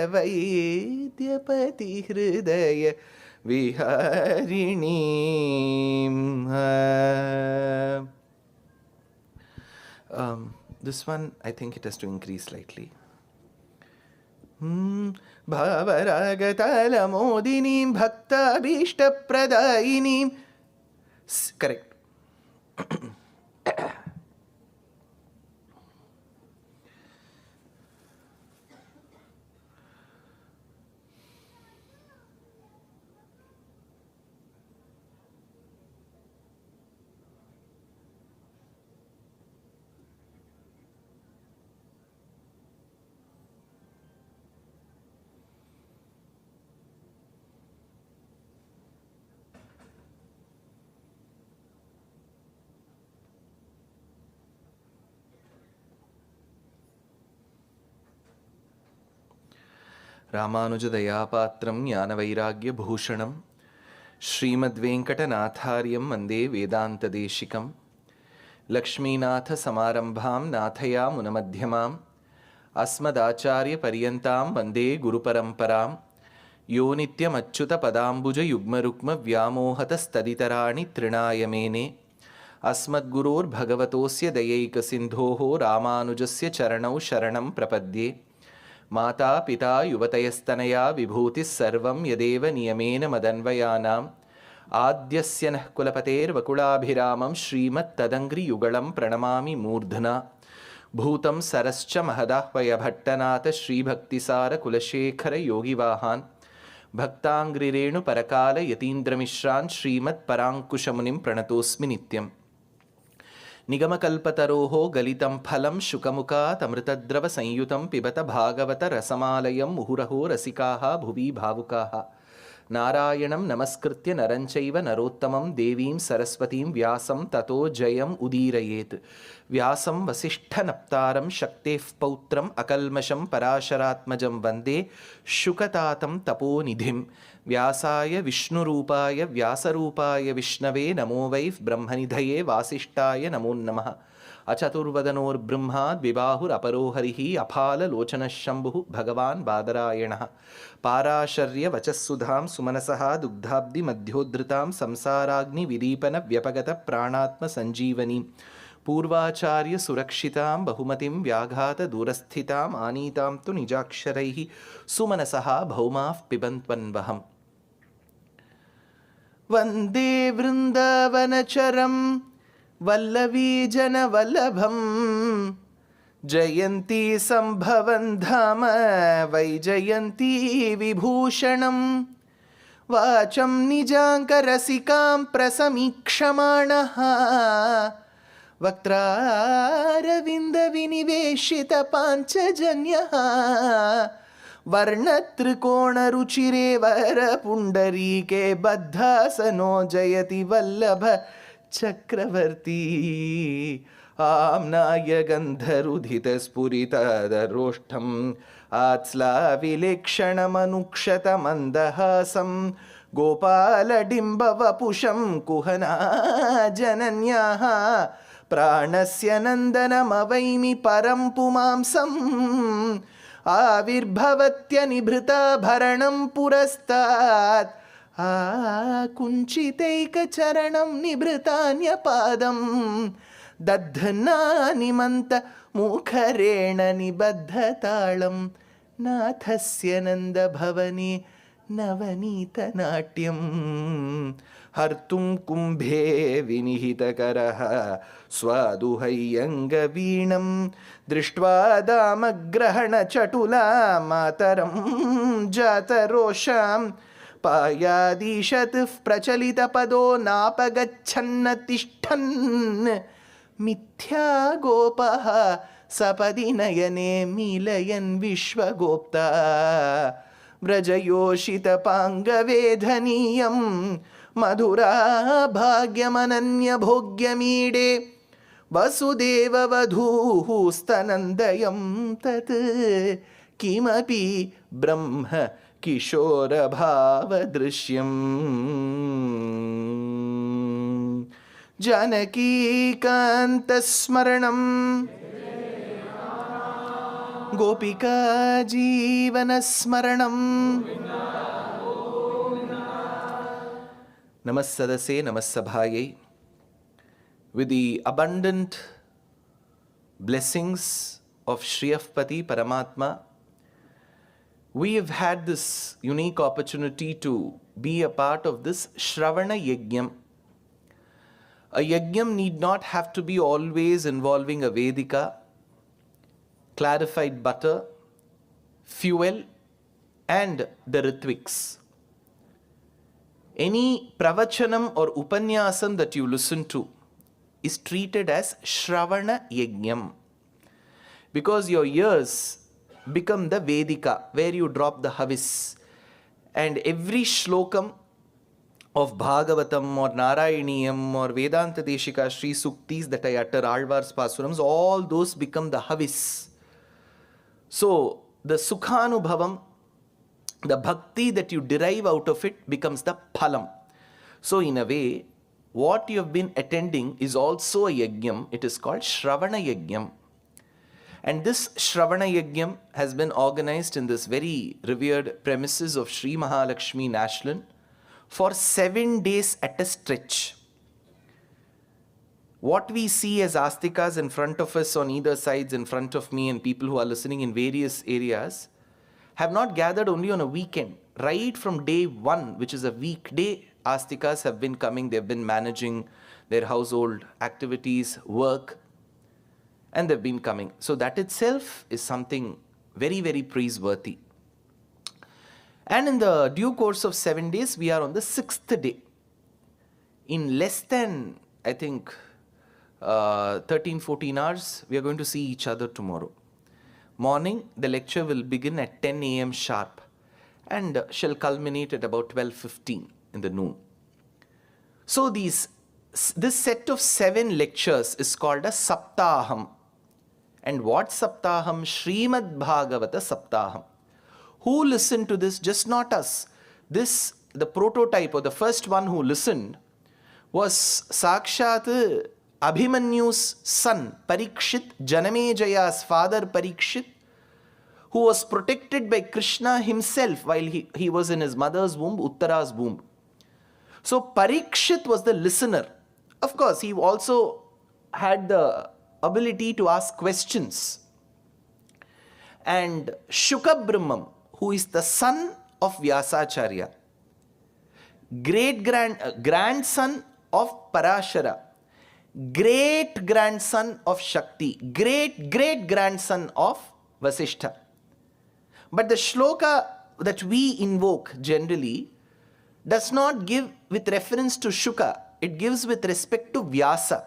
वैद्यपति हृदय विहारिणी. This one, I think it has to increase slightly. भावरागतालमोदिनीं भक्ताभीष्टप्रदायिनीं. Correct. रामानुजदयापात्रं ज्ञानवैराग्यभूषणं श्रीमद्वेङ्कटनाथार्यं वन्दे वेदान्तदेशिकं. लक्ष्मीनाथसमारम्भां नाथयामुनमध्यमाम् अस्मदाचार्यपर्यन्तां वन्दे गुरुपरम्परां. यो नित्यमच्युतपदाम्बुजयुग्मरुक्मव्यामोहतस्तदितराणि तृणाय मेने. अस्मद्गुरोर्भगवतोऽस्य दयैकसिन्धोः रामानुजस्य चरणौ शरणं प्रपद्ये. माता पिता युवतयस्तनया विभूतिः सर्वं यदेव नियमेन मदन्वयानाम्. आद्यस्य नः कुलपतेर्वकुलाभिरामं श्रीमत्तदङ्घ्रियुगलं प्रणमामि मूर्ध्ना. भूतं सरश्च महदाह्वयभट्टनाथ श्रीभक्तिसारकुलशेखरयोगिवाहान्. भक्ताङ्घ्रिरेणुपरकालयतीन्द्रमिश्रान् श्रीमत्पराङ्कुशमुनिं प्रणतोऽस्मि नित्यम्. निगमकल्पतरोः गलितं फलं शुकमुखात् अमृतद्रवसंयुतं पिबत भागवत रसमालयं मुहुरहो रसिकाः भुवि भावुकाः. नारायणं नमस्कृत्य नरं चैव नरोत्तमं देवीं सरस्वतीं व्यासं ततो जयम् उदीरयेत्. व्यासं वसिष्ठनप्तारं शक्तेः पौत्रम् अकल्मषं पराशरात्मजं वन्दे शुकतातं तपोनिधिं. व्यासाय विष्णुरूपाय व्यासरूपाय विष्णवे नमो वै ब्रह्मनिधये वासिष्ठाय नमो नमः. अचतुर्वदनोर्ब्रह्मा द्विबाहुरपरो हरिः अफाललोचनः शम्भुः भगवान् बादरायणः. पाराशर्यवचःसुधां सुमनसः दुग्धाब्धिमध्योद्धृतां संसाराग्निविदीपनव्यपगतप्राणात्मसञ्जीवनीं. पूर्वाचार्यसुरक्षितां बहुमतिं व्याघातदूरस्थिताम् आनीतां तु निजाक्षरैः सुमनसः भौमाः पिबन्त्वन्वहम्. वन्दे वृन्दावनचरं वल्लवीजनवल्लभं. जयन्ती सम्भवं धाम वैजयन्ती विभूषणं. वाचं निजाङ्करसिकां प्रसमीक्षमाणः. वक्त्रारविन्दविनिवेशितपाञ्चजन्यः. वर्णत्रिकोणरुचिरे वरपुण्डरीके बद्धासनो जयति वल्लभ चक्रवर्ती. आम्नाय गन्धरुधितस्फुरितदरोष्ठम् आत्स्लाविलेक्षणमनुक्षतमन्दहासं. गोपालडिम्बवपुषं कुहना जनन्याः. प्राणस्य नन्दनमवैमि परं पुमांसम्. आविर्भवत्यनिभृताभरणं पुरस्तात्. आकुञ्चितैकचरणं निभृतान्यपादं. दध्नानिमन्त मुखरेण निबद्धतालं. नाथस्य नन्दभवने नवनीतनाट्यं. हर्तुं कुम्भे विनिहितकरः स्वादुहय्यङ्गवीणं. दृष्ट्वा दामग्रहणचटुला मातरं जातरोषां. पायादीशतः प्रचलितपदो नापगच्छन्न तिष्ठन्. मिथ्या गोपः सपदि नयने मीलयन् विश्वगोप्ता. व्रजयोषितपाङ्गवेधनीयं मधुरा भाग्यमनन्यभोग्यमीडे. वसुदेववधूः स्तनन्दयं तत्. किमपि ब्रह्म किशोरभावदृश्यम्. जानकीकान्तस्मरणं Gopika Jeevana Smaranam. Namassadase Namassabhaye. With the abundant blessings of Shriyapati Paramatma, we have had this unique opportunity to be a part of this Shravana Yagyam. A Yagyam need not have to be always involving a Vedika, clarified butter, fuel, and the Ritviks. Any pravachanam or upanyasam that you listen to is treated as Shravana Yagyam, because your ears become the Vedika where you drop the Havis, and every shlokam of Bhagavatam or Narayaniyam or Vedanta Deshika Sri Suktis that I utter, Alvar's Pasurams, all those become the Havis. So the Sukhanubhavam, the bhakti that you derive out of it becomes the phalam. So in a way, what you have been attending is also a yagyam. It is called Shravana Yagyam. And this Shravana Yagyam has been organized in this very revered premises of Sri Mahalakshmi Nashlan for 7 days at a stretch. What we see as astikas in front of us, on either sides, in front of me, and people who are listening in various areas, have not gathered only on a weekend. Right from day one, which is a weekday, astikas have been coming. They've been managing their household activities, work, and they've been coming. So that itself is something very, very praiseworthy. And in the due course of 7 days, we are on the 6th day. In less than, I think, 13-14 hours, we are going to see each other tomorrow. Morning, the lecture will begin at 10 a.m. sharp and shall culminate at about 12:15 in the noon. So this set of 7 lectures is called a Sapthaham. And what Sapthaham? Srimad Bhagavatham Sapthaham. Who listened to this? Just not us. This, the prototype or the first one who listened was Sakshat Abhimanyu's son, Parikshit, Janamejaya's father Parikshit, who was protected by Krishna himself while he was in his mother's womb, Uttara's womb. So Parikshit was the listener. Of course, he also had the ability to ask questions. And Shuka Brahmam, who is the son of Vyasacharya, grandson of Parashara, great-grandson of Shakti, great-great-grandson of Vasishtha. But the shloka that we invoke generally does not give with reference to Shuka. It gives with respect to Vyasa.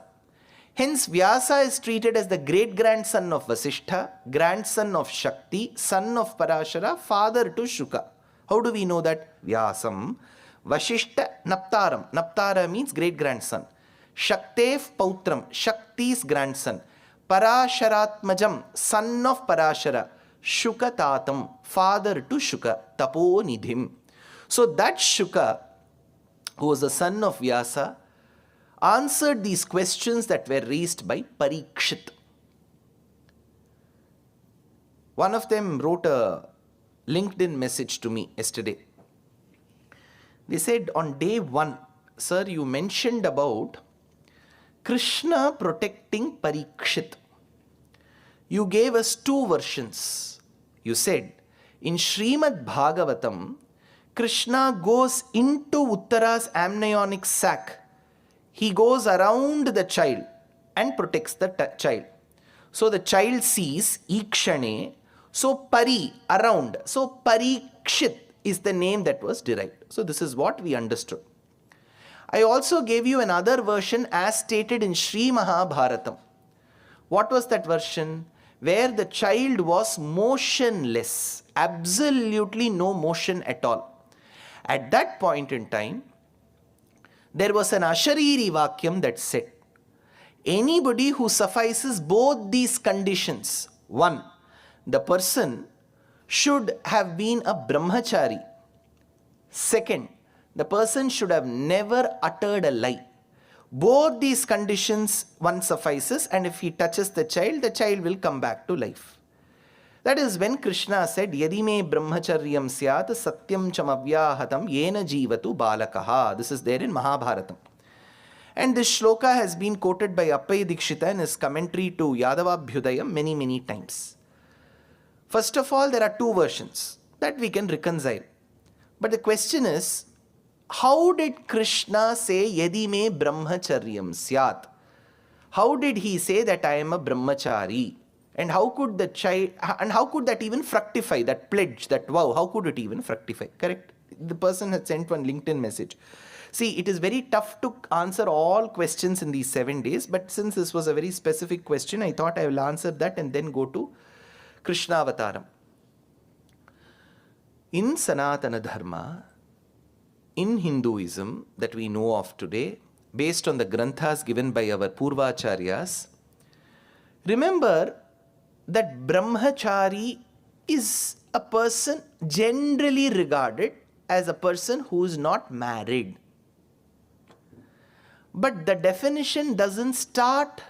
Hence, Vyasa is treated as the great-grandson of Vasishtha, grandson of Shakti, son of Parashara, father to Shuka. How do we know that? Vyasam, Vasishtha, Naptaram. Naptara means great-grandson. Shaktev Pautram, Shakti's grandson. Parasharatmajam, son of Parashara. Shuka Tatam, father to Shuka. Tapo Nidhim. So that Shuka, who was the son of Vyasa, answered these questions that were raised by Parikshit. One of them wrote a LinkedIn message to me yesterday. They said, on day 1, sir, you mentioned about Krishna protecting Parikshit. You gave us 2 versions. You said, in Srimad Bhagavatam, Krishna goes into Uttara's amniotic sac. He goes around the child and protects the child. So the child sees Ikshane. So Pari, around. So Parikshit is the name that was derived. So this is what we understood. I also gave you another version as stated in Sri Mahabharatam. What was that version? Where the child was motionless. Absolutely no motion at all. At that point in time, there was an Ashariri Vakyam that said, anybody who suffices both these conditions, 1, the person should have been a brahmachari. 2, the person should have never uttered a lie. Both these conditions, one suffices, and if he touches the child will come back to life. That is when Krishna said, Yadi me brahmacharyam syat satyam chamavyahatam yena jivatu balakaha. This is there in Mahabharatam. And this shloka has been quoted by Appaya Dikshita in his commentary to Yadavabhyudayam many, many times. First of all, there are two versions that we can reconcile. But the question is, how did Krishna say, Yadi me brahmacharyam syat? How did he say that I am a brahmachari? And how could the child, and how could that even fructify, that pledge, that vow, how could it even fructify? Correct? The person had sent one LinkedIn message. See, it is very tough to answer all questions in these 7 days, but since this was a very specific question, I thought I will answer that and then go to Krishna Avataram. In Sanatana Dharma, in Hinduism that we know of today, based on the granthas given by our Purvacharyas, remember that brahmachari is a person generally regarded as a person who is not married. But the definition doesn't start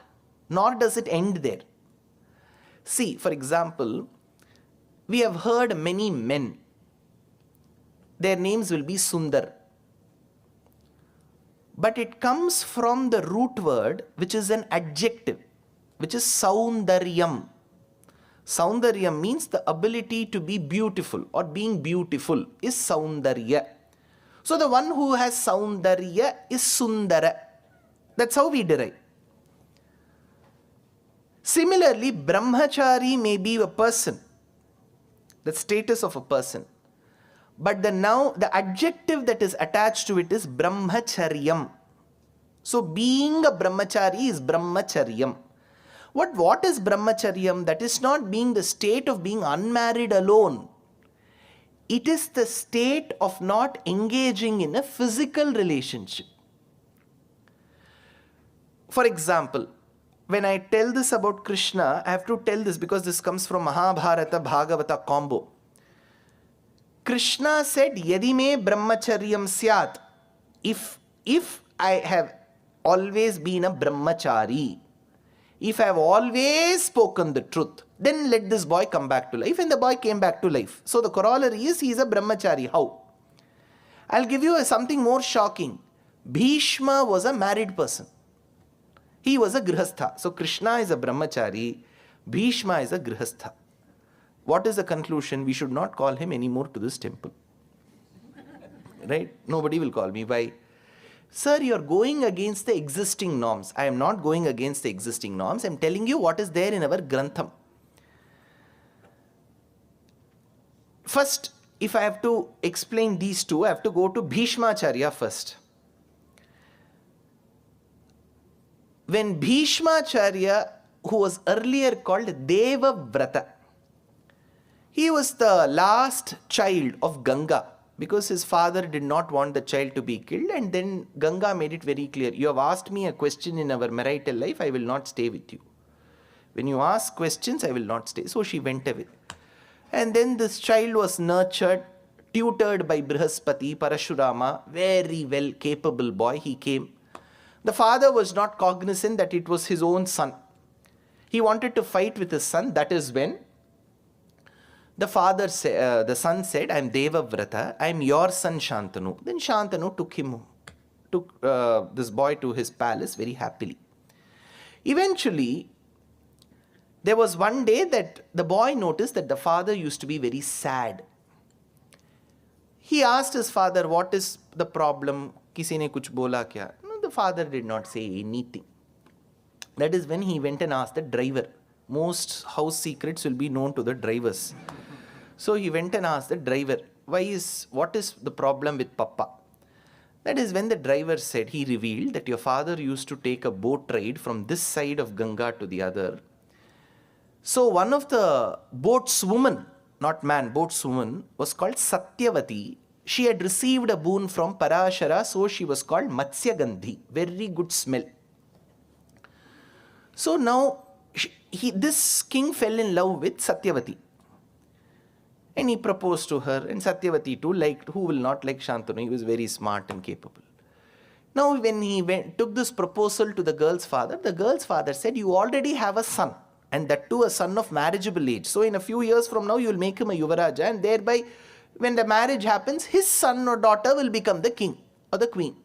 nor does it end there. See, for example, we have heard many men. Their names will be Sundar. But it comes from the root word which is an adjective, which is Saundaryam. Saundaryam means the ability to be beautiful or being beautiful is Saundarya. So the one who has Saundarya is Sundara. That's how we derive. Similarly, brahmachari may be a person, the status of a person. But the adjective that is attached to it is brahmacharyam. So being a brahmachari is brahmacharyam. What is brahmacharyam? That is not being the state of being unmarried alone. It is the state of not engaging in a physical relationship. For example, when I tell this about Krishna, I have to tell this because this comes from Mahabharata Bhagavata combo. Krishna said, Yadi me brahmacharyam syat. If I have always been a brahmachari, if I have always spoken the truth, then let this boy come back to life. And the boy came back to life. So the corollary is he is a brahmachari. How? I'll give you something more shocking. Bhishma was a married person. He was a grihastha. So Krishna is a brahmachari. Bhishma is a grihastha. What is the conclusion? We should not call him anymore to this temple. Right? Nobody will call me. Why? Sir, you are going against the existing norms. I am not going against the existing norms. I am telling you what is there in our Grantham. First, if I have to explain these two, I have to go to Bhishmacharya first. When Bhishmacharya, who was earlier called Devavrata, he was the last child of Ganga, because his father did not want the child to be killed, and then Ganga made it very clear, you have asked me a question in our marital life, I will not stay with you. When you ask questions, I will not stay. So she went away. And then this child was nurtured, tutored by Brihaspati, Parashurama, very well capable boy, he came. The father was not cognizant that it was his own son. He wanted to fight with his son. That is when the son said, I am Devavrata, I am your son Shantanu. Then Shantanu took this boy to his palace very happily. Eventually, there was one day that the boy noticed that the father used to be very sad. He asked his father, what is the problem? Kisi ne kuch bola kya? No, the father did not say anything. That is when he went and asked the driver. Most house secrets will be known to the drivers. So he went and asked the driver, what is the problem with Papa? That is when the driver said, he revealed that your father used to take a boat ride from this side of Ganga to the other. So one of the boatswoman, not man, boatswoman, was called Satyavati. She had received a boon from Parashara, so she was called Matsya Gandhi, very good smell. So now this king fell in love with Satyavati. And he proposed to her, and Satyavati too liked, who will not like Shantanu? He was very smart and capable. Now when he took this proposal to the girl's father said, you already have a son, and that too a son of marriageable age. So in a few years from now, you will make him a Yuvaraja, and thereby, when the marriage happens, his son or daughter will become the king or the queen.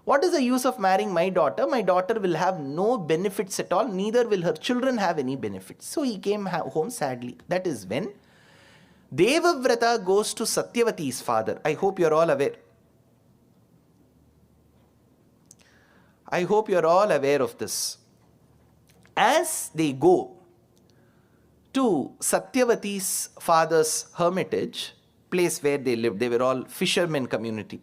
What is the use of marrying my daughter? My daughter will have no benefits at all, neither will her children have any benefits. So he came home sadly. That is when Devavrata goes to Satyavati's father. I hope you are all aware. I hope you are all aware of this. As they go to Satyavati's father's hermitage, place where they lived, they were all fishermen community.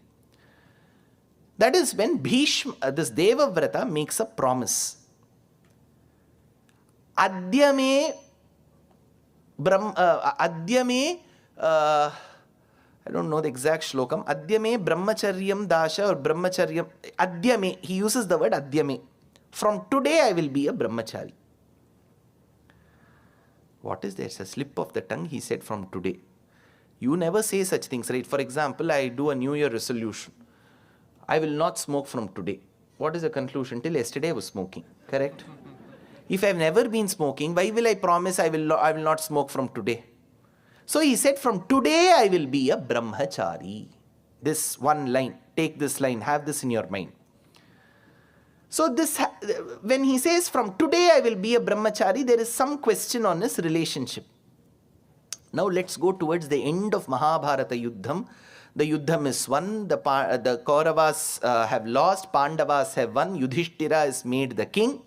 That is when this Devavrata makes a promise. Adyame, I don't know the exact shlokam. Adyame brahmacharyam dasha or brahmacharyam. Adyame, he uses the word adyame. From today I will be a brahmachari. What is there? It's a slip of the tongue. He said from today. You never say such things, right? For example, I do a New Year resolution. I will not smoke from today. What is the conclusion? Till yesterday I was smoking. Correct? If I have never been smoking, why will I promise I will not smoke from today? So he said, from today I will be a brahmachari. This one line. Take this line. Have this in your mind. So this, when he says from today I will be a brahmachari, there is some question on his relationship. Now let's go towards the end of Mahabharata Yuddham. The Yuddham is won, the Kauravas have lost, Pandavas have won, Yudhishthira is made the king.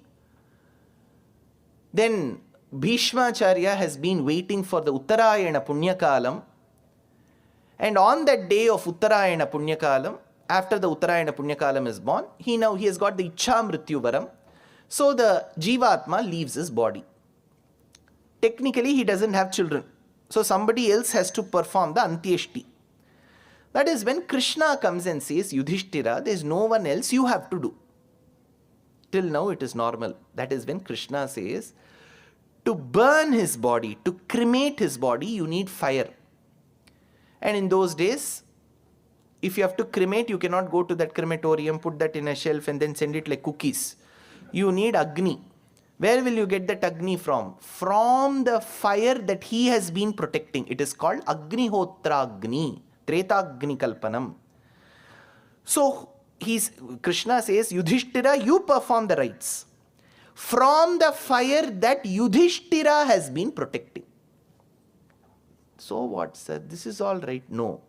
Then Bhishmacharya has been waiting for the Uttarayana Punyakalam. And on that day of Uttarayana Punyakalam, after the Uttarayana Punyakalam is born, he has got the Ichha Mrityu. So the Jivatma leaves his body. Technically he doesn't have children. So somebody else has to perform the Antyeshti. That is when Krishna comes and says, Yudhishthira, there is no one else, you have to do. Till now it is normal. That is when Krishna says, to burn his body, to cremate his body, you need fire. And in those days, if you have to cremate, you cannot go to that crematorium, put that in a shelf and then send it like cookies. You need Agni. Where will you get that Agni from? From the fire that he has been protecting. It is called Agnihotra Agni. Tretagni Kalpanam. So Krishna says, Yudhishthira, you perform the rites from the fire that Yudhishthira has been protecting. So what, sir? This is all right? No.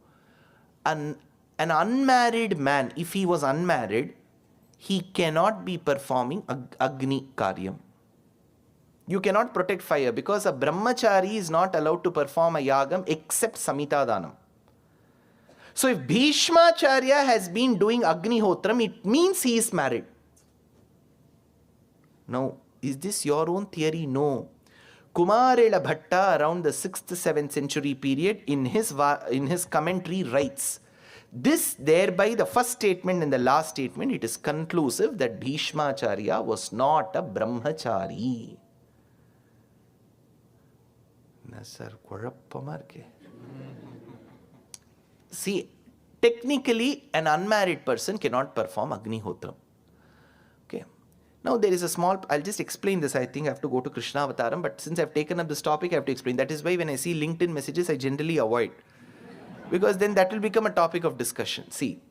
An unmarried man, if he was unmarried, he cannot be performing Agni Karyam. You cannot protect fire because a brahmachari is not allowed to perform a yagam except Samita Danam. So if Bhishmacharya has been doing Agnihotram, it means he is married. Now, is this your own theory? No. Kumarela Bhatta around the 6th, 7th century period in his commentary writes, this thereby the first statement and the last statement, it is conclusive that Bhishmacharya was not a brahmachari. Na sir, korappama irke. See, technically an unmarried person cannot perform Agnihotram. Okay. Now there is a small, I'll just explain this. I think I have to go to Krishna Avataram, but since I've taken up this topic, I have to explain. That is why when I see LinkedIn messages, I generally avoid. Because then that will become a topic of discussion. See,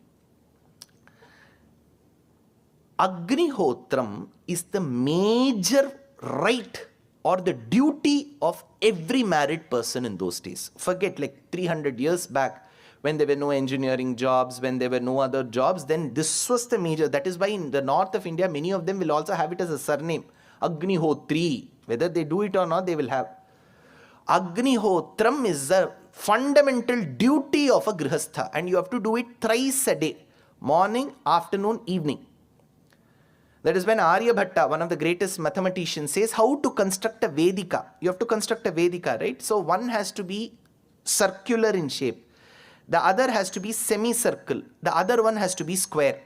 Agnihotram is the major right or the duty of every married person in those days. Forget like 300 years back, when there were no engineering jobs, when there were no other jobs, then this was the major. That is why in the north of India, many of them will also have it as a surname. Agnihotri. Whether they do it or not, they will have. Agnihotram is the fundamental duty of a grihastha. And you have to do it thrice a day. Morning, afternoon, evening. That is when Aryabhatta, one of the greatest mathematicians, says how to construct a Vedika. You have to construct a Vedika, right? So one has to be circular in shape. The other has to be semicircle. The other one has to be square.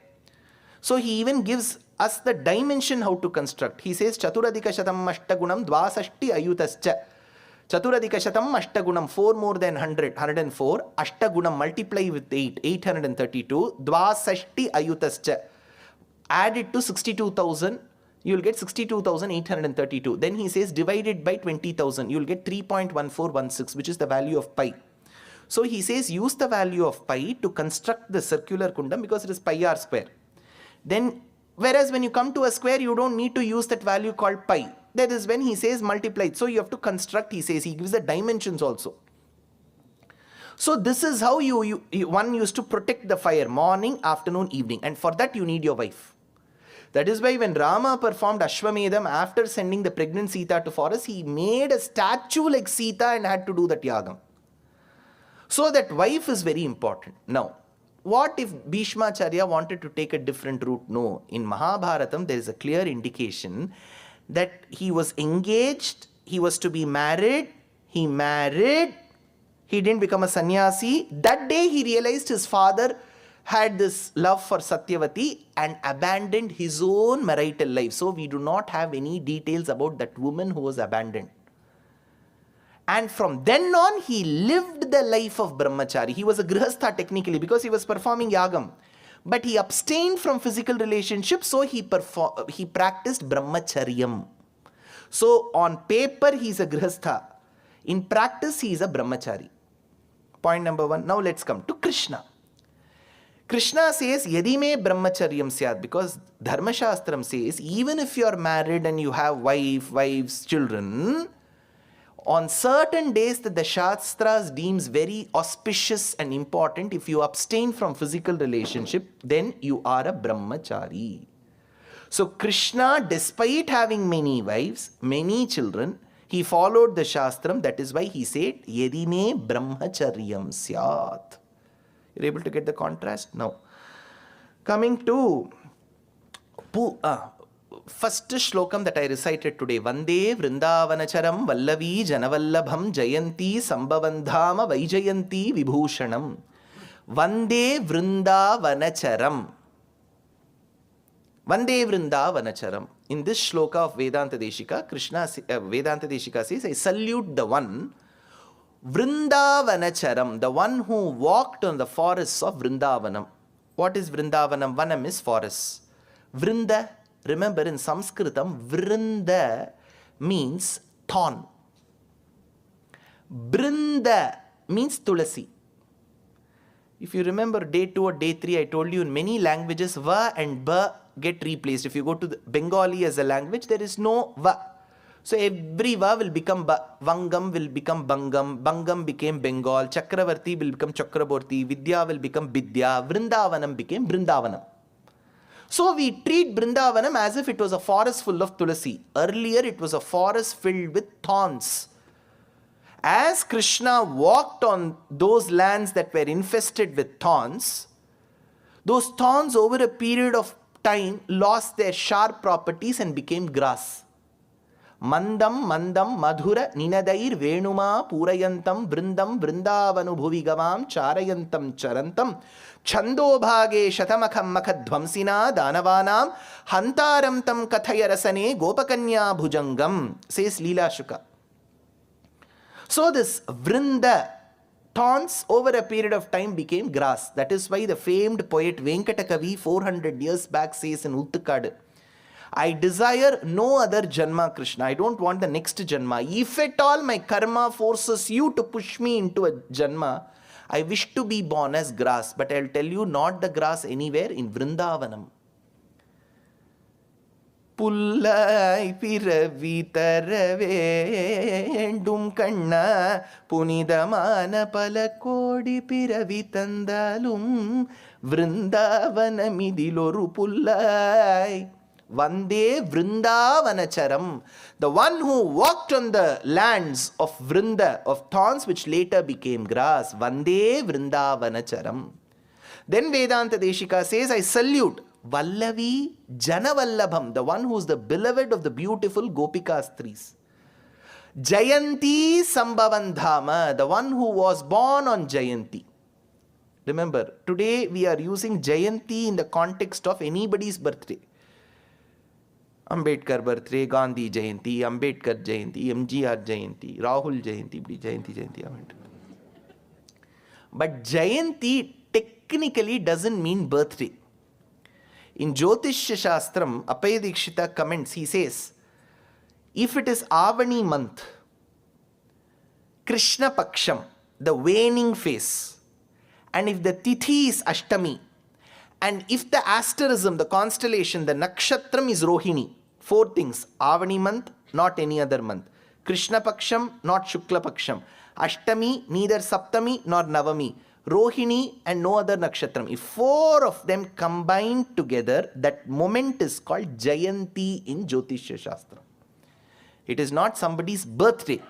So he even gives us the dimension how to construct. He says, Chaturadika shatam ashtagunam dvasashti ayutascha. Chaturadika shatam ashtagunam, 4 more than 100, 104. Ashtagunam, multiply with 8, 832. Dvasashti ayutascha. Add it to 62,000. you'll get 62,832. Then he says divided by 20,000, you'll get 3.1416, which is the value of pi. So he says use the value of pi to construct the circular kundam because it is pi r square. Then, whereas when you come to a square, you don't need to use that value called pi. That is when he says multiply. So you have to construct, he says, he gives the dimensions also. So this is how one used to protect the fire, morning, afternoon, evening. And for that you need your wife. That is why when Rama performed Ashwamedham after sending the pregnant Sita to forest, he made a statue like Sita and had to do that yagam. So that wife is very important. Now, what if Bhishmacharya wanted to take a different route? No. In Mahabharatam, there is a clear indication that he was engaged, he was to be married, he married, he didn't become a sannyasi. That day he realized his father had this love for Satyavati and abandoned his own marital life. So we do not have any details about that woman who was abandoned. And from then on, he lived the life of brahmachari. He was a grihastha technically because he was performing yagam. But he abstained from physical relationships, so he practiced brahmacharyam. So on paper, he is a grihastha. In practice, he is a brahmachari. Point number 1. Now let's come to Krishna. Krishna says, Yadi me brahmacharyam syad, because Dharma Shastram says, even if you are married and you have wives, children, on certain days that the Shastras deems very auspicious and important, if you abstain from physical relationship, then you are a brahmachari. So Krishna, despite having many wives, many children, he followed the Shastram. That is why he said, Yadi me brahmacharyam syat. You're able to get the contrast? Now, coming to first shlokam that I recited today, Vande Vrindavanacharam Vallavi Janavallabham Jayanti Sambhavandhama Vaijayanti Vibhushanam. Vande Vrindavanacharam. Vande Vrindavanacharam. In this shloka of Vedanta Deshika, Vedanta Deshika says, I salute the one, Vrindavanacharam, the one who walked on the forests of Vrindavanam. What is Vrindavanam? Vanam is forest. Vrinda, remember in Sanskritam, Vrinda means thorn. Brinda means Tulasi. If you remember day 2 or day 3, I told you in many languages, Va and Ba get replaced. If you go to the Bengali as a language, there is no Va. So every Va will become Ba. Vangam will become Bangam. Bangam became Bengal. Chakravarti will become Chakraborti. Vidya will become Vidya. Vrindavanam became Vrindavanam. So we treat Vrindavanam as if it was a forest full of Tulasi. Earlier it was a forest filled with thorns. As Krishna walked on those lands that were infested with thorns, those thorns over a period of time lost their sharp properties and became grass. Mandam mandam madhura ninadair venuma purayantam vrindam vrindavanu bhuvigavam charayantam charantam chando bhage shatamakham makhadvamsina danavanam hantaram tam kathayarasane gopakanya bhujangam, says Leela Shuka. So this vrinda, thorns over a period of time became grass. That is why the famed poet Venkatakavi 400 years back says in Uttukadu, I desire no other Janma, Krishna. I don't want the next Janma. If at all my karma forces you to push me into a Janma, I wish to be born as grass. But I'll tell you, not the grass anywhere, in Vrindavanam. Pullai piravi taravendum kanna punidamana palakodi piravi tandalum Vrindavanamidiloru pullai. Vande Vrindavanacharam, the one who walked on the lands of Vrinda, of thorns which later became grass. Vande Vrindavanacharam. Then Vedanta Deshika says, I salute Vallavi Janavallabham, the one who is the beloved of the beautiful Gopika Stris. Jayanti Sambhavandhama, the one who was born on Jayanti. Remember, today we are using Jayanti in the context of anybody's birthday. Ambedkar birthday, Gandhi Jayanti, Ambedkar Jayanti, MGR Jayanti, Rahul Jayanti, Jayanti. But Jayanti technically doesn't mean birthday. In Jyotishya Shastram, Appaya Dikshita comments, he says, if it is Avani month, Krishna Paksham, the waning phase, and if the Tithi is Ashtami, and if the asterism, the constellation, the Nakshatram is Rohini, four things, Avani month, not any other month, Krishna Paksham, not Shukla Paksham, Ashtami, neither Saptami nor Navami, Rohini and no other Nakshatram. If four of them combined together, that moment is called Jayanti in Jyotishya Shastra. It is not somebody's birthday.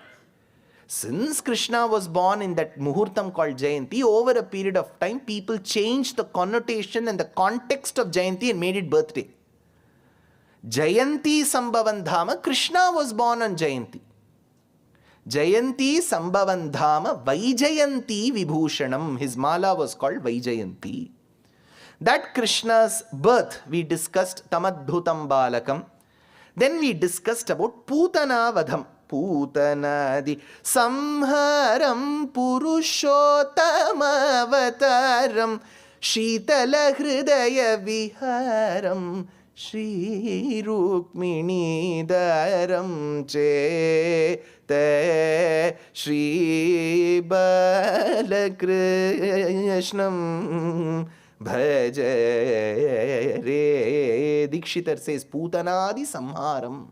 Since Krishna was born in that Muhurtam called Jayanti, over a period of time, people changed the connotation and the context of Jayanti and made it birthday. Jayanti Sambhavan Dhama, Krishna was born on Jayanti. Jayanti Sambhavan Dhama Vaijayanti Vibhushanam. His mala was called Vaijayanti. That Krishna's birth we discussed, Tamadbhutam Balakam. Then we discussed about Putana Vadham. Putanadi Samharam Purushotamavataram Shitala Hridaya Viharam Shri Rukmini Daram Che Te Shri Balakrishnam Bhajare. Dikshitar says Putanadi Samharam.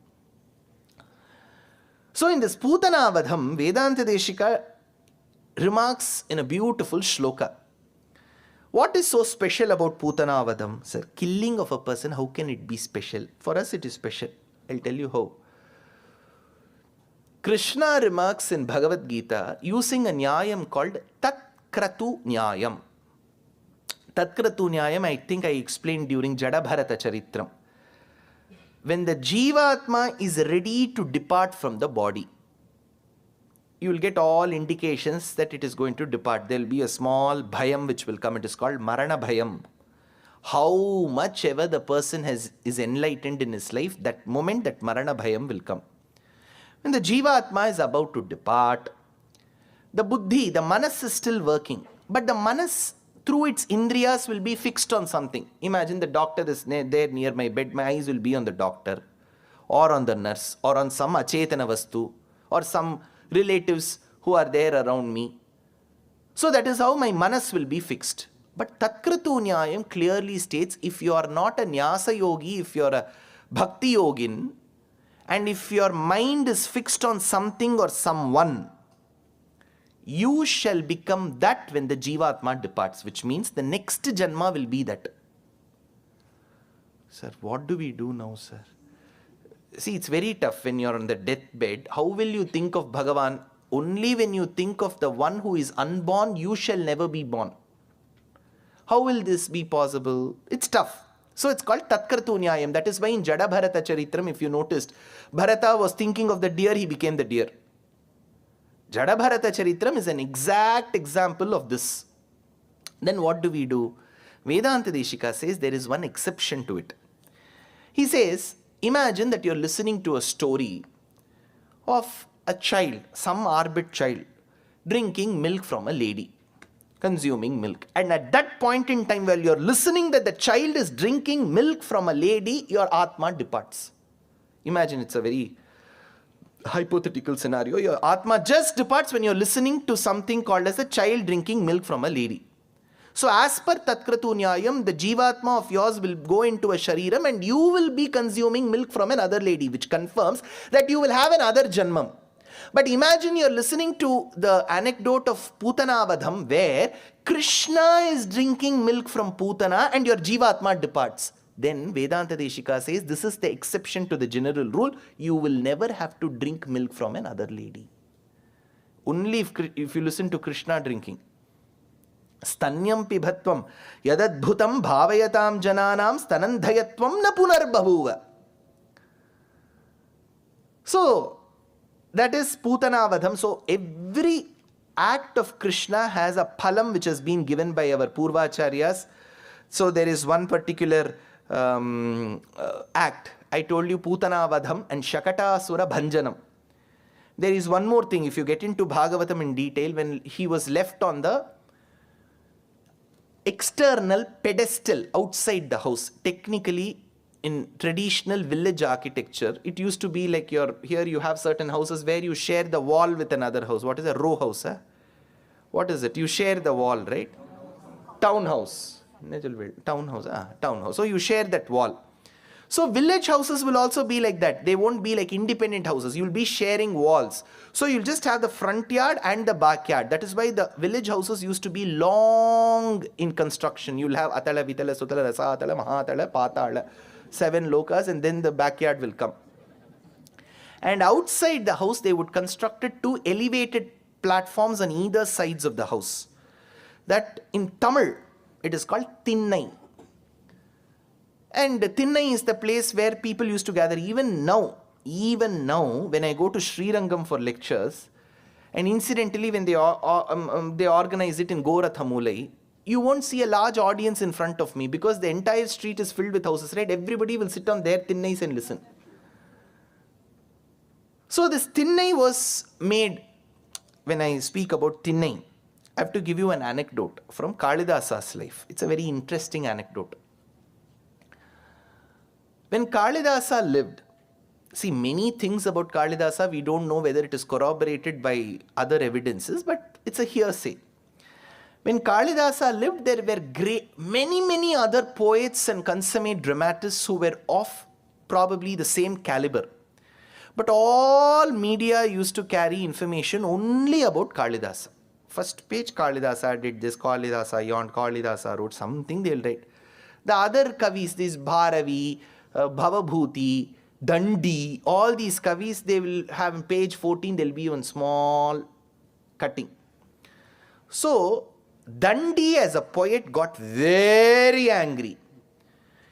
So in this Putana Vadham, Vedanta Deshika remarks in a beautiful shloka. What is so special about Putana Vadham? Sir, killing of a person, how can it be special? For us it is special. I'll tell you how. Krishna remarks in Bhagavad Gita using a nyayam called Tatkratu Nyayam. Tatkratu Nyayam, I think I explained during Jadabharata Charitram. When the Jivatma is ready to depart from the body, you will get all indications that it is going to depart. There will be a small bhayam which will come. It is called Marana Bhayam. How much ever the person is enlightened in his life, that moment that Marana Bhayam will come. When the Jivatma is about to depart, the Buddhi, the Manas is still working. But the Manas, through its Indriyas, will be fixed on something. Imagine the doctor is there near my bed. My eyes will be on the doctor or on the nurse or on some achetana vastu or some relatives who are there around me. So that is how my manas will be fixed. But Tatkratu Nyayam clearly states, if you are not a Nyasa yogi, if you are a Bhakti yogin, and if your mind is fixed on something or someone, you shall become that when the Jivatma departs, which means the next Janma will be that. Sir, what do we do now, sir? See, it's very tough when you're on the deathbed. How will you think of Bhagavan? Only when you think of the one who is unborn, you shall never be born. How will this be possible? It's tough. So it's called Tatkratu Nyayam. That is why in Jada Bharata Charitram, if you noticed, Bharata was thinking of the deer, he became the deer. Jada Bharata Charitram is an exact example of this. Then what do we do? Vedanta Deshika says there is one exception to it. He says, imagine that you're listening to a story of a child, some arbit child, drinking milk from a lady, consuming milk. And at that point in time, while you're listening that the child is drinking milk from a lady, your Atma departs. Imagine, it's a very hypothetical scenario. Your Atma just departs when you're listening to something called as a child drinking milk from a lady. So as per Tatkratu Nyayam, the Jivatma of yours will go into a Shariram and you will be consuming milk from another lady, which confirms that you will have another Janmam. But imagine you're listening to the anecdote of Putana Vadham where Krishna is drinking milk from Putana and your Jivatma departs. Then Vedanta Deshika says this is the exception to the general rule. You will never have to drink milk from another lady. Only if you listen to Krishna drinking. Stanyam pibhatvam yadadbhutam bhavayatam jananam stanandhayatvam na punarbhavuva. So, that is Putana Vadham. So, every act of Krishna has a phalam which has been given by our Purvacharyas. So, there is one particular act. I told you Putana Vadham and Shakatasura Bhanjanam. There is one more thing. If you get into Bhagavatam in detail, when he was left on the external pedestal outside the house. Technically, in traditional village architecture, it used to be like here you have certain houses where you share the wall with another house. What is a row house? Huh? What is it? You share the wall, right? Townhouse. Townhouse. Townhouse. So you share that wall. So village houses will also be like that. They won't be like independent houses. You'll be sharing walls. So you'll just have the front yard and the backyard. That is why the village houses used to be long in construction. You'll have Atala, Vitala, Sutala, Rasa, Atala, Mahatala, Patala, 7 lokas, and then the backyard will come. And outside the house, they would construct 2 elevated platforms on either sides of the house. That in Tamil, it is called Thinnai. And Thinnai is the place where people used to gather. Even now, when I go to Srirangam for lectures, and incidentally when they organize it in Gorathamulai, you won't see a large audience in front of me because the entire street is filled with houses, right? Everybody will sit on their Thinnais and listen. So this Thinnai was made. When I speak about Thinnai, I have to give you an anecdote from Kalidasa's life. It's a very interesting anecdote. When Kalidasa lived, see, many things about Kalidasa, we don't know whether it is corroborated by other evidences, but it's a hearsay. When Kalidasa lived, there were many other poets and consummate dramatists who were of probably the same caliber. But all media used to carry information only about Kalidasa. First page, Kalidasa did this, Kalidasa yawned, Kalidasa wrote something, they'll write. The other kavis, this Bharavi, Bhavabhuti, Dandi, all these kavis, they will have on page 14, there will be one small cutting. So, Dandi as a poet got very angry.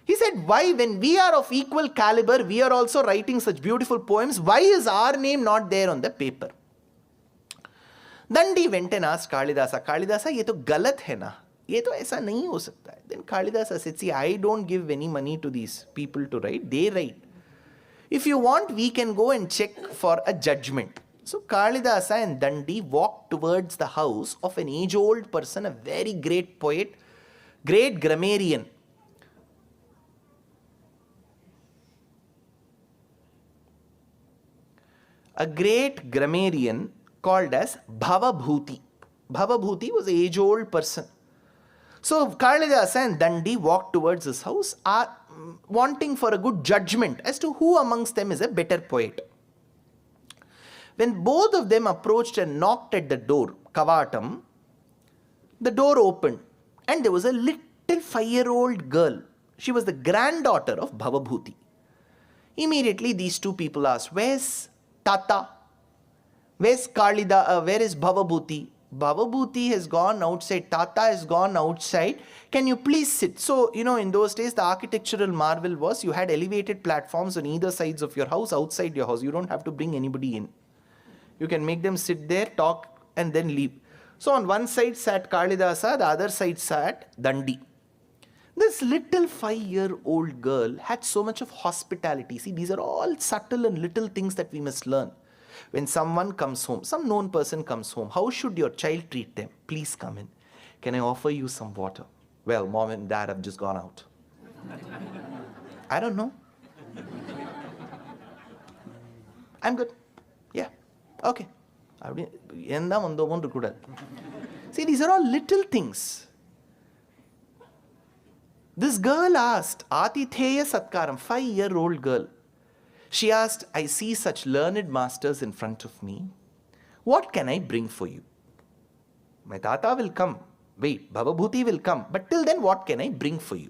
He said, why, when we are of equal caliber, we are also writing such beautiful poems, why is our name not there on the paper? Dandi went and asked Kalidasa, Kalidasa, ye to galat hai na? ये तो ऐसा नहीं हो सकता है. Then Kalidasa said, see, I don't give any money to these people to write. They write. If you want, we can go and check for a judgment. So Kalidasa and Dandi walked towards the house of an age-old person, a very great poet, great grammarian. A great grammarian called as Bhavabhuti. Bhavabhuti was an age-old person. So Kalidasa and Dandi walked towards his house, wanting for a good judgment as to who amongst them is a better poet. When both of them approached and knocked at the door, Kavatam, the door opened and there was a little 5-year-old girl. She was the granddaughter of Bhavabhuti. Immediately these two people asked, where's Tata? Where's Kalida? Where is Bhavabhuti? Bhavabhuti has gone outside, Tata has gone outside. Can you please sit? So, in those days, the architectural marvel was you had elevated platforms on either sides of your house, outside your house. You don't have to bring anybody in. You can make them sit there, talk, and then leave. So, on one side sat Kalidasa, the other side sat Dandi. This little 5-year-old girl had so much of hospitality. See, these are all subtle and little things that we must learn. When someone comes home, some known person comes home, how should your child treat them? Please come in. Can I offer you some water? Well, mom and dad have just gone out. I don't know. I'm good. Yeah. Okay. See, these are all little things. This girl asked, Atitheya Satkaram, 5-year-old girl. She asked, I see such learned masters in front of me. What can I bring for you? My Tata will come. Wait, Bhavabhuti will come. But till then, what can I bring for you?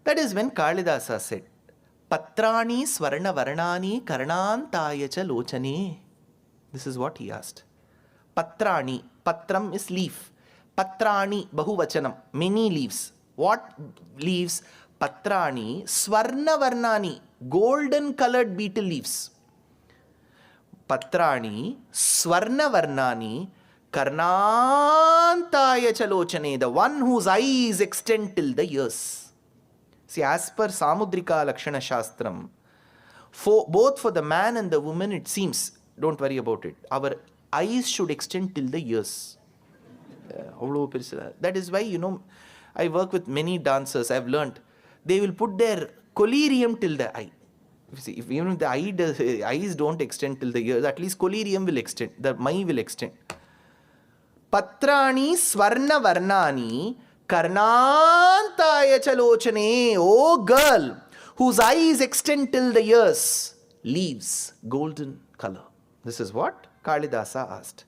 That is when Kalidasa said, Patrani Swarna Varnani Karnantaya cha Lochane. This is what he asked. Patrani. Patram is leaf. Patrani, Bahuvachanam, many leaves. What leaves? Patrani, Swarna Varnani, golden colored beetle leaves. Patrani, Swarna Varnani, Karnantaya Chalochane, the one whose eyes extend till the ears. See, as per Samudrika Lakshana Shastram, both for the man and the woman, it seems, don't worry about it, our eyes should extend till the ears. That is why, I work with many dancers. I've learnt they will put their collyrium till the eye. See, even if the eyes don't extend till the ears, at least collyrium will extend, the mai will extend. Patrani swarna varnani karnantaya chalochane. Oh girl, whose eyes extend till the ears, leaves golden color. This is what Kalidasa asked.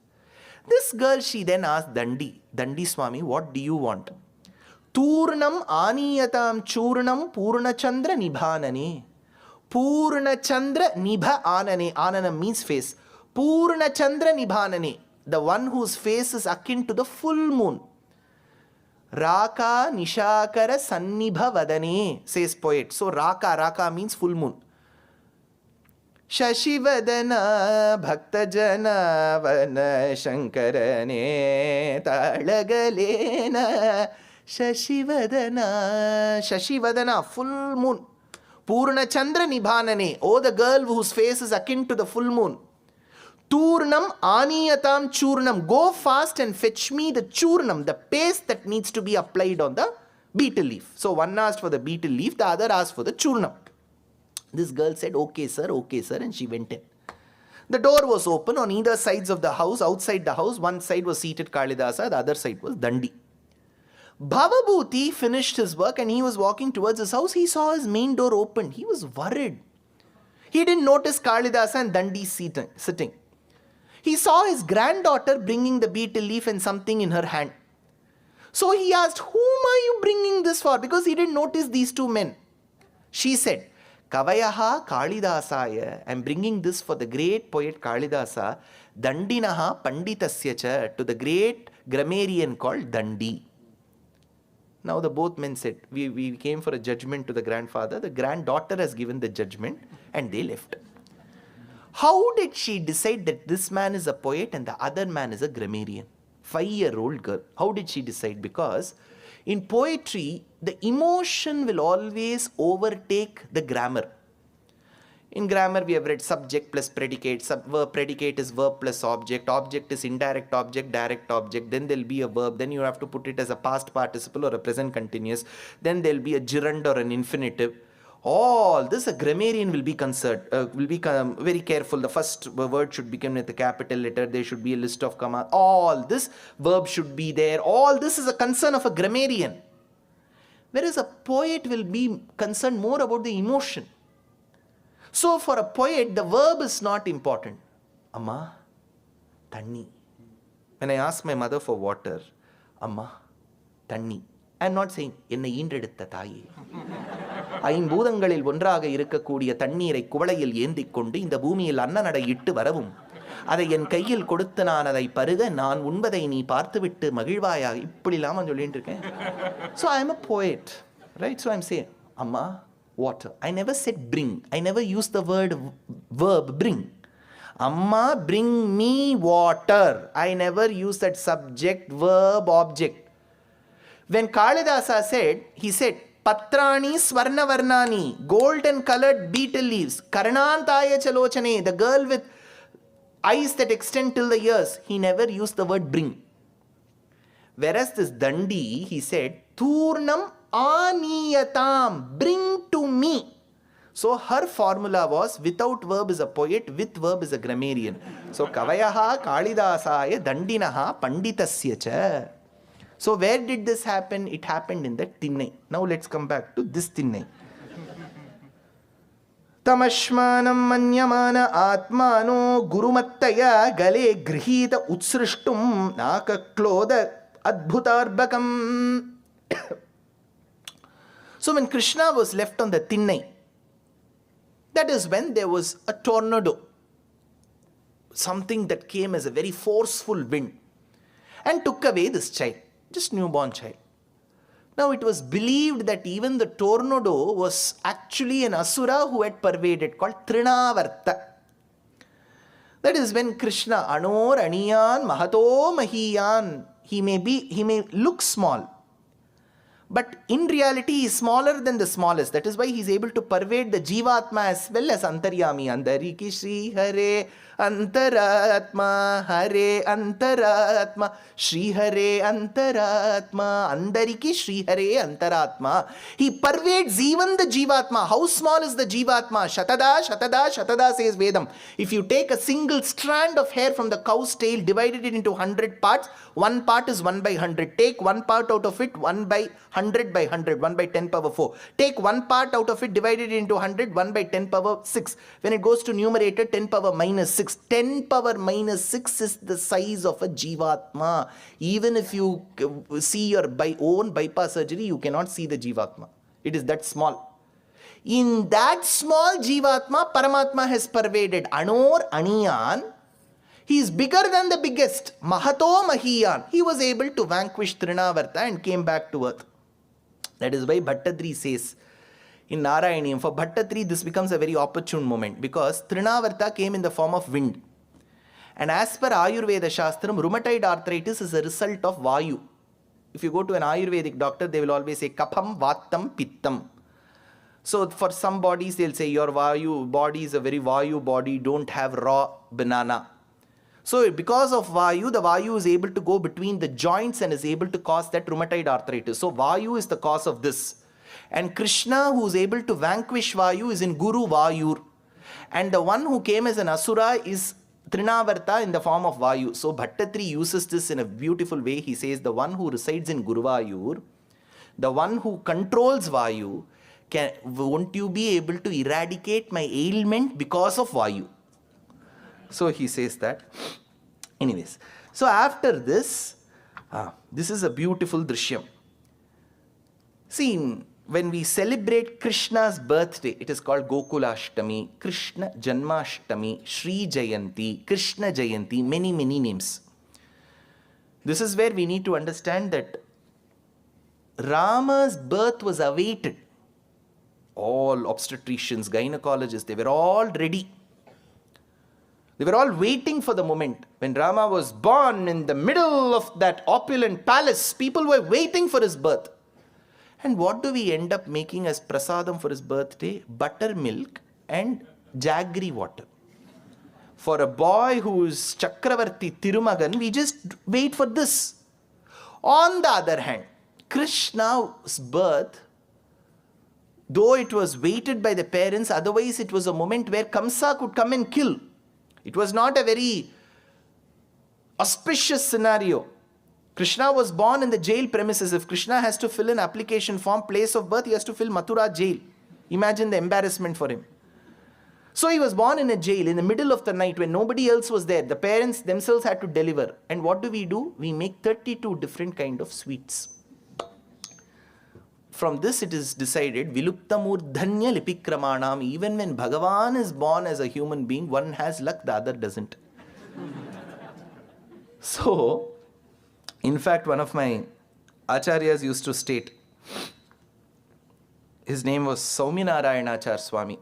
This girl, she then asked Dandi Swami, what do you want? Turnam aniyatam churnam purnachandra nibhanane. Purnachandra nibha anane. Anana means face. Purnachandra nibhanane. The one whose face is akin to the full moon. Raka nishakara sannibha vadane, says poet. So Raka means full moon. Shashivadana bhaktajana vana shankarane talagalena. Shashivadana, full moon. Purna Chandra Nibhanane. Oh, the girl whose face is akin to the full moon. Turnam aniyatam churnam. Go fast and fetch me the churnam, the paste that needs to be applied on the betel leaf. So one asked for the betel leaf, the other asked for the churnam. This girl said, okay sir, and she went in. The door was open on either sides of the house. Outside the house, one side was seated Kalidasa, the other side was Dandi. Bhavabhuti finished his work and he was walking towards his house. He saw his main door open. He was worried. He didn't notice Kalidasa and Dandi sitting. He saw his granddaughter bringing the betel leaf and something in her hand. So he asked, whom are you bringing this for? Because he didn't notice these two men. She said, Kavayaha Kalidasaya. I am bringing this for the great poet Kalidasa. Dandinaha Panditasya cha, to the great grammarian called Dandi. Now the both men said, we came for a judgment to the grandfather. The granddaughter has given the judgment and they left. How did she decide that this man is a poet and the other man is a grammarian? 5-year-old girl. How did she decide? Because in poetry, the emotion will always overtake the grammar. In grammar, we have read subject plus predicate. Predicate is verb plus object. Object is indirect object, direct object. Then there will be a verb. Then you have to put it as a past participle or a present continuous. Then there will be a gerund or an infinitive. All this, a grammarian will be concerned, will be very careful. The first word should begin with a capital letter. There should be a list of commas. All this verb should be there. All this is a concern of a grammarian. Whereas a poet will be concerned more about the emotion. So for a poet, the verb is not important. Amma, Tanni. When I ask my mother for water, Amma, Tanni. I am not saying, என்னை ஈன்றெடுத்த தாயே. ஐம்பூதங்களில் ஒன்றாக இருக்கக்கூடிய தண்ணீரை குவளையில் ஏந்திக் கொண்டு இந்த பூமியில் அன்னநடை இட்டு வரவும் அதை என் கையில் கொடுத்து நான் அதை பருக நான் உண்பதை நீ பார்த்துவிட்டு மகிழ்வாயாக இப்படிலாம் நான் சொல்லிட்டு இருக்கேன். So I am a poet, right? So I am saying, Amma, water. I never said bring. I never used the verb bring. Amma, bring me water. I never used that subject, verb, object. When Kalidasa said, he said, Patrani Swarna Varnani, golden colored betel leaves, Karnantaya Chalochane, the girl with eyes that extend till the ears. He never used the word bring. Whereas this Dandi, he said, Turnam Aniyatam, bring to me. So her formula was, without verb is a poet, with verb is a grammarian. So Kavayaha Kalidasaya Dandinaha Panditasya cha. So where did this happen? It happened in the Tinnai. Now let's come back to this Tinnai. Tamashmanam manyamana atmano gurumattaya gale grihita utsrishtum nakakloda adbhutarbakam. So when Krishna was left on the Tinnai, that is when there was a tornado. Something that came as a very forceful wind and took away this child. Just newborn child. Now it was believed that even the tornado was actually an asura who had pervaded, called Trinavarta. That is when Krishna, Anor, Aniyan, Mahato, Mahiyan, he may look small, But in reality, he is smaller than the smallest. That is why he is able to pervade the Jivatma as well as Antaryami. Andariki Shri Hare Antaratma Hare Antaratma Shri Hare Antaratma Andariki Shri Hare Antaratma. He pervades even the Jivatma. How small is the Jivatma? Shatada, Shatada, Shatada says Vedam. If you take a single strand of hair from the cow's tail, divided it into 100 parts, one part is 1 by 100. Take one part out of it, 1 by 100 by 100, 1 by 10 power 4. Take one part out of it, divided it into 100, 1 by 10 power 6. When it goes to numerator, 10 power minus 6. 10 power minus 6 is the size of a Jivatma. Even if you see your own bypass surgery, you cannot see the Jivatma. It is that small. In that small Jivatma, Paramatma has pervaded. Anor Aniyan. He is bigger than the biggest. Mahato Mahiyan. He was able to vanquish Trinavarta and came back to earth. That is why Bhattadri says in Narayaniyam, for Bhattadri this becomes a very opportune moment, because Trinavarta came in the form of wind. And as per Ayurveda Shastram, rheumatoid arthritis is a result of Vayu. If you go to an Ayurvedic doctor, they will always say Kapham, Vattam, Pittam. So for some bodies, they'll say your Vayu body is a very Vayu body, don't have raw banana. So because of Vayu, the Vayu is able to go between the joints and is able to cause that rheumatoid arthritis. So Vayu is the cause of this. And Krishna, who is able to vanquish Vayu, is in Guru Vayur. And the one who came as an Asura is Trinavarta in the form of Vayu. So Bhattatri uses this in a beautiful way. He says the one who resides in Guru Vayur, the one who controls Vayu, won't you be able to eradicate my ailment because of Vayu? So he says that. Anyways, so after this, this is a beautiful drishyam. See, when we celebrate Krishna's birthday, it is called Gokulashtami, Krishna Janmashtami, Sri Jayanti, Krishna Jayanti, many names. This is where we need to understand that Rama's birth was awaited. All obstetricians, gynecologists, they were all ready. They were all waiting for the moment. When Rama was born in the middle of that opulent palace, people were waiting for his birth. And what do we end up making as prasadam for his birthday? Buttermilk and jaggery water. For a boy who is Chakravarti Tirumagan, we just wait for this. On the other hand, Krishna's birth, though it was waited by the parents, otherwise it was a moment where Kamsa could come and kill. It was not a very auspicious scenario. Krishna was born in the jail premises. If Krishna has to fill an application form, place of birth, he has to fill Mathura jail. Imagine the embarrassment for him. So he was born in a jail in the middle of the night when nobody else was there. The parents themselves had to deliver. And what do? We make 32 different kind of sweets. From this it is decided, Viluptamurdhanya Lipikramanam, even when Bhagavan is born as a human being, one has luck, the other doesn't. So, in fact, one of my acharyas used to state, his name was Sauminarayanachar Swami.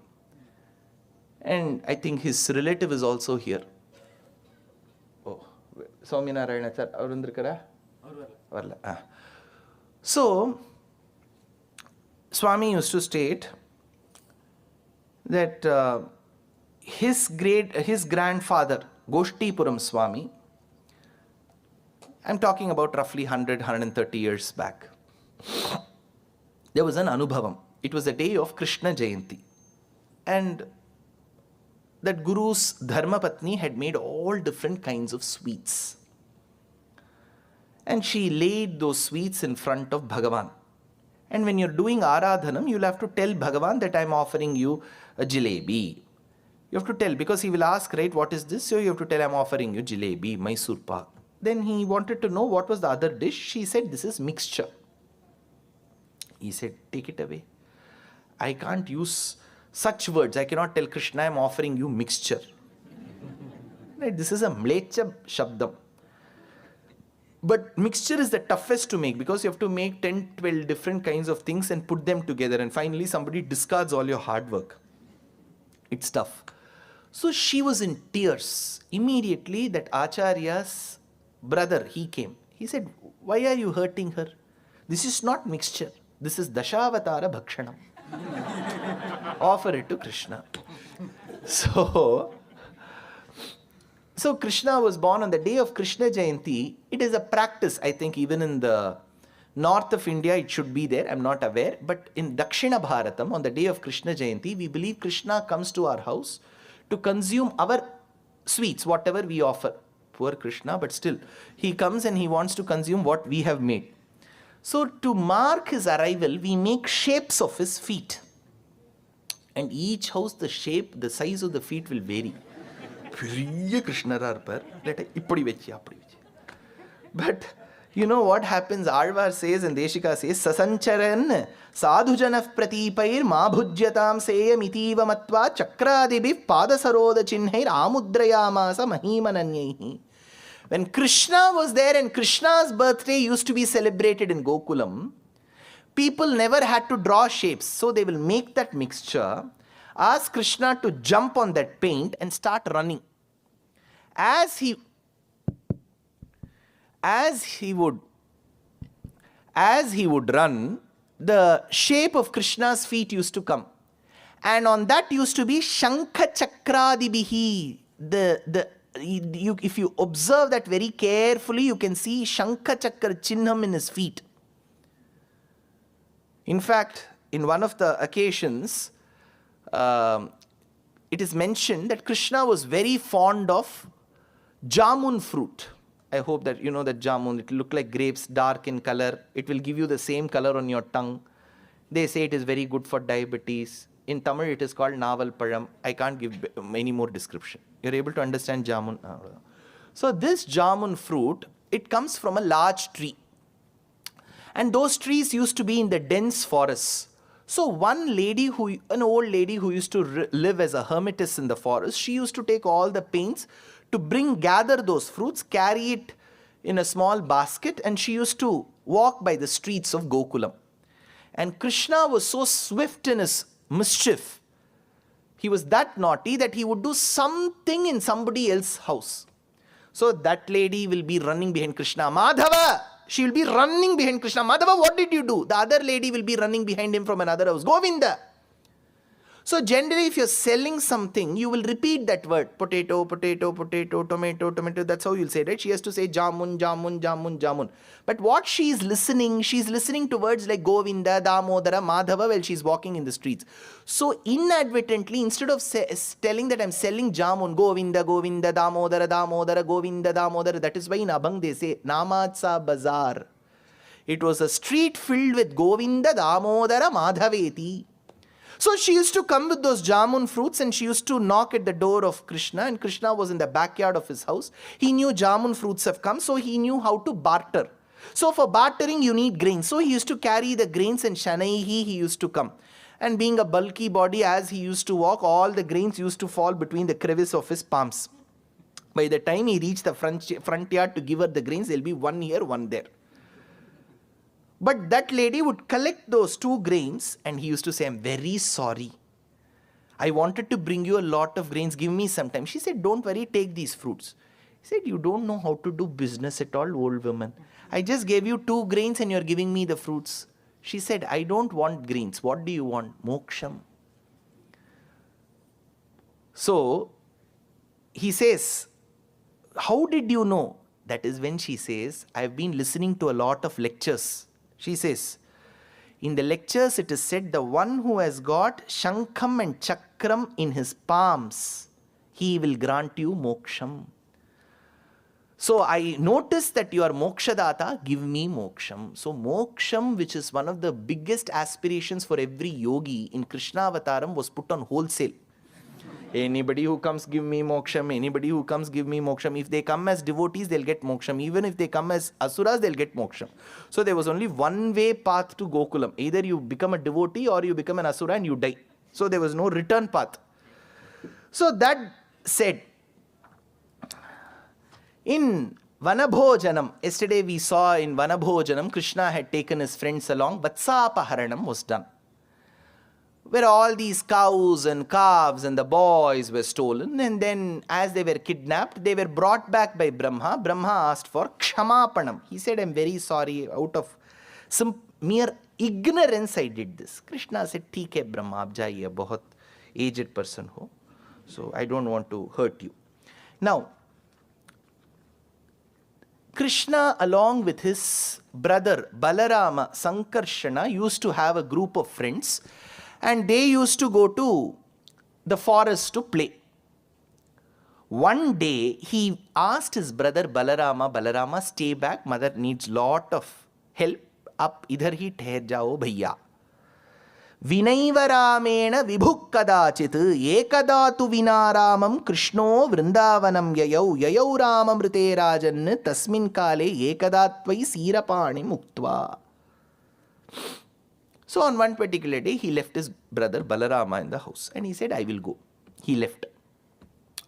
And I think his relative is also here. Oh, Sauminarayanachar, Arundrakara? Varla. So, Swami used to state that his grandfather, Goshtipuram Swami, I'm talking about roughly 130 years back, there was an Anubhavam. It was the day of Krishna Jayanti. And that Guru's Dharma Patni had made all different kinds of sweets. And she laid those sweets in front of Bhagavan. And when you're doing Aradhanam, you'll have to tell Bhagavan that I'm offering you a jalebi. You have to tell, because he will ask, right, what is this? So you have to tell, I'm offering you jalebi, Mysore pak. Then he wanted to know what was the other dish. She said, this is mixture. He said, take it away. I can't use such words. I cannot tell Krishna, I'm offering you mixture. Right? This is a mlecha shabdam. But mixture is the toughest to make, because you have to make 10, 12 different kinds of things and put them together. And finally, somebody discards all your hard work. It's tough. So she was in tears. Immediately, that Acharya's brother, he came. He said, why are you hurting her? This is not mixture. This is Dashavatara Bhakshanam. Offer it to Krishna. So Krishna was born on the day of Krishna Jayanti. It is a practice, I think, even in the north of India, it should be there. I'm not aware. But in Dakshina Bharatam, on the day of Krishna Jayanti, we believe Krishna comes to our house to consume our sweets, whatever we offer. Poor Krishna, but still, he comes and he wants to consume what we have made. So to mark his arrival, we make shapes of his feet. And each house, the shape, the size of the feet will vary. But you know what happens? Alvar says and Deshika says, Sasancharan sadhujanaf pratipair mabhujyatam seyam itiva matva chakradibhi padasaroda chinhair amudrayamasa mahimananyaihi. When Krishna was there and Krishna's birthday used to be celebrated in Gokulam, people never had to draw shapes. So they will make that mixture, ask Krishna to jump on that paint and start running. As he would run, the shape of Krishna's feet used to come. And on that used to be Shankha Chakradibihi. If you observe that very carefully, you can see Shankha Chakra Chinnam in his feet. In fact, in one of the occasions, it is mentioned that Krishna was very fond of jamun fruit. I hope that you know that jamun, it will look like grapes, dark in color. It will give you the same color on your tongue. They say it is very good for diabetes. In Tamil, it is called naval param. I can't give any more description. You're able to understand jamun. So this jamun fruit, it comes from a large tree. And those trees used to be in the dense forests. So an old lady who used to live as a hermitess in the forest, she used to take all the paints to gather those fruits, carry it in a small basket, and she used to walk by the streets of Gokulam. And Krishna was so swift in his mischief. He was that naughty that he would do something in somebody else's house. So that lady will be running behind Krishna. Madhava! She will be running behind Krishna. Madhava, what did you do? The other lady will be running behind him from another house. Govinda! So generally, if you're selling something, you will repeat that word. Potato, potato, potato, tomato, tomato. That's how you'll say, right? She has to say jamun, jamun, jamun, jamun. But what she's listening to words like Govinda, Damodara, Madhava while she's walking in the streets. So inadvertently, instead of telling that I'm selling jamun, Govinda, Govinda, Damodara, Damodara, Govinda, Damodara. That is why in Abhang they say, Namatsa Bazaar. It was a street filled with Govinda, Damodara, Madhaveti. So she used to come with those jamun fruits and she used to knock at the door of Krishna, and Krishna was in the backyard of his house. He knew jamun fruits have come, so he knew how to barter. So for bartering you need grains. So he used to carry the grains, and Shanaihi he used to come. And being a bulky body, as he used to walk, all the grains used to fall between the crevice of his palms. By the time he reached the front yard to give her the grains, there will be one here, one there. But that lady would collect those 2 grains and he used to say, I'm very sorry. I wanted to bring you a lot of grains. Give me some time. She said, don't worry, take these fruits. He said, you don't know how to do business at all, old woman. I just gave you 2 grains and you're giving me the fruits. She said, I don't want grains. What do you want? Moksham. So he says, how did you know? That is when she says, I've been listening to a lot of lectures. She says, in the lectures it is said, the one who has got Shankam and Chakram in his palms, he will grant you moksham. So I noticed that you are mokshadata, give me moksham. So moksham, which is one of the biggest aspirations for every yogi in Krishna Avataram, was put on wholesale. Anybody who comes, give me moksham. Anybody who comes, give me moksham. If they come as devotees, they'll get moksham. Even if they come as asuras, they'll get moksham. So there was only one way path to Gokulam. Either you become a devotee or you become an asura and you die. So there was no return path. So that said, in Vanabhojanam, yesterday we saw in Vanabhojanam, Krishna had taken his friends along. Vatsapaharanam was done, where all these cows and calves and the boys were stolen, and then as they were kidnapped, they were brought back by Brahma. Brahma asked for Kshamapanam. He said, I'm very sorry, out of mere ignorance I did this. Krishna said, "Theek hai Brahma, aap jaiye, bahut aged person ho. So I don't want to hurt you." Now, Krishna, along with his brother Balarama, Sankarshana, used to have a group of friends, and they used to go to the forest to play. One day, he asked his brother Balarama, "Balarama, stay back, mother needs lot of help. Up idhar hi ठहर जाओ भैया." विनैवरामेण विभुः कदाचित् एकदा तु विनारामं कृष्णो वृन्दावनं ययौ राममृते राजन् तस्मिन् काले एकदा त्वयि सीरपाणिम् उक्त्वा. So on one particular day, he left his brother Balarama in the house and he said, "I will go." He left.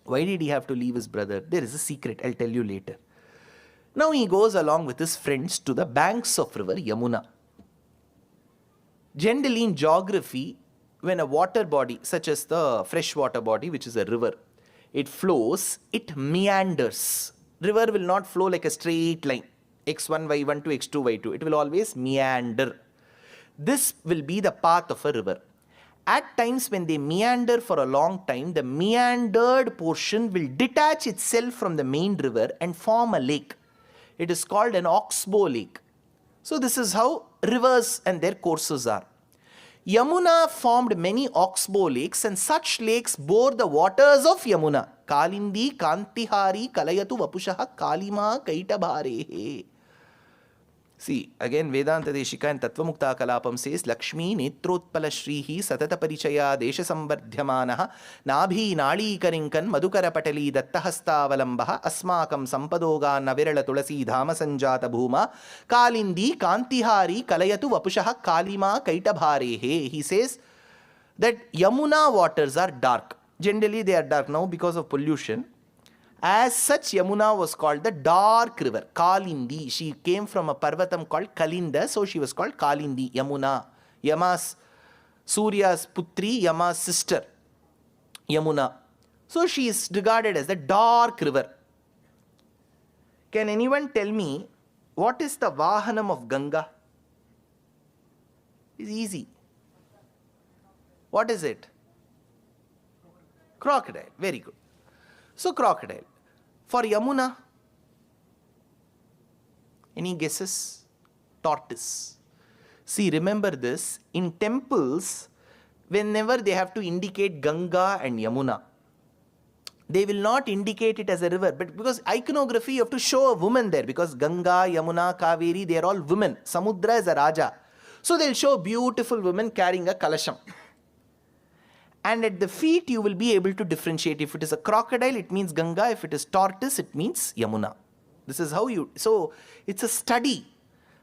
Why did he have to leave his brother? There is a secret, I'll tell you later. Now he goes along with his friends to the banks of river Yamuna. Generally in geography, when a water body, such as the freshwater body, which is a river, it flows, it meanders. River will not flow like a straight line, x1, y1 to x2, y2. It will always meander. This will be the path of a river. At times when they meander for a long time, the meandered portion will detach itself from the main river and form a lake. It is called an oxbow lake. So this is how rivers and their courses are. Yamuna formed many oxbow lakes, and such lakes bore the waters of Yamuna. Kalindi kantihari kalayatu vapushaha kalima kaitabharehe. See, again Vedanta Deshika and Tattvamukta Kalapam says, "Lakshmi netrotpala shrihi satata parichaya desha sambardhyamanaha nabhi nali karinkan madhukara patali dattahasta avalambaha asmakam sampadoga navirala tulasi dhama sanjata bhuma kalindi kantihari kalayatu vapushaha kalima kaitabharehe." He says that Yamuna waters are dark. Generally they are dark now because of pollution. As such, Yamuna was called the dark river, Kalindi. She came from a parvatam called Kalinda, so she was called Kalindi, Yamuna. Yama's, Surya's putri, Yama's sister, Yamuna. So she is regarded as the dark river. Can anyone tell me what is the Vahanam of Ganga? It's easy. What is it? Crocodile. Very good. So crocodile. For Yamuna, any guesses? Tortoise. See, remember this, in temples, whenever they have to indicate Ganga and Yamuna, they will not indicate it as a river, but because iconography, you have to show a woman there, because Ganga, Yamuna, Kaveri, they are all women. Samudra is a Raja. So they'll show a beautiful woman carrying a kalasham. And at the feet, you will be able to differentiate. If it is a crocodile, it means Ganga. If it is tortoise, it means Yamuna. This is how you... So, it's a study.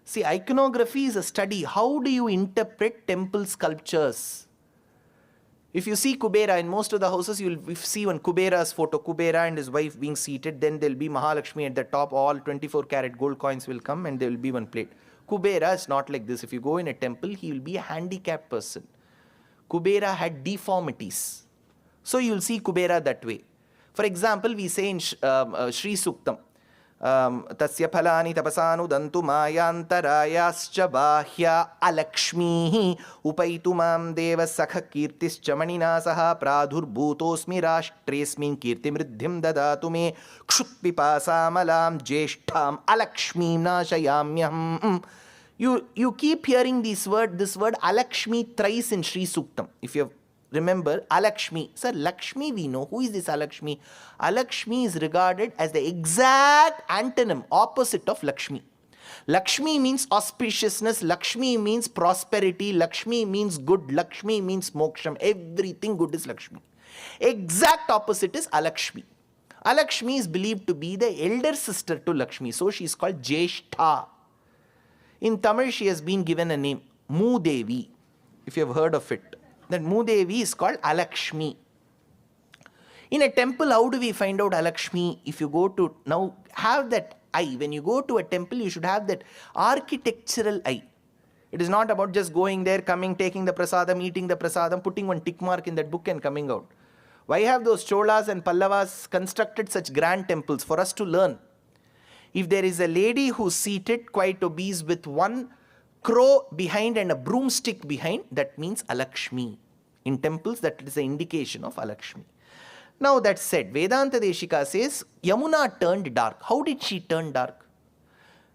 See, iconography is a study. How do you interpret temple sculptures? If you see Kubera, in most of the houses, you will see one Kubera's photo. Kubera and his wife being seated. Then there will be Mahalakshmi at the top. All 24-karat gold coins will come and there will be one plate. Kubera is not like this. If you go in a temple, he will be a handicapped person. Kubera had deformities. So you will see Kubera that way. For example, we say in Sri Suktam, Tasya phalani tapasanu dantu mayantarayascha bahya alakshmihi upaitu mam deva sakha kirtischa manina saha pradhur bhutosmi rashtresmin kirtimriddhim dadatu me kshutpipasamalam jeshtham alakshmim nashayamyam. You keep hearing this word Alakshmi thrice in Sri Suktam. If you remember, Alakshmi. Sir, Lakshmi we know. Who is this Alakshmi? Alakshmi is regarded as the exact antonym, opposite of Lakshmi. Lakshmi means auspiciousness. Lakshmi means prosperity. Lakshmi means good. Lakshmi means moksham. Everything good is Lakshmi. Exact opposite is Alakshmi. Alakshmi is believed to be the elder sister to Lakshmi. So she is called Jeshtha. In Tamil, she has been given a name, Moodevi, if you have heard of it. That Moodevi is called Alakshmi. In a temple, how do we find out Alakshmi? If you go to, now have that eye. When you go to a temple, you should have that architectural eye. It is not about just going there, coming, taking the prasadam, eating the prasadam, putting one tick mark in that book and coming out. Why have those Cholas and Pallavas constructed such grand temples? For us to learn. If there is a lady who's seated quite obese with one crow behind and a broomstick behind, that means Alakshmi. In temples, that is an indication of Alakshmi. Now that said, Vedanta Deshika says Yamuna turned dark. How did she turn dark?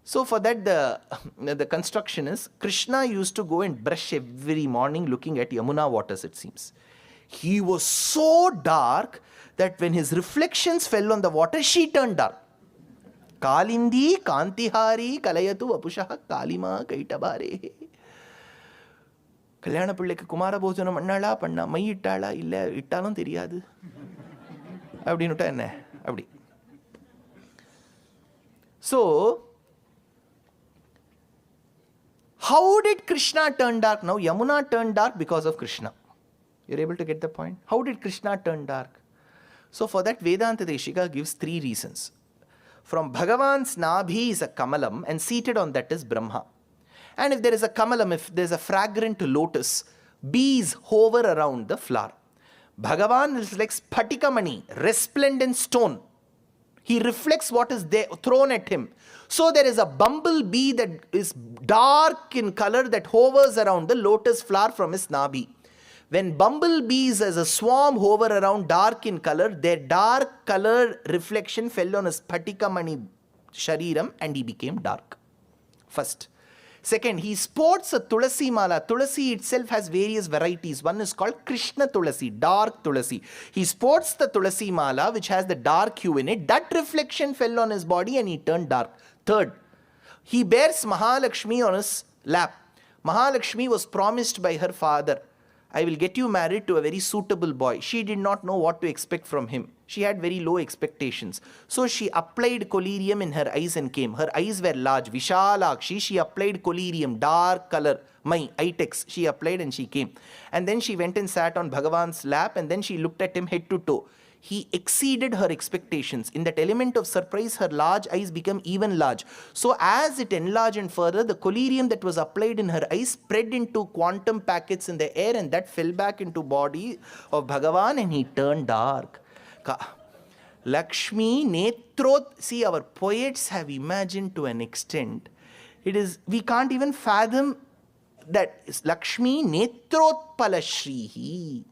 So for that, the construction is, Krishna used to go and brush every morning looking at Yamuna waters, it seems. He was so dark that when his reflections fell on the water, she turned dark. Kalindi Kantihari Kalayatu Apushaha Kalima Kaitabare. கல்யாண பிள்ளைக்கு குமார போஜனம் பண்ணாளா பண்ணா my இட்டாளா இல்லை இட்டாலும் தெரியாது அப்படின்னுட்டா என்ன அப்படி. So, how did Krishna turn dark? Now Yamuna turned dark because of Krishna. You're able to get the point? How did Krishna turn dark? So for that, Vedanta Deshika gives 3 reasons. From Bhagavan's Nabhi is a Kamalam, and seated on that is Brahma. And if there is a Kamalam, if there is a fragrant lotus, bees hover around the flower. Bhagavan is like Spatikamani, resplendent stone. He reflects what is there thrown at him. So there is a bumblebee that is dark in color that hovers around the lotus flower from his Nabhi. When bumblebees as a swarm hover around dark in color, their dark color reflection fell on his Patikamani Shariram and he became dark. First. Second, he sports a Tulasi Mala. Tulasi itself has various varieties. One is called Krishna Tulasi, dark Tulasi. He sports the Tulasi Mala, which has the dark hue in it. That reflection fell on his body and he turned dark. Third, he bears Mahalakshmi on his lap. Mahalakshmi was promised by her father, I will get you married to a very suitable boy. She did not know what to expect from him. She had very low expectations. So she applied collyrium in her eyes and came. Her eyes were large. Vishalakshi, she applied collyrium, dark color. My itex, she applied and she came. And then she went and sat on Bhagavan's lap and then she looked at him head to toe. He exceeded her expectations. In that element of surprise, her large eyes became even large. So as it enlarged and further, the collyrium that was applied in her eyes spread into quantum packets in the air and that fell back into body of Bhagavan and he turned dark. Lakshmi Netrot. See, our poets have imagined to an extent. It is, we can't even fathom that Lakshmi Netrotpala Shrihi.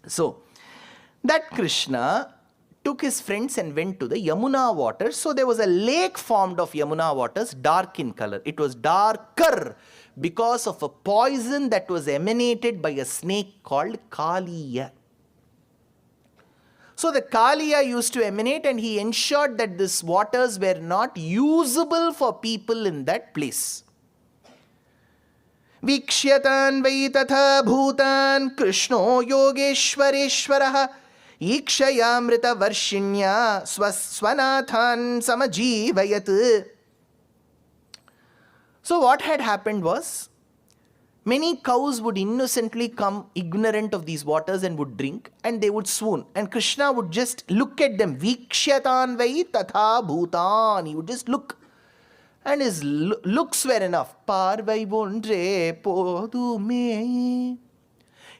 So, that Krishna took his friends and went to the Yamuna waters. So there was a lake formed of Yamuna waters, dark in color. It was darker because of a poison that was emanated by a snake called Kalia. So the Kalia used to emanate and he ensured that these waters were not usable for people in that place. Vikshyataan vai tatha bhutan Krishno yogeshwareshwaraha Ikshayamrita varshinya swanathan samajivayat. So what had happened was, many cows would innocently come ignorant of these waters and would drink and they would swoon. And Krishna would just look at them. Vikshyataan vai tatha bhutan. He would just look. And his looks were enough. Parvai bondre podume.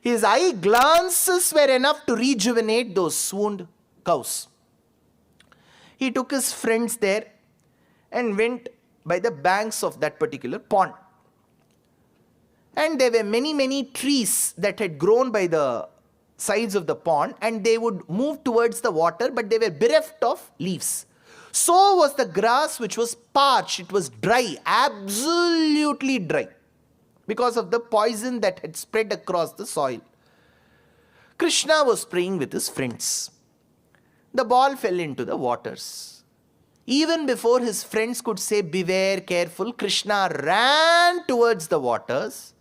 His eye glances were enough to rejuvenate those swooned cows. He took his friends there and went by the banks of that particular pond. And there were many, many trees that had grown by the sides of the pond and they would move towards the water, but they were bereft of leaves. So was the grass, which was parched. It was dry, absolutely dry, because of the poison that had spread across the soil. Krishna was praying with his friends. The ball fell into the waters. Even before his friends could say, beware, careful, Krishna ran towards the waters.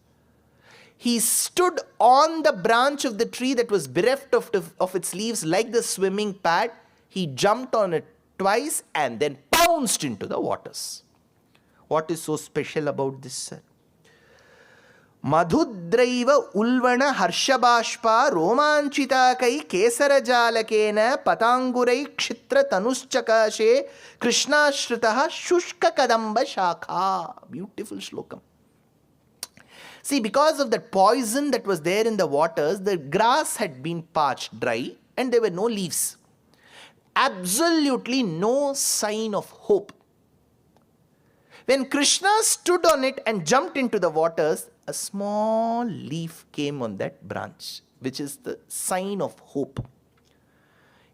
He stood on the branch of the tree that was bereft of its leaves like the swimming pad. He jumped on it twice and then pounced into the waters. What is so special about this, sir? Madhudraiva ulvana harshabashpa romanchita kai kesara jalakena patangurai kshitra tanuschakashe Krishna shritaha shushka kadamba shakha. Beautiful slokam. See, because of that poison that was there in the waters, the grass had been parched dry and there were no leaves. Absolutely no sign of hope. When Krishna stood on it and jumped into the waters, a small leaf came on that branch, which is the sign of hope.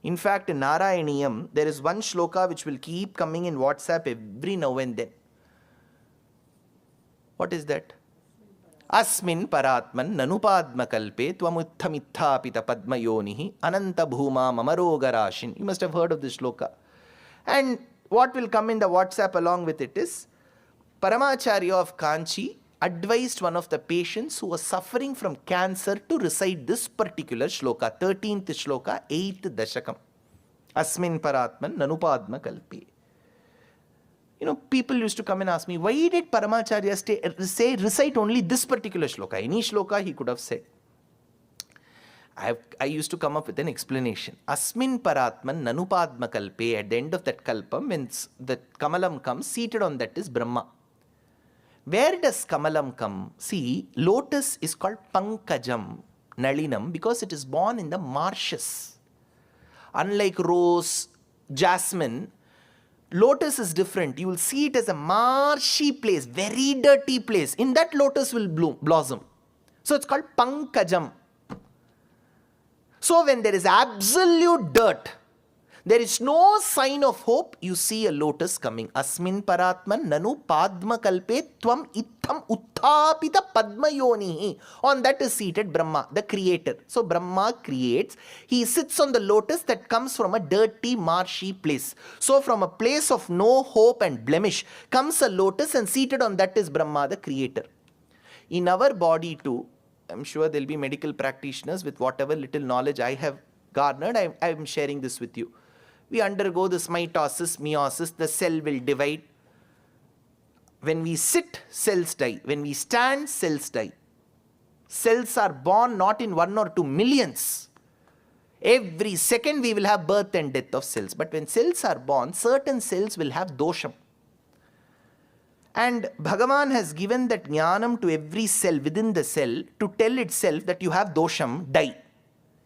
In fact, in Narayaniyam, there is one shloka which will keep coming in WhatsApp every now and then. What is that? Asmin paratman nanupadma kalpe tvamutthamithapita padma yonihi ananta bhuma mamarogarashin. You must have heard of this shloka. And what will come in the WhatsApp along with it is, Paramacharya of Kanchi advised one of the patients who was suffering from cancer to recite this particular shloka, 13th shloka, 8th dashakam. Asmin paratman nanupadma kalpe. People used to come and ask me, why did Paramacharya say recite only this particular shloka? Any shloka he could have said. I used to come up with an explanation. Asmin paratman nanupadma kalpe. At the end of that kalpam, when the kamalam comes, seated on that is Brahma. Where does kamalam come? See, lotus is called pankajam, nalinam, because it is born in the marshes. Unlike rose, jasmine, lotus is different. You will see it as a marshy place, very dirty place. In that lotus will blossom. So it's called pankajam. So when there is absolute dirt, there is no sign of hope, you see a lotus coming. Asmin paratman nanu padma kalpe tvam itham uthapita padma yonihi. On that is seated Brahma, the creator. So Brahma creates. He sits on the lotus that comes from a dirty, marshy place. So from a place of no hope and blemish comes a lotus, and seated on that is Brahma, the creator. In our body too, I'm sure there will be medical practitioners with whatever little knowledge I have garnered. I am sharing this with you. We undergo this mitosis, meiosis, the cell will divide. When we sit, cells die. When we stand, cells die. Cells are born not in 1 or 2 millions. Every second we will have birth and death of cells. But when cells are born, certain cells will have dosham. And Bhagavan has given that jnanam to every cell within the cell to tell itself that you have dosham, die.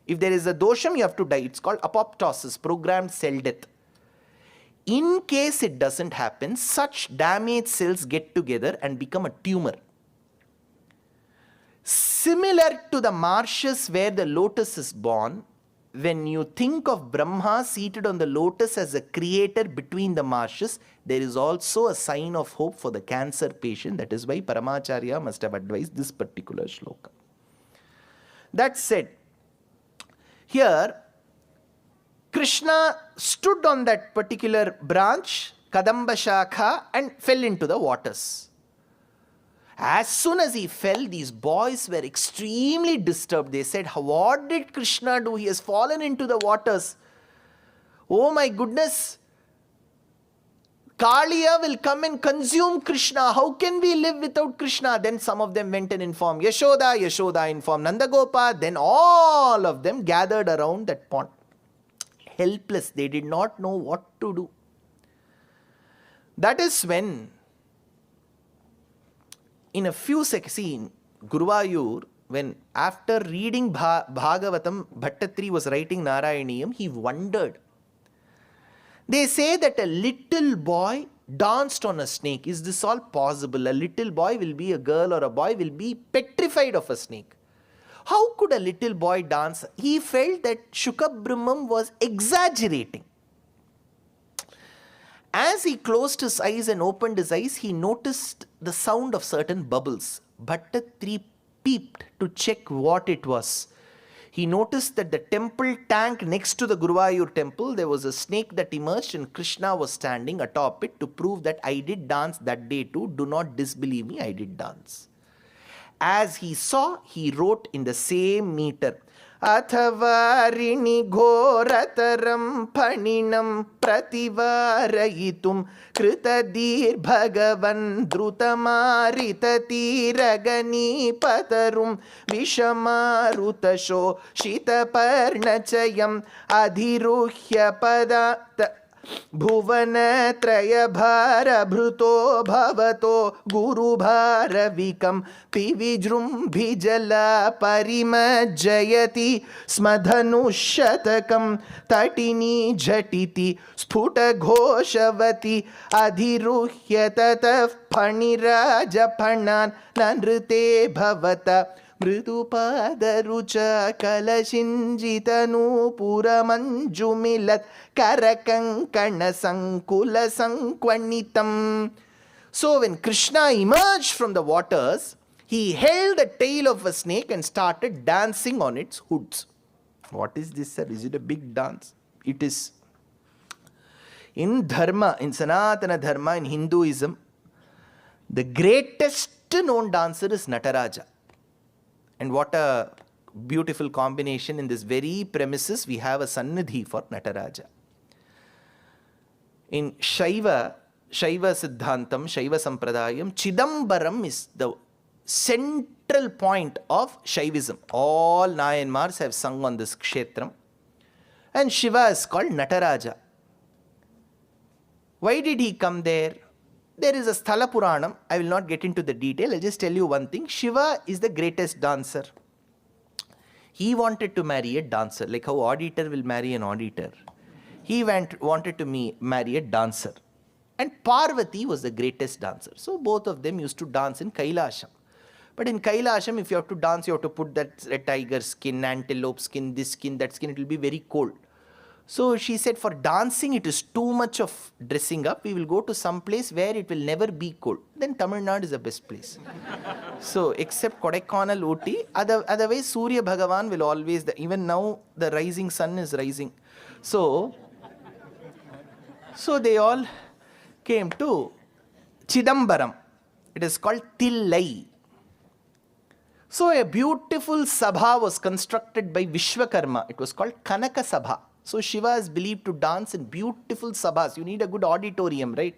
If there is a dosham, you have to die. It's called apoptosis, programmed cell death. In case it doesn't happen, such damaged cells get together and become a tumor. Similar to the marshes where the lotus is born, when you think of Brahma seated on the lotus as a creator between the marshes, there is also a sign of hope for the cancer patient. That is why Paramacharya must have advised this particular shloka. That said, here, Krishna stood on that particular branch, Kadamba Shakha, and fell into the waters. As soon as he fell, these boys were extremely disturbed. They said, what did Krishna do? He has fallen into the waters. Oh my goodness. Kalia will come and consume Krishna. How can we live without Krishna? Then some of them went and informed Yashoda. Yashoda informed Nandagopa. Then all of them gathered around that pond. Helpless. They did not know what to do. That is when, in a few seconds, see, in Guruvayur, when after reading Bhagavatam, Bhattatri was writing Narayaniyam, he wondered. They say that a little boy danced on a snake. Is this all possible? A little boy will be a girl or a boy will be petrified of a snake. How could a little boy dance? He felt that Shuka Brahmam was exaggerating. As he closed his eyes and opened his eyes, he noticed the sound of certain bubbles. Bhattatri peeped to check what it was. He noticed that the temple tank next to the Guruvayur temple, there was a snake that emerged and Krishna was standing atop it to prove that I did dance that day too. Do not disbelieve me, I did dance. As he saw, he wrote in the same meter, Athavarini ghorataram paninam prativarayitum kritadir bhagavan drutamarita tiragani patarum vishamarutasho shitaparnachayam adhiruhya pada भुवनत्रय भारभृतो भवतो गुरुभारविकं पिविजृम्भिजल परिमज्जयति स्मधनुशतकं तटिनी झटिति स्फुटघोषवति अधिरुह्य ततः फणिराजफणान् ननृते भवत मृदुपादरुच कलशिञ्जितनूपुरमञ्जुमिलत् करकङ्कणसङ्कुलसङ्क्वणितम्. So when Krishna emerged from the waters, he held the tail of a snake and started dancing on its hoods. What is this, sir? Is it a big dance? It is. In Dharma, in Sanatana Dharma, in Hinduism, the greatest known dancer is Nataraja. And what a beautiful combination. In this very premises, we have a Sannidhi for Nataraja. In Shaiva Siddhantam, Shaiva Sampradayam, Chidambaram is the central point of Shaivism. All Nayanmars have sung on this Kshetram. And Shiva is called Nataraja. Why did he come there? There is a Sthala Puranam. I will not get into the detail. I'll just tell you one thing. Shiva is the greatest dancer. He wanted to marry a dancer, like how auditor will marry an auditor. He wanted to marry a dancer. And Parvati was the greatest dancer. So both of them used to dance in Kailasham. But in Kailasham, if you have to dance, you have to put that tiger skin, antelope skin, this skin, that skin. It will be very cold. So she said, for dancing, it is too much of dressing up. We will go to some place where it will never be cold. Then Tamil Nadu is the best place. So except Kodaikanal, Ooty, otherwise Surya Bhagavan will always, even now the rising sun is rising. So they all came to Chidambaram. It is called Tillai. So a beautiful sabha was constructed by Vishwakarma. It was called Kanaka Sabha. So Shiva is believed to dance in beautiful sabhas. You need a good auditorium, right?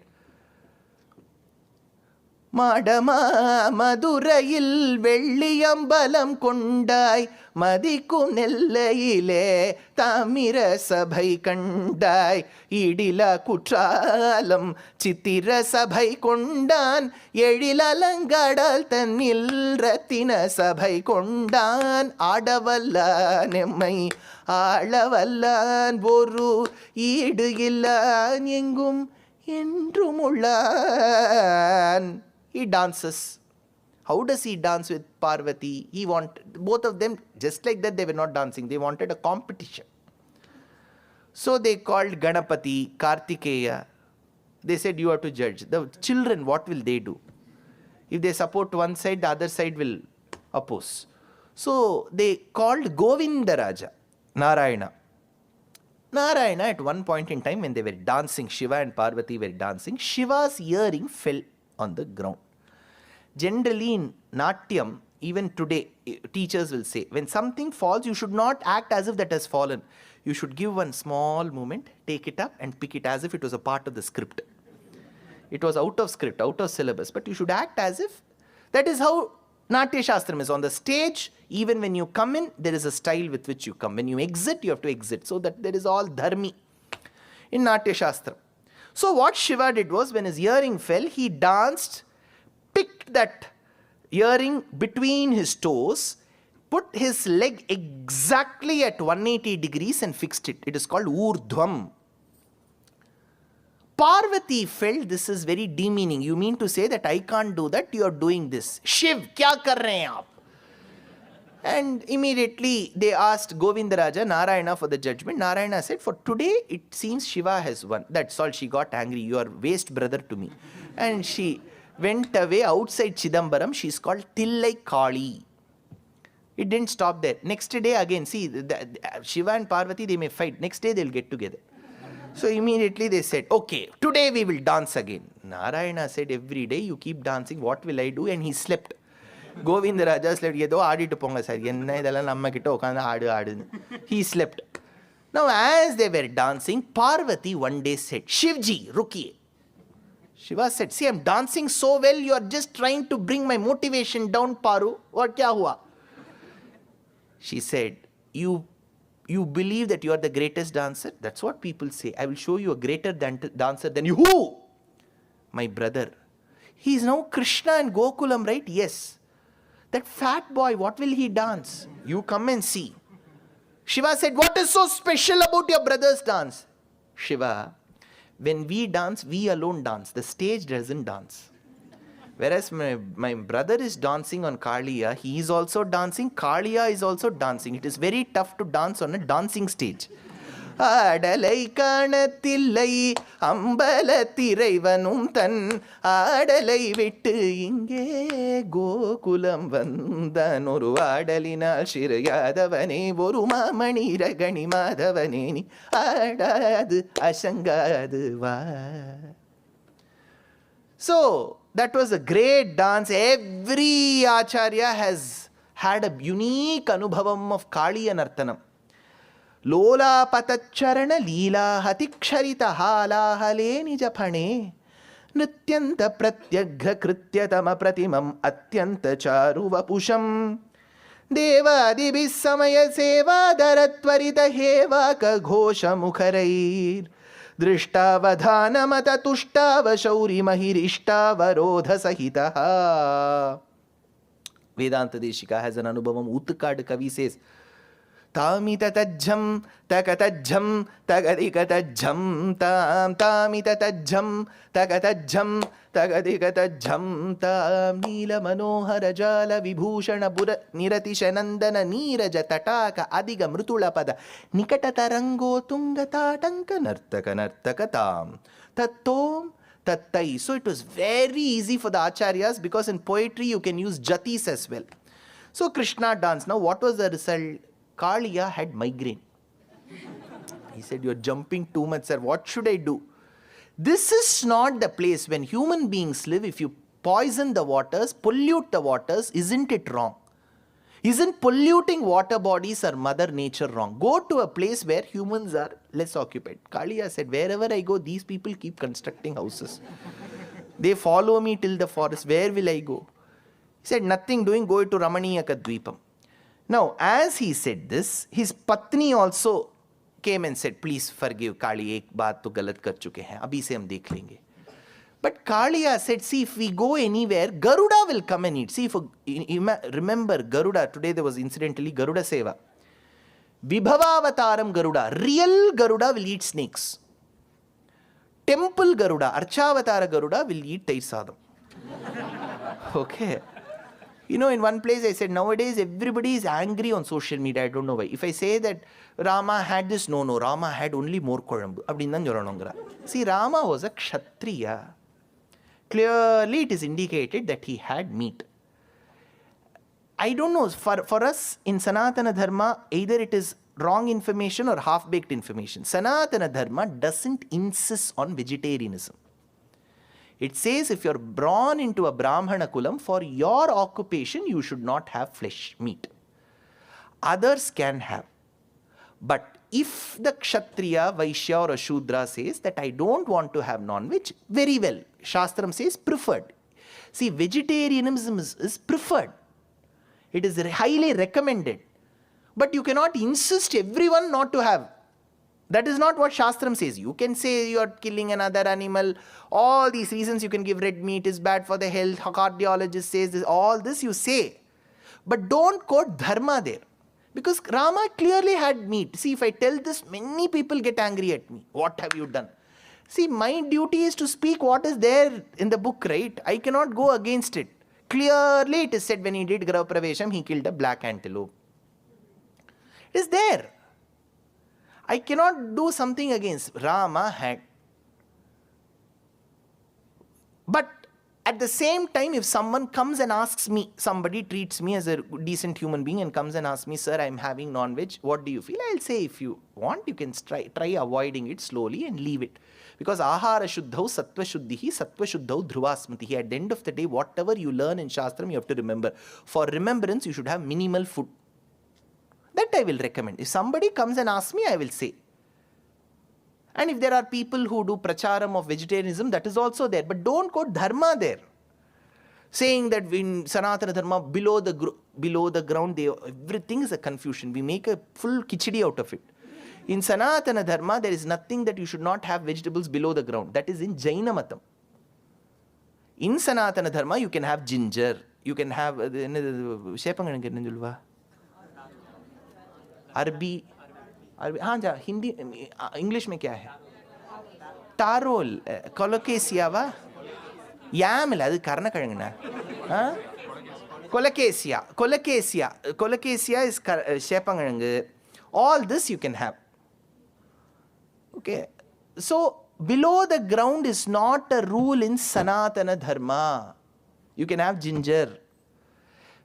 Madama Madurayil Velliyambalam Kondai Madikkum Nellayile Tamira Sabhai Kandai Idila Kutralam Chitira Sabhai Kondan Yedila Langadal Tanil Ratina Sabhai Kondan Adavalla Nemmai Alavallan Boru Idugillan Yengum Endrumullan. He dances. How does he dance with Parvati? Both of them, just like that, they were not dancing. They wanted a competition. So they called Ganapati, Kartikeya. They said, you have to judge. The children, what will they do? If they support one side, the other side will oppose. So they called Govindaraja, Narayana. Narayana, at one point in time when they were dancing, Shiva and Parvati were dancing, Shiva's earring fell on the ground. Generally in Natyam, even today, teachers will say, when something falls, you should not act as if that has fallen. You should give one small movement, take it up and pick it as if it was a part of the script. It was out of script, out of syllabus, but you should act as if. That is how Natya Shastram is. On the stage, even when you come in, there is a style with which you come. When you exit, you have to exit. So that there is all dharmi in Natya Shastram. So what Shiva did was, when his earring fell, he danced, picked that earring between his toes, put his leg exactly at 180 degrees and fixed it. It is called Urdhvam. Parvati felt this is very demeaning. You mean to say that I can't do that? You are doing this. Shiv, kya kar rahe hain aap? And immediately they asked Govindaraja, Narayana, for the judgment. Narayana said, for today it seems Shiva has won. That's all. She got angry. You are waste brother to me. And she went away outside Chidambaram. She's called Tillai Kali. It didn't stop there. Next day again, see, Shiva and Parvati, they may fight. Next day they'll get together. So immediately they said, okay, today we will dance again. Narayana said, every day you keep dancing, what will I do? And he slept. Govindaraja slept. He slept. Now as they were dancing, Parvati one day said, Shivji, rukiye. Shiva said, see, I'm dancing so well, you are just trying to bring my motivation down, Paru. What kya hua? She said, you You believe that you are the greatest dancer? That's what people say. I will show you a greater dancer than you. Who? My brother. He is now Krishna and Gokulam, right? Yes. That fat boy, what will he dance? You come and see. Shiva said, what is so special about your brother's dance? Shiva, when we dance, we alone dance. The stage doesn't dance. Whereas my brother is dancing on Kalia, he is also dancing, Kalia is also dancing. It is very tough to dance on a dancing stage. ஆடலை காணத்தில்லை அம்பலத்திரைவனும் தன் ஆடலை விட்டு இங்கே கோகுலம் வந்தான் ஒரு ஆடலினால் சிறையாதவனே ஒரு மாமணி ரகணி மாதவனே நீ ஆடாது அசங்காது வா. So, that was a great dance. Every acharya has had a unique anubhavam of Kaliya Nartanam. Lola patacharana leela hatikshharita halahale nijapane nrityanta pratyaghra krityatama pratimam atyanta charu vapusham devadibhi samaya seva daratvarita heva ka ghosha mukharair दृष्टावधानमत तुष्टाव Shauri महिरिष्टावरोध सहितः. Vedanta Deshika has an anubhavam. Utkad Kavi says, तामिततज्झं तकतज्झं तगदिकतज्झं तां तामिततज्झं तकतज्झं तगदिकतज्झं तां नीलमनोहरजालविभूषणपुर निरतिशनन्दन नीरजतटाक अधिगमृतुलपद निकटतरङ्गोत्तुङ्गताटङ्कनर्तकनर्तकतां तत्तों tattai. So it was very easy for the acharyas because in poetry you can use jatis as well. So Krishna dance. Now what was the result? Kalia had migraine. He said, you're jumping too much, sir. What should I do? This is not the place when human beings live. If you poison the waters, pollute the waters, isn't it wrong? Isn't polluting water bodies or Mother Nature wrong? Go to a place where humans are less occupied. Kalia said, wherever I go, these people keep constructing houses. They follow me till the forest. Where will I go? He said, nothing doing, go to Ramaniyaka Dvipam. Now, as he said this, his Patni also came and said, please forgive Kali, ek baat to galat kar chuke hain, abhi se hum dekh lenge. But Kalia said, see, if we go anywhere, Garuda will come and eat. See, remember Garuda, today there was incidentally Garuda Seva. Vibhavavataram Garuda, real Garuda will eat snakes. Temple Garuda, Archavatara Garuda will eat Tair Sadam. Okay. You know, in one place I said, nowadays everybody is angry on social media. I don't know why. If I say that Rama had this, no, Rama had only more kolambu. See, Rama was a Kshatriya. Clearly it is indicated that he had meat. I don't know, for us in Sanatana Dharma, either it is wrong information or half-baked information. Sanatana Dharma doesn't insist on vegetarianism. It says if you're born into a Brahmana kulam, for your occupation, you should not have flesh, meat. Others can have. But if the Kshatriya, Vaishya or a Shudra says that I don't want to have non-veg, very well. Shastram says preferred. See, vegetarianism is preferred. It is highly recommended. But you cannot insist everyone not to have. That is not what Shastram says. You can say you are killing another animal. All these reasons you can give. Red meat is bad for the health. Cardiologist says this. All this you say. But don't quote dharma there. Because Rama clearly had meat. See, if I tell this, many people get angry at me. What have you done? See, my duty is to speak what is there in the book, right? I cannot go against it. Clearly it is said when he did Grava Pravesham, he killed a black antelope. It is there. I cannot do something against. Rama had. But at the same time, if someone comes and asks me, somebody treats me as a decent human being and comes and asks me, sir, I'm having non-veg, what do you feel? I'll say, if you want, you can try avoiding it slowly and leave it. Because ahara shuddhau sattva shuddhihi sattva shuddhau dhruvasmatihi. At the end of the day, whatever you learn in Shastram, you have to remember. For remembrance, you should have minimal food. That I will recommend. If somebody comes and asks me, I will say. And if there are people who do pracharam of vegetarianism, that is also there. But don't quote dharma there. saying that in Sanatana Dharma, below the ground, everything is a confusion. We make a full kichdi out of it. In Sanatana Dharma, there is nothing that you should not have vegetables below the ground. That is in Jaina Matam. In Sanatana Dharma, you can have ginger. You can have Arbi. हाँ Hindi English में क्या है टारोल colocasia वा याम इल्ल अदु कर्णकिழங்குना colocasia is சேப்பங்கிழங்கு. All this you can have. Okay, so below the ground is not a rule in Sanatana Dharma. You can have ginger.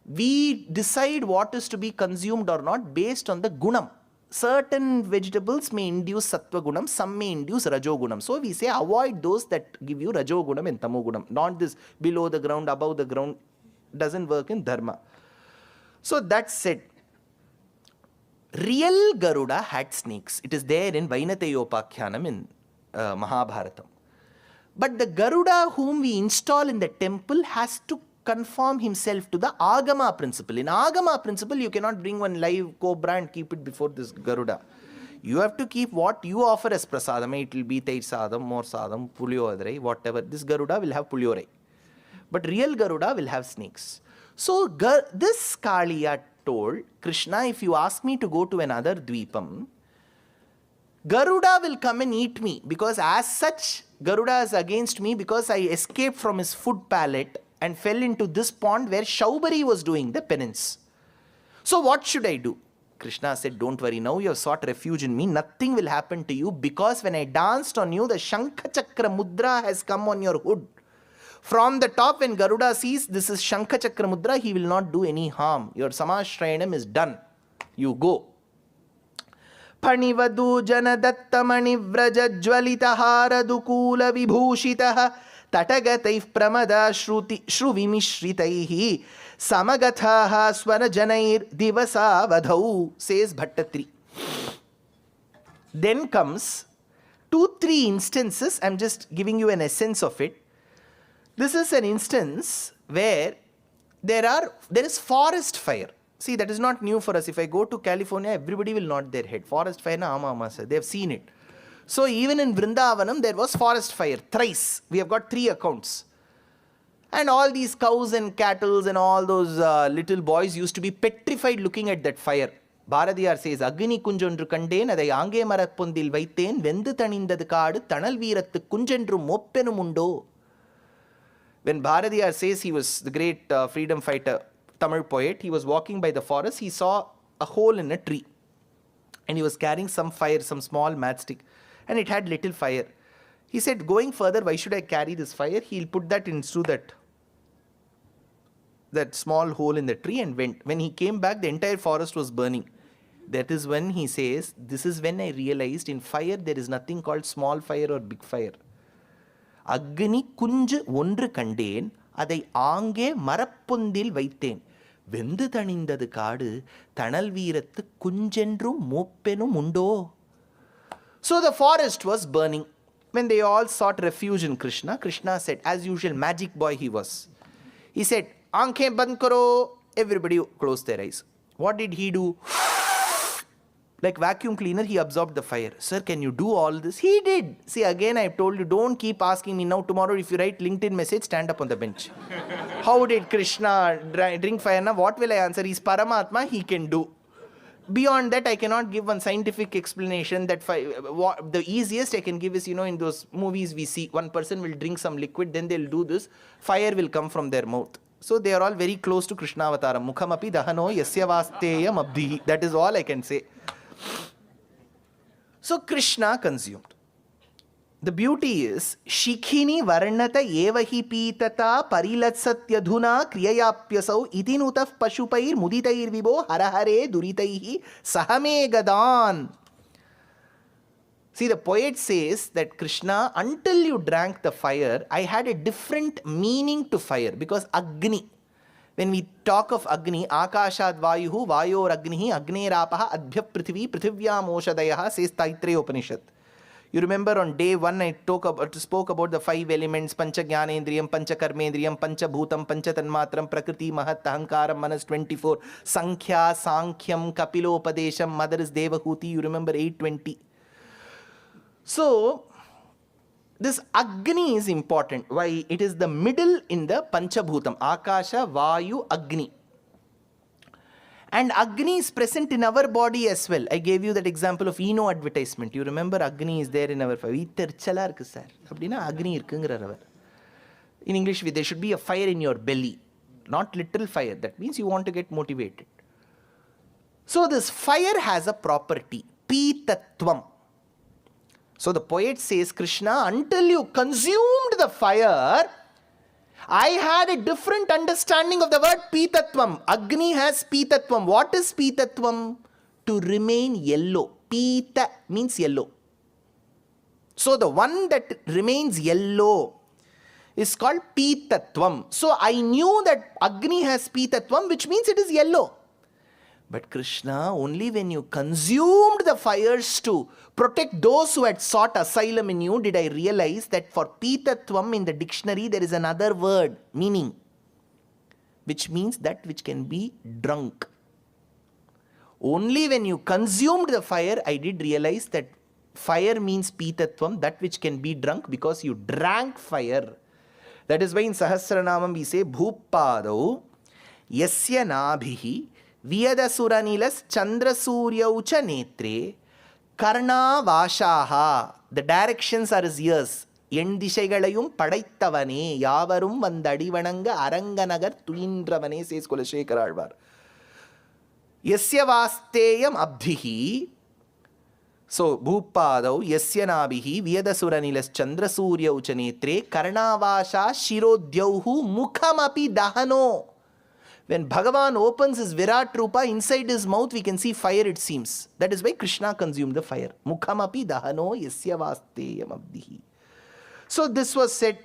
We decide what is to be consumed or not based on the gunam. Certain vegetables may induce sattva gunam, some may induce rajo gunam. So we say avoid those that give you rajo gunam and tamo gunam. Not this below the ground, above the ground. Doesn't work in dharma. So that said, real Garuda had snakes. It is there in Vainatayopakyanam in Mahabharatam. But the Garuda whom we install in the temple has to conform himself to the Agama principle. In Agama principle, you cannot bring one live cobra and keep it before this Garuda. You have to keep what you offer as prasadam. It will be Tair Sadam, More Sadam, Puliorai, whatever. This Garuda will have Puliorai. But real Garuda will have snakes. So this Kalia told Krishna, if you ask me to go to another Dvipam, Garuda will come and eat me, because as such, Garuda is against me because I escaped from his food palette and fell into this pond where Shaubari was doing the penance. So what should I do? Krishna said, don't worry, now you have sought refuge in me, nothing will happen to you, because when I danced on you, the Shankha Chakra Mudra has come on your hood. From the top, when Garuda sees this is Shankha Chakra Mudra, he will not do any harm. Your Samashrayanam is done. You go. Panivadu Janadatta Vraja Jwalita Dukula Vibhushitaha Tatagataif Pramada Shruvimishritaihi Samagathaha Swarajanair Divasa Vadhau, says Bhattatri. Then comes 2-3 instances. I'm just giving you an essence of it. This is an instance where there is forest fire. See, that is not new for us. If I go to California, everybody will nod their head. Forest fire, na ama sir. They have seen it. So even in Vrindavanam, there was forest fire. Thrice. We have got 3 accounts. And all these cows and cattle and all those little boys used to be petrified looking at that fire. Bharadiyar says, Agni kunjondru kandeen, adai aange marappondil vaithen, vendu tanindadu kaadu, tanal veerattu kunjendru moppenumundo. When Bharadiyar says he was the great freedom fighter, Tamil poet, he was walking by the forest, he saw a hole in a tree. And he was carrying some fire, some small matchstick. And it had little fire. He said, going further, why should I carry this fire? He'll put that into that small hole in the tree and went. When he came back, the entire forest was burning. That is when he says, this is when I realized in fire, there is nothing called small fire or big fire. Agni kunju ondru kandeen, adai aange marappondil vaithen. Vendu tanindadu kaadu, tanal veerattu kunjendru moppenum undo. So the forest was burning. When they all sought refuge in Krishna, Krishna said, as usual, magic boy he was. He said, Aankhein band karo. Everybody closed their eyes. What did he do? Like vacuum cleaner, he absorbed the fire. Sir, can you do all this? He did. See, again, I've told you, don't keep asking me now. Tomorrow, if you write LinkedIn message, stand up on the bench. How did Krishna drink fire? Now, what will I answer? He's Paramatma, he can do. Beyond that, I cannot give one scientific explanation. That the easiest I can give is, in those movies we see, one person will drink some liquid, then they'll do this, fire will come from their mouth. So they are all very close to Krishna Avataram. Mukhamapi dahano yasya vasteyam abdihi. That is all I can say. So Krishna consumed. The beauty is, Shikhini varnata evahi pitata parilatsatyadhuna kriyayapyasau itinutaf pashupair muditair vibo harahare duritaihi sahame gadan. See, the poet says that Krishna, until you drank the fire, I had a different meaning to fire, because Agni. When we talk of Agni, Akashad Vayuhu, Vayor Agnihi, Agneerapaha, Adbhya Prithvi, Prithvyam Oshadayaha, says Taittreya Upanishad. You remember on day 1 I spoke about the 5 elements, Pancha Jnanendriyam, Pancha Karmendriyam, Pancha Bhutam, Pancha Tanmatram, Prakriti, Mahat, Ahankaram, Manas 24, Sankhya, Sankyam, Kapilopadesham, Mother is Devahuti, you remember 820. So, this Agni is important. Why? It is the middle in the Panchabhutam, Akasha, Vayu, Agni. And Agni is present in our body as well. I gave you that example of Eno advertisement. You remember Agni is there in our body. In English, there should be a fire in your belly. Not literal fire. That means you want to get motivated. So this fire has a property. Pitatvam. So the poet says, Krishna, until you consumed the fire, I had a different understanding of the word Pitatvam. Agni has Pitatvam. What is Pitatvam? To remain yellow. Pita means yellow. So the one that remains yellow is called Pitatvam. So I knew that Agni has Pitatvam, which means it is yellow. But Krishna, only when you consumed the fires to protect those who had sought asylum in you, did I realize that for Pitatvam in the dictionary there is another word, meaning, which means that which can be drunk. Only when you consumed the fire, I did realize that fire means Pitatvam, that which can be drunk, because you drank fire. That is why in Sahasranamam we say, Bhuppadau Yasya Nabhihi Vyadasura Chandra Suryaucha Netre Karna Vashaha. The directions are his ears. Yendishaigalayum Padaitavane Yavarum Vandadivananga Aranganagar Tuindravane, says Kulashekara Alvar. Yasya Vasteyam Abdhihi. So, Bhupadau Yasya Nabihi Vyadasura Chandra Suryaucha Netre Karna Vasha Shirodyauhu Mukhamapi Dahano. When Bhagavan opens his Virat Rupa, inside his mouth we can see fire, it seems. That is why Krishna consumed the fire. Mukhamapi dahano yasya vasteyam abdihi. So this was said.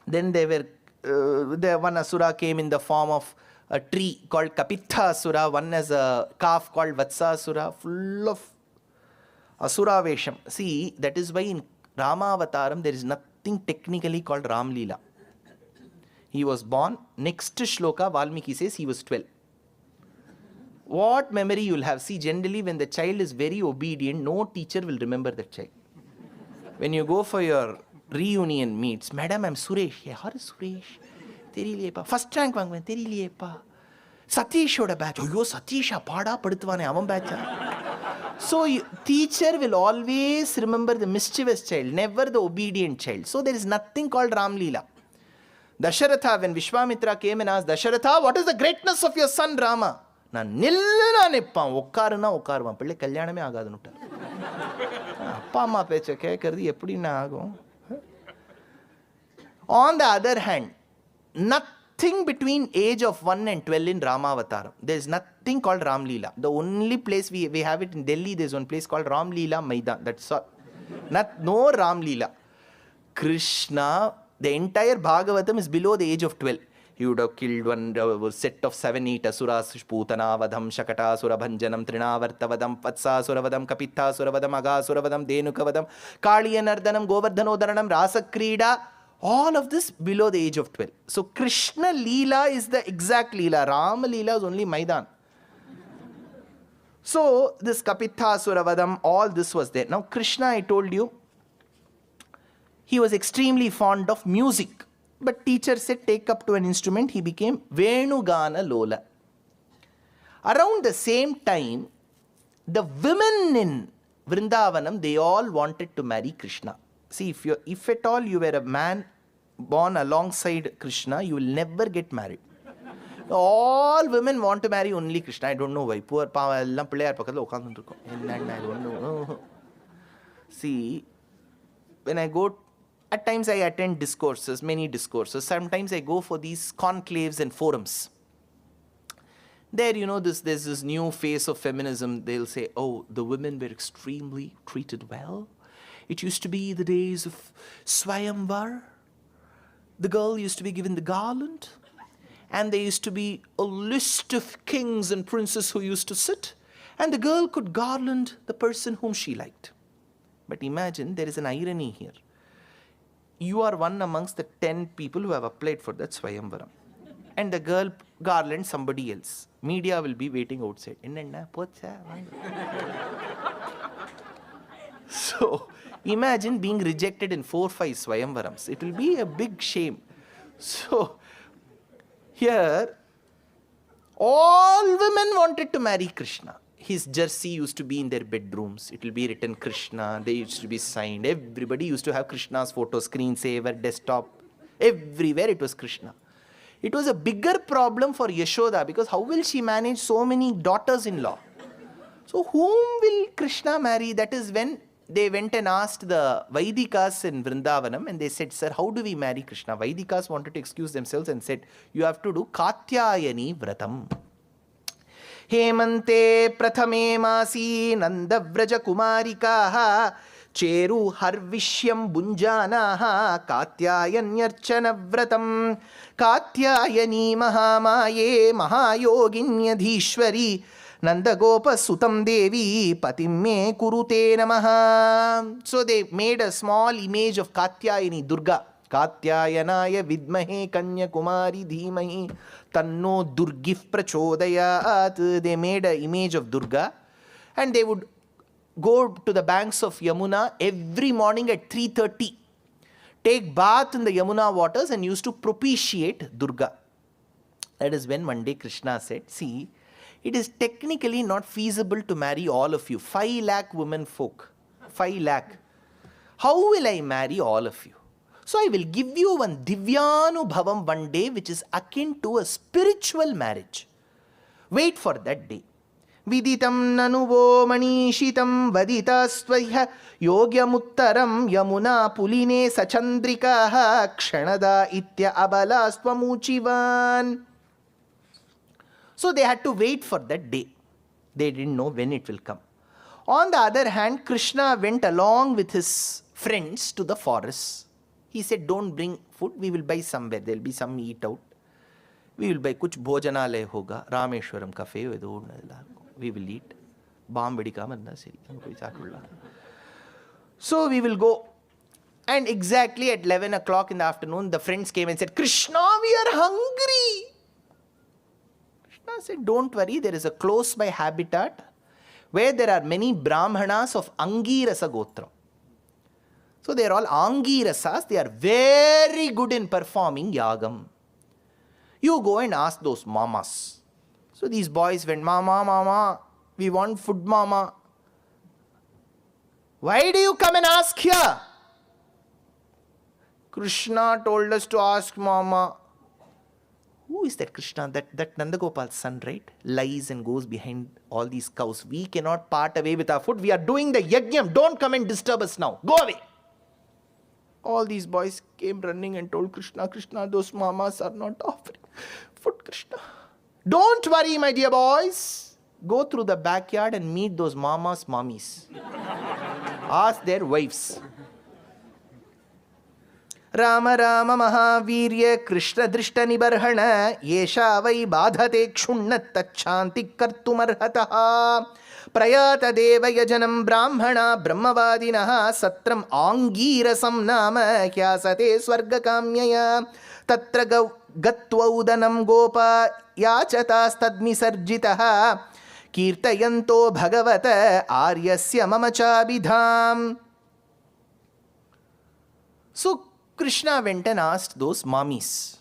Then one Asura came in the form of a tree called Kapitha Asura. One has a calf called Vatsa Asura, full of Asura Vesham. See, that is why in Rama Avataram there is nothing technically called Ram Leela. He was born, next shloka Valmiki says he was 12. What memory you will have? See, generally when the child is very obedient, no teacher will remember that child. When you go for your reunion meets, Madam, I'm Suresh. Yeah, how is Suresh? Theriliyepa. First rank vaangven, theriliyepa. Satish oda batch. Oh, Satisha, pada paduthuvane, avan batch. So, teacher will always remember the mischievous child, never the obedient child. So, there is nothing called Ram Leela. Dasharatha, when Vishwamitra came and asked, Dasharatha, what is the greatness of your son Rama? Na nilla nippan, okkaruna okkaruvan, pille kalyaname agadunu. Appa amma pecha kekkaradi eppadi na agum? On the other hand, nothing between age of 1 and 12 in Ramavataram. There is nothing called Ram Leela. The only place we have it in Delhi, there is one place called Ram Leela Maidan. That's all. No Ram Leela. Krishna, the entire Bhagavatam is below the age of 12. He would have killed one set of 7-8 asuras, Putana Vadam, Shakata Surabhanjanam, Trinavartavadam, Vatsa Suravadam, Kapitha Suravadam, Aga Suravadam, Dhenukavadam, Kalia Nardanam, Govardhanodaranam, Rasa Krida. All of this below the age of 12. So Krishna Leela is the exact Leela. Rama Leela is only Maidan. So this Kapitha Suravadam, all this was there. Now Krishna, I told you, he was extremely fond of music. But teacher said, take up to an instrument. He became Venugana Lola. Around the same time, the women in Vrindavanam, they all wanted to marry Krishna. See, if at all you were a man born alongside Krishna, you will never get married. All women want to marry only Krishna. I don't know why. Poor Pava, ellam pillayar pakkadla ukkandu irukom. I don't know. See, when I go, at times I attend discourses, many discourses. Sometimes I go for these conclaves and forums. There, there's this new phase of feminism. They'll say, oh, the women were extremely treated well. It used to be the days of Swayamvar. The girl used to be given the garland. And there used to be a list of kings and princes who used to sit. And the girl could garland the person whom she liked. But imagine, there is an irony here. You are one amongst the 10 people who have applied for that Swayamvaram. And the girl garland somebody else. Media will be waiting outside. So, imagine being rejected in 4-5 Swayamvarams. It will be a big shame. So, here, all women wanted to marry Krishna. His jersey used to be in their bedrooms. It will be written Krishna. They used to be signed. Everybody used to have Krishna's photo, screensaver, desktop. Everywhere it was Krishna. It was a bigger problem for Yashoda because how will she manage so many daughters-in-law? So whom will Krishna marry? That is when they went and asked the Vaidikas in Vrindavanam and they said, sir, how do we marry Krishna? Vaidikas wanted to excuse themselves and said, you have to do Katyayani Vratam. Hemante prathame masi nandavraja kumarikaha cheru harvishyam bunjanaha katyayanyarchana vratam katyayani mahamaye mahayoginyadhishwari nandagopa sutam devi patimme kurute namaha. So they made a small image of Katyayani Durga. Katyayanaya vidmahe kanya kumari dhimahi tanno durgif prachodayat. They made an image of Durga and they would go to the banks of Yamuna every morning at 3:30, take bath in the Yamuna waters and used to propitiate Durga. That is when one day Krishna said, see, it is technically not feasible to marry all of you. 5 lakh women folk. 5 lakh. How will I marry all of you? So I will give you one Divyanubhavam one day which is akin to a spiritual marriage. Wait for that day. Viditam nanuvo manishitam vaditastvaya yogyamuttaram yamuna puline sachandrikaha kshanada itya abalastvamoochivan. So they had to wait for that day. They didn't know when it will come. On the other hand, Krishna went along with his friends to the forest. He said, don't bring food, we will buy somewhere. There will be some eat out. We will buy kuch bhojanalaya hoga, Rameshwaram cafe, we will eat. So we will go. And exactly at 11 o'clock in the afternoon, the friends came and said, Krishna, we are hungry. Krishna said, don't worry, there is a close by habitat where there are many brahmanas of Angirasa Gotram. So they are all Angirasas, they are very good in performing yagam. You go and ask those mamas. So these boys went, Mama, Mama, we want food, Mama. Why do you come and ask here? Krishna told us to ask Mama. Who is that Krishna? That Nandagopal's son, right? Lies and goes behind all these cows. We cannot part away with our food. We are doing the yagam. Don't come and disturb us now. Go away. All these boys came running and told Krishna, Krishna, those mamas are not offering food, Krishna. Don't worry, my dear boys. Go through the backyard and meet those mamas' mummies. Ask their wives. Rama Rama Mahavirya Krishna Drishta Nibarhana Yesha Vai Badhate Kshunna Tachanti Kartumarhataha Prayata Deva Yajanam Brahmana Brahmavadinaha Satram Angirasam Nama Kyasate Swarga Kamyaya Tatra Gatvaudanam Gopa Yachatas Tadmi Sarjitaha Kirtayanto Bhagavata Aryasya Mamachabidham. So Krishna went and asked those mummies.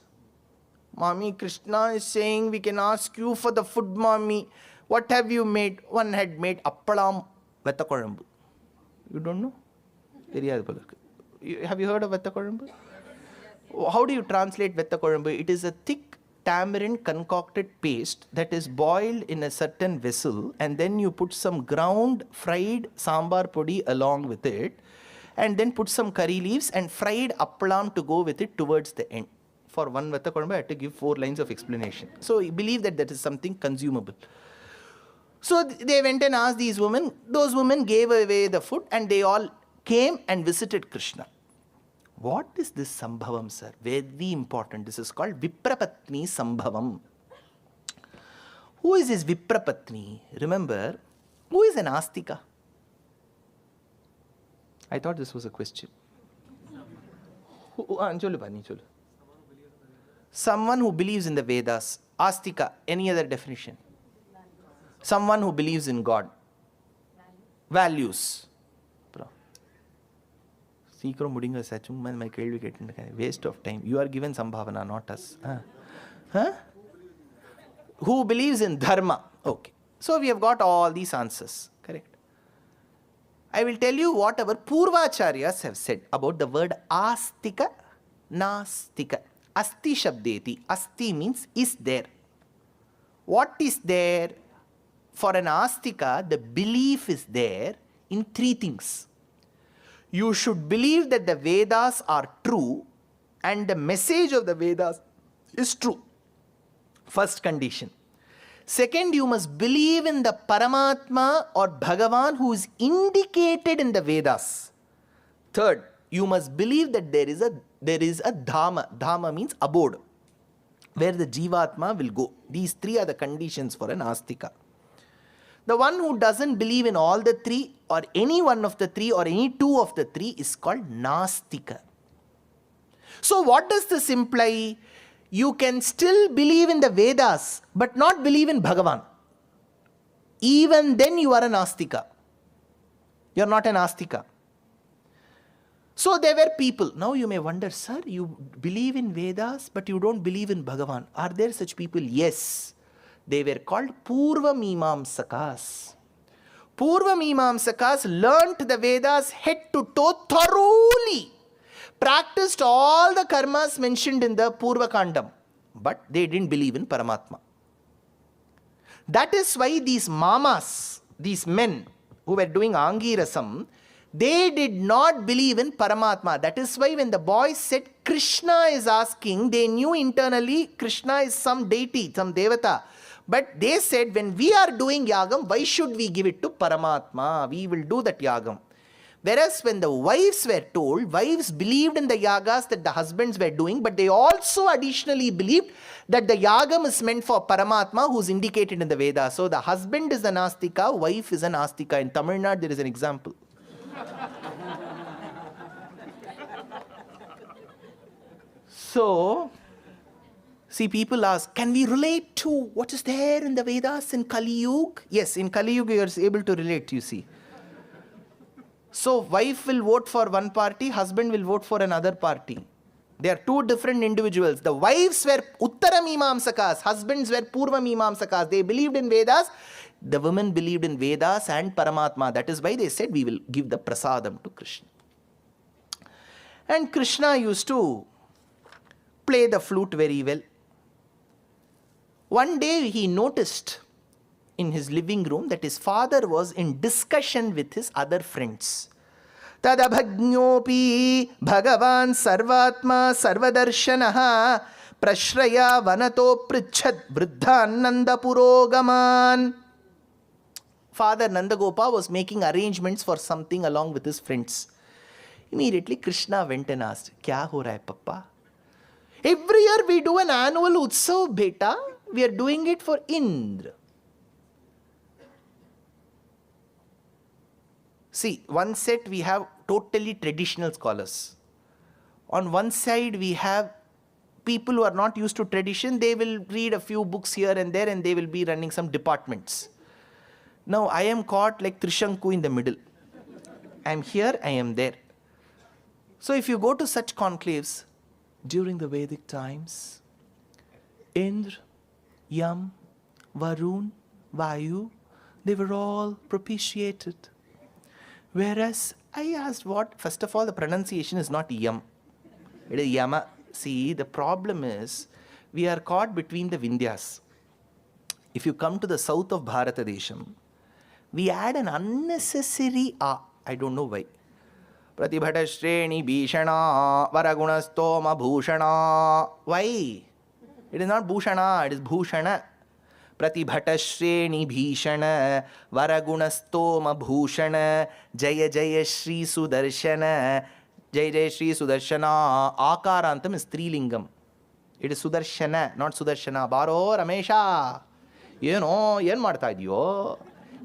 Mommy, Krishna is saying we can ask you for the food, mommy. What have you made? One had made appalam vettakorambu. You don't know? Have you heard of vettakorambu? How do you translate vettakorambu? It is a thick tamarind concocted paste that is boiled in a certain vessel and then you put some ground fried sambar podi along with it. And then put some curry leaves and fried appalam to go with it towards the end. For one vettakorambu, I had to give 4 lines of explanation. So I believe that is something consumable. So they went and asked these women. Those women gave away the food and they all came and visited Krishna. What is this Sambhavam, sir? Very important. This is called Viprapatni Sambhavam. Who is this Viprapatni? Remember, who is an Astika? I thought this was a question. Someone who believes in the Vedas. Astika, any other definition? Someone who believes in God. Values. Waste of time. You are given Sambhavana, not us. Who believes in Dharma. Okay. So we have got all these answers. Correct. I will tell you what our Purvacharyas have said about the word Astika, Nastika. Asti Shabdeti. Asti means is there. What is there? For an Astika, the belief is there in three things. You should believe that the Vedas are true and the message of the Vedas is true. First condition. Second, you must believe in the Paramatma or Bhagavan who is indicated in the Vedas. Third, you must believe that there is a Dhamma. Dhamma means abode, where the Jivatma will go. These three are the conditions for an Astika. The one who doesn't believe in all the three, or any one of the three, or any two of the three, is called Nastika. So what does this imply? You can still believe in the Vedas, but not believe in Bhagavan. Even then you are an Astika. You are not an Astika. So there were people. Now you may wonder, sir, you believe in Vedas, but you don't believe in Bhagavan. Are there such people? Yes. They were called Purva Mimamsakas. Purva Mimamsakas learnt the Vedas head to toe thoroughly. Practiced all the karmas mentioned in the Purva Kandam. But they didn't believe in Paramatma. That is why these mamas, these men who were doing Angirasam, they did not believe in Paramatma. That is why when the boys said Krishna is asking, they knew internally Krishna is some deity, some devata. But they said, when we are doing yagam, why should we give it to Paramatma? We will do that yagam. Whereas when the wives were told, wives believed in the yagas that the husbands were doing, but they also additionally believed that the yagam is meant for Paramatma, who is indicated in the Vedas. So the husband is an Astika, wife is an Astika. In Tamil Nadu, there is an example. So, see, people ask, can we relate to what is there in the Vedas in Kali Yuga? Yes, in Kali Yuga you are able to relate, you see. So, wife will vote for one party, husband will vote for another party. They are two different individuals. The wives were Uttara Mimamsakas, husbands were Purva Mimamsakas. They believed in Vedas. The women believed in Vedas and Paramatma. That is why they said, we will give the prasadam to Krishna. And Krishna used to play the flute very well. One day he noticed in his living room that his father was in discussion with his other friends. Tadabhagnyopi Bhagavan Sarvatma Sarvadarshanaha Prashraya Vanato Prichad Vriddhan Nanda Purogaman. Father Nandagopa was making arrangements for something along with his friends. Immediately Krishna went and asked, Kya ho raha hai, Papa? Every year we do an annual Utsav, beta. We are doing it for Indra. See, one set we have totally traditional scholars. On one side we have people who are not used to tradition. They will read a few books here and there and they will be running some departments. Now I am caught like Trishanku in the middle. I am here, I am there. So if you go to such conclaves, during the Vedic times, Indra, Yam, Varun, Vayu, they were all propitiated. Whereas I asked what? First of all, the pronunciation is not Yam. It is Yama. See, the problem is we are caught between the Vindhyas. If you come to the south of Bharatadesham, we add an unnecessary A. I don't know why. Pratibhatashreni Bhishana Varagunastoma Bhushana. Why? It is not Bhushana, it is Bhushana. Pratibhatashreni Bhishana Varagunastoma Bhushana Jaya Jaya Shri Sudarshana. Jaya Jaya Shri Sudarshana. Akarantam is Trilingam. It is Sudarshana, not Sudarshana. Baro Ramesha. You know, yen ಮಾಡ್ತಾ ಇದೆಯೋ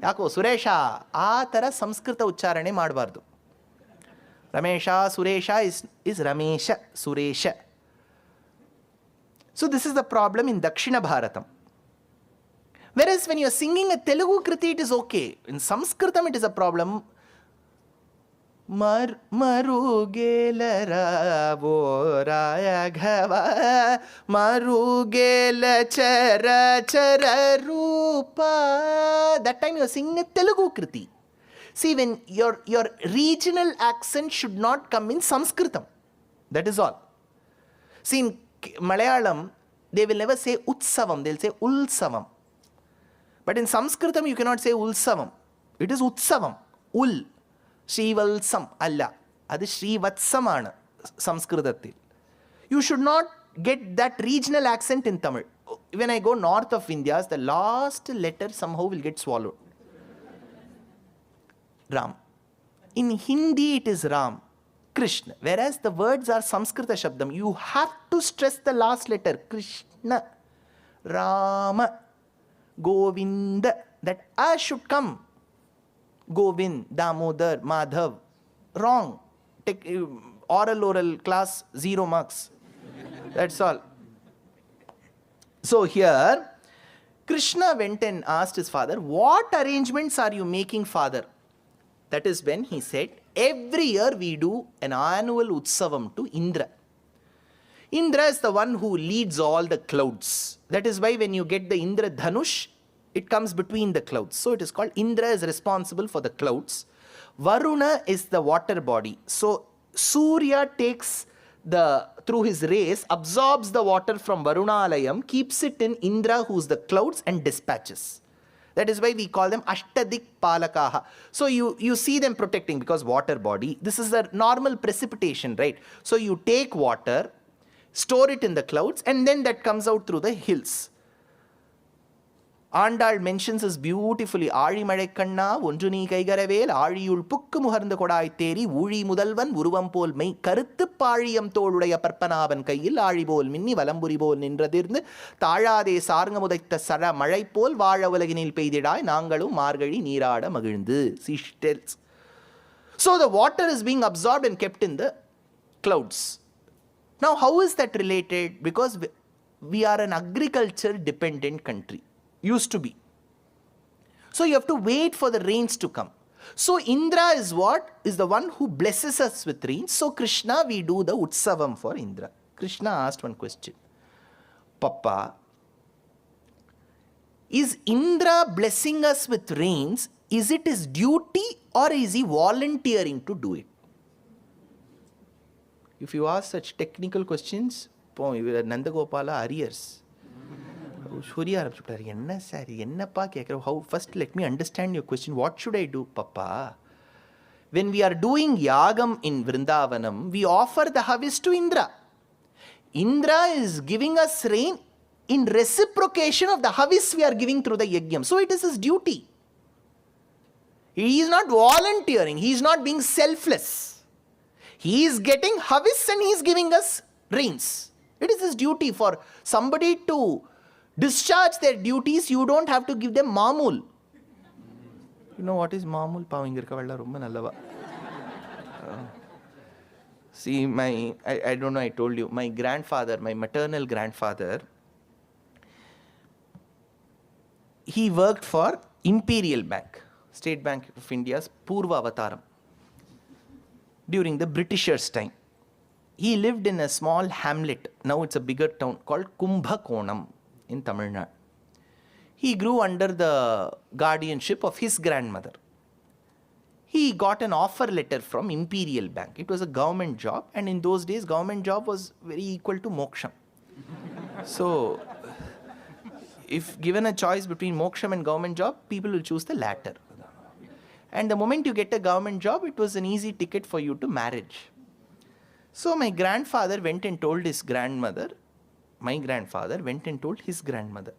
ಯಾಕೋ ಸುರೇಶ ಆ ಥರ ಸಂಸ್ಕೃತ ಉಚ್ಚಾರಣೆ ಮಾಡಬಾರ್ದು. Ramesha, Suresha is Ramesha, Suresha. So this is the problem in Dakshina Bharatam. Whereas when you are singing a Telugu Kriti, it is okay. In Sanskritam, it is a problem. Marugelara Raghava Marugela Chara Chara Rupa. That time you are singing a Telugu Kriti. See, when your regional accent should not come in Sanskritam. That is all. See, in Malayalam, they will never say Utsavam, they will say Ulsavam. But in Sanskritam, you cannot say Ulsavam. It is Utsavam. Ul. Srivalsam. Allah. That is Srivatsamana. Sanskridatil. You should not get that regional accent in Tamil. When I go north of India, the last letter somehow will get swallowed. Ram. In Hindi, it is Ram. Krishna. Whereas the words are Samskrita Shabdam. You have to stress the last letter. Krishna. Rama. Govinda. That A should come. Govind, Damodar, Madhav. Wrong. Take oral class, 0 marks. That's all. So here, Krishna went and asked his father, what arrangements are you making, father? That is when he said, every year we do an annual Utsavam to Indra. Indra is the one who leads all the clouds. That is why when you get the Indra Dhanush, it comes between the clouds. So it is called Indra is responsible for the clouds. Varuna is the water body. So Surya takes through his rays, absorbs the water from Varuna Alayam, keeps it in Indra, who's the clouds, and dispatches. That is why we call them Ashtadik Palakaha. So you see them protecting because water body. This is the normal precipitation, right? So you take water, store it in the clouds, and then that comes out through the hills. Andal mentions this beautifully. Aari Madaikanna, Unduni Kaigaravel, Aariul Pukku Muharnda Kodai Teri, Uri Mudalvan, Uruvam Pol Mai, Karuthu Pariyam Toludaya Parpanavan Kayil, Aari Bol Minni, Valamburi Bol Nindradirn, Tara de Sarngamudaita Sara, Marai Pol, Vara Valaginil Peididai, Nangalu, Margari, Nirada, Magindu. She tells. So the water is being absorbed and kept in the clouds. Now, how is that related? Because we are an agriculture dependent country. Used to be. So you have to wait for the rains to come. So Indra is what? Is the one who blesses us with rains. So Krishna, we do the Utsavam for Indra. Krishna asked one question. Papa, is Indra blessing us with rains? Is it his duty or is he volunteering to do it? If you ask such technical questions, Nandagopala arrears. How first let me understand your question. What should I do, Papa? When we are doing yagam in Vrindavanam, we offer the harvest to Indra. Indra is giving us rain in reciprocation of the harvest we are giving through the yagam. So it is his duty. He is not volunteering. He is not being selfless. He is getting harvest and he is giving us rains. It is his duty. For somebody to discharge their duties, you don't have to give them mamul. You know what is mamul? See, I don't know, I told you, my grandfather, my maternal grandfather, he worked for Imperial Bank, State Bank of India's Purva Avataram, during the Britishers' time. He lived in a small hamlet, now it's a bigger town, called Kumbhakonam in Tamil Nadu. He grew under the guardianship of his grandmother. He got an offer letter from Imperial Bank. It was a government job, and in those days, government job was very equal to moksham. So, if given a choice between moksham and government job, people will choose the latter. And the moment you get a government job, it was an easy ticket for you to marriage. So my grandfather went and told his grandmother, my grandfather went and told his grandmother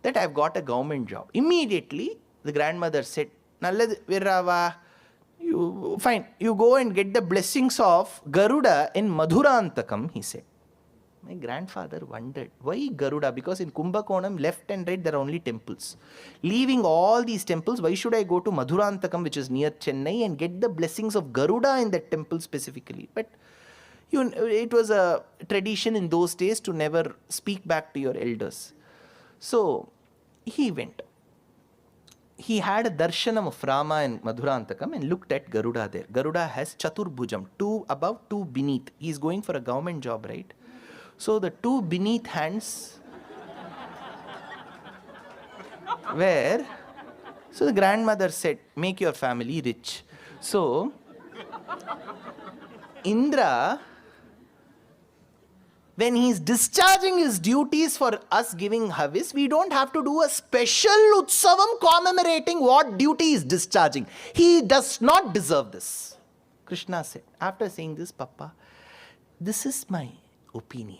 that I've got a government job. Immediately, the grandmother said, Nalladhu Virrava, fine, you go and get the blessings of Garuda in Madhurantakam, he said. My grandfather wondered, why Garuda? Because in Kumbakonam, left and right, there are only temples. Leaving all these temples, why should I go to Madhurantakam, which is near Chennai, and get the blessings of Garuda in that temple specifically? But it was a tradition in those days to never speak back to your elders. So he went. He had a darshanam of Rama in Madhurantakam and looked at Garuda there. Garuda has Chaturbhujam, 2 above, 2 beneath. He is going for a government job, right? So the 2 beneath hands were, so the grandmother said, make your family rich. So Indra, when he is discharging his duties for us giving Havis, we don't have to do a special Utsavam commemorating what duty he is discharging. He does not deserve this. Krishna said, after saying this, Papa, this is my opinion.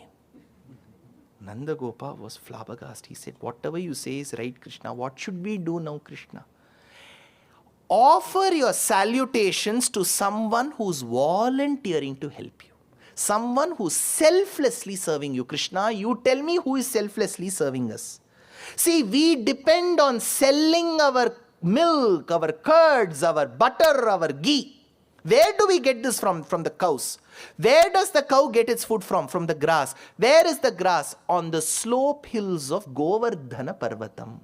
Nanda Gopa was flabbergasted. He said, whatever you say is right, Krishna. What should we do now, Krishna? Offer your salutations to someone who's volunteering to help you. Someone who's selflessly serving you. Krishna, you tell me who is selflessly serving us. See, we depend on selling our milk, our curds, our butter, our ghee. Where do we get this from? From the cows. Where does the cow get its food from? From the grass. Where is the grass? On the slope hills of Govardhana Parvatam.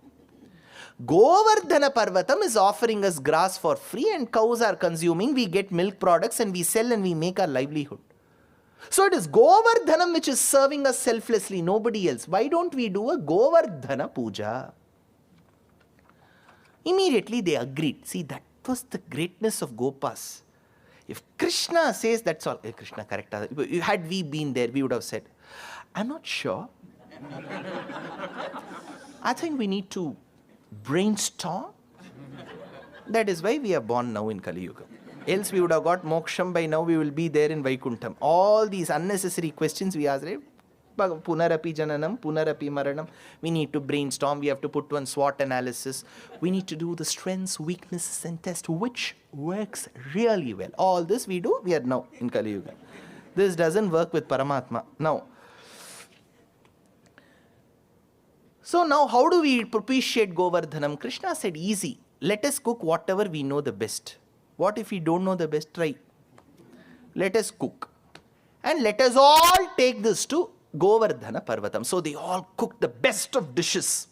Govardhana Parvatam is offering us grass for free and cows are consuming. We get milk products and we sell and we make our livelihood. So it is Govardhanam which is serving us selflessly, nobody else. Why don't we do a Govardhana Puja? Immediately they agreed. See, that was the greatness of Gopas. If Krishna says that's all, Krishna, correct. Had we been there, we would have said, I'm not sure. I think we need to brainstorm. That is why we are born now in Kali Yuga. Else we would have got moksham by now, we will be there in Vaikuntham. All these unnecessary questions we ask, right? Punarapi Jananam, Punarapi Maranam. We need to brainstorm, we have to put one SWOT analysis. We need to do the strengths, weaknesses and test which works really well. All this we do, we are now in Kali Yuga. This doesn't work with Paramatma. Now, so now how do we propitiate Govardhanam? Krishna said, easy. Let us cook whatever we know the best. What if we don't know the best? Try. Let us cook. And let us all take this to Govardhana Parvatam. So they all cooked the best of dishes.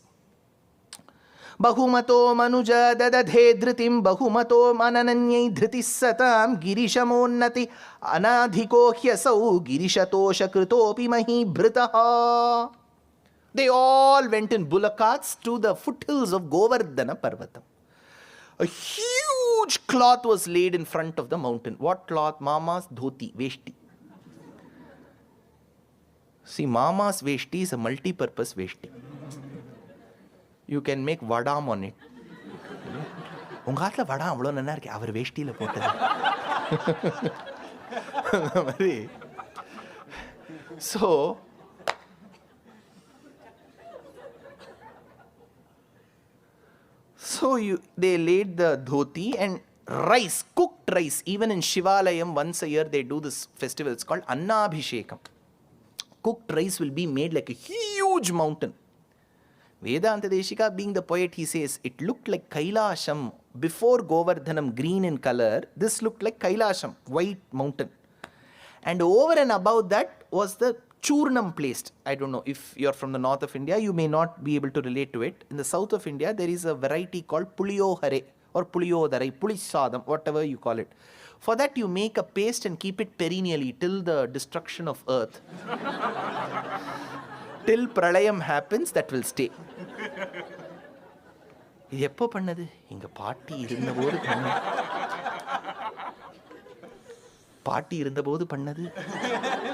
Bahumato manuja dadadhe dhritim bahumato manananyai dhritis satam girishamonnati anadhiko hyasau girishatosha kritopi mahi bhritaha. They all went in bullock carts to the foothills of Govardhana Parvatam. A huge cloth was laid in front of the mountain. What cloth? Mama's dhoti, veshti. See, Mama's veshti is a multi-purpose veshti. You can make vadam on it. Ungatla vadam avlo nanna irukku avar veshtila pottadu. So they laid the dhoti and rice, cooked rice. Even in Shivalayam, once a year they do this festival. It's called Annabhishekam. Cooked rice will be made like a huge mountain. Vedanta Deshika, being the poet, he says, it looked like Kailasham. Before Govardhanam, green in color, this looked like Kailasham, white mountain. And over and above that was the churnam placed. I don't know, if you're from the north of India, you may not be able to relate to it. In the south of India, there is a variety called Puliyohare or Puliyodarai, Pulisadam, whatever you call it. For that, you make a paste and keep it perennially till the destruction of earth. Till Pralayam happens, that will stay. இது எப்போ பண்ணது? எங்க பாட்டி இருந்தபோது பண்ணது. பாட்டி இருந்தபோது பண்ணது.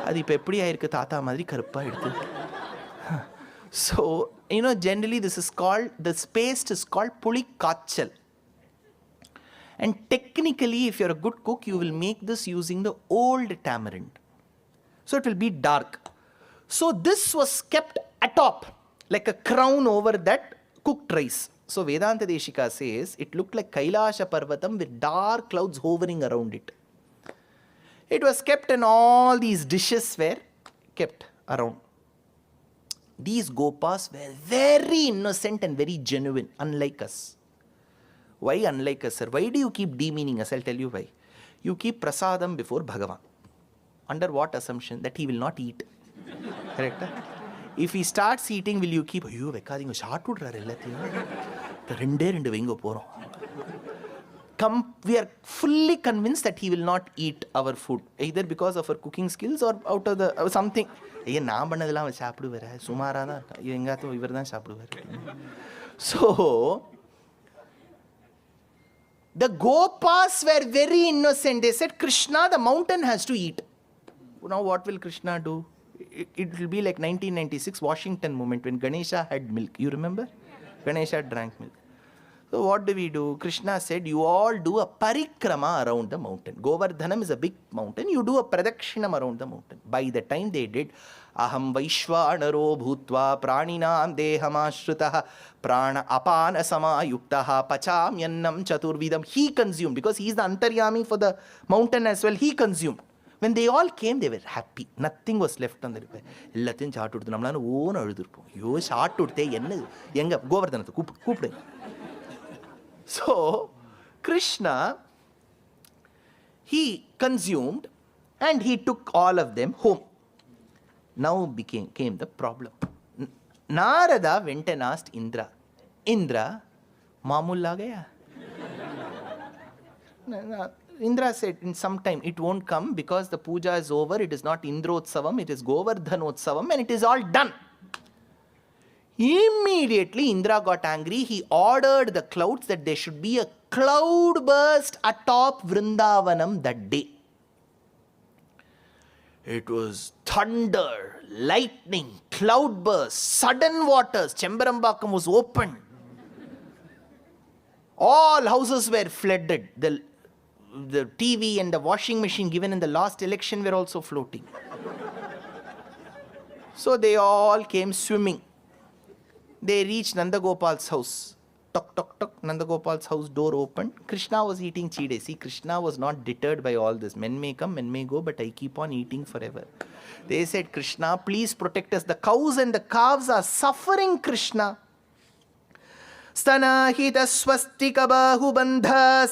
அது இப்போ எப்படி ஆயிருக்கு? தாத்தா மாதிரி கருப்பா எடுத்து. So, generally this is called, this paste is called pulikachal. And technically, if you're a good cook, you will make this using the old tamarind. So it will be dark. So this was kept atop, like a crown over that cooked rice. So Vedanta Deshika says, it looked like Kailasha Parvatam with dark clouds hovering around it. It was kept and all these dishes were kept around. These Gopas were very innocent and very genuine, unlike us. Why unlike us, sir? Why do you keep demeaning us? I'll tell you why. You keep prasadam before Bhagavan. Under what assumption? That he will not eat. Correct? If he starts eating, will you keep, ayyo, vekkadinga short udrar ellathiyum. Rendu vengo porom. We are fully convinced that he will not eat our food, either because of our cooking skills or out of the something. So, the Gopas were very innocent. They said, Krishna, the mountain has to eat. Now what will Krishna do? It will be like 1996 Washington moment when Ganesha had milk. You remember? Ganesha drank milk. So what do? Krishna said, you all do a parikrama around the mountain. Govardhanam is a big mountain. You do a pradakshinam around the mountain. By the time they did, aham vaishvanaro bhutva praninam dehamashrutaha prana apana samayuktaha pacham yannam chaturvidam. He consumed, because he is the antaryami for the mountain as well. He consumed. When they all came, they were happy. Nothing was left on the river. Ellathiyum chaattu uduthu. Nammala own aludurpom. Yo chaattu uduthe enna enga Govardhanatha koopdu. So, Krishna, he consumed and he took all of them home. Now came the problem. Narada went and asked Indra, Indra, Mamul la gaya? Indra said, in some time, it won't come because the puja is over. It is not Indrotsavam, it is Govardhanotsavam, and it is all done. Immediately Indra got angry. He ordered the clouds that there should be a cloud burst atop Vrindavanam that day. It was thunder, lightning, cloud burst, sudden waters. Chembarambakam was opened. All houses were flooded. The TV and the washing machine given in the last election were also floating. So they all came swimming. They reached Nandagopal's house. Tok, tok, tok. Nandagopal's house door opened. Krishna was eating chide. See, Krishna was not deterred by all this. Men may come, men may go, but I keep on eating forever. They said, Krishna, please protect us. The cows and the calves are suffering, Krishna. Stanahita swastika bahubandha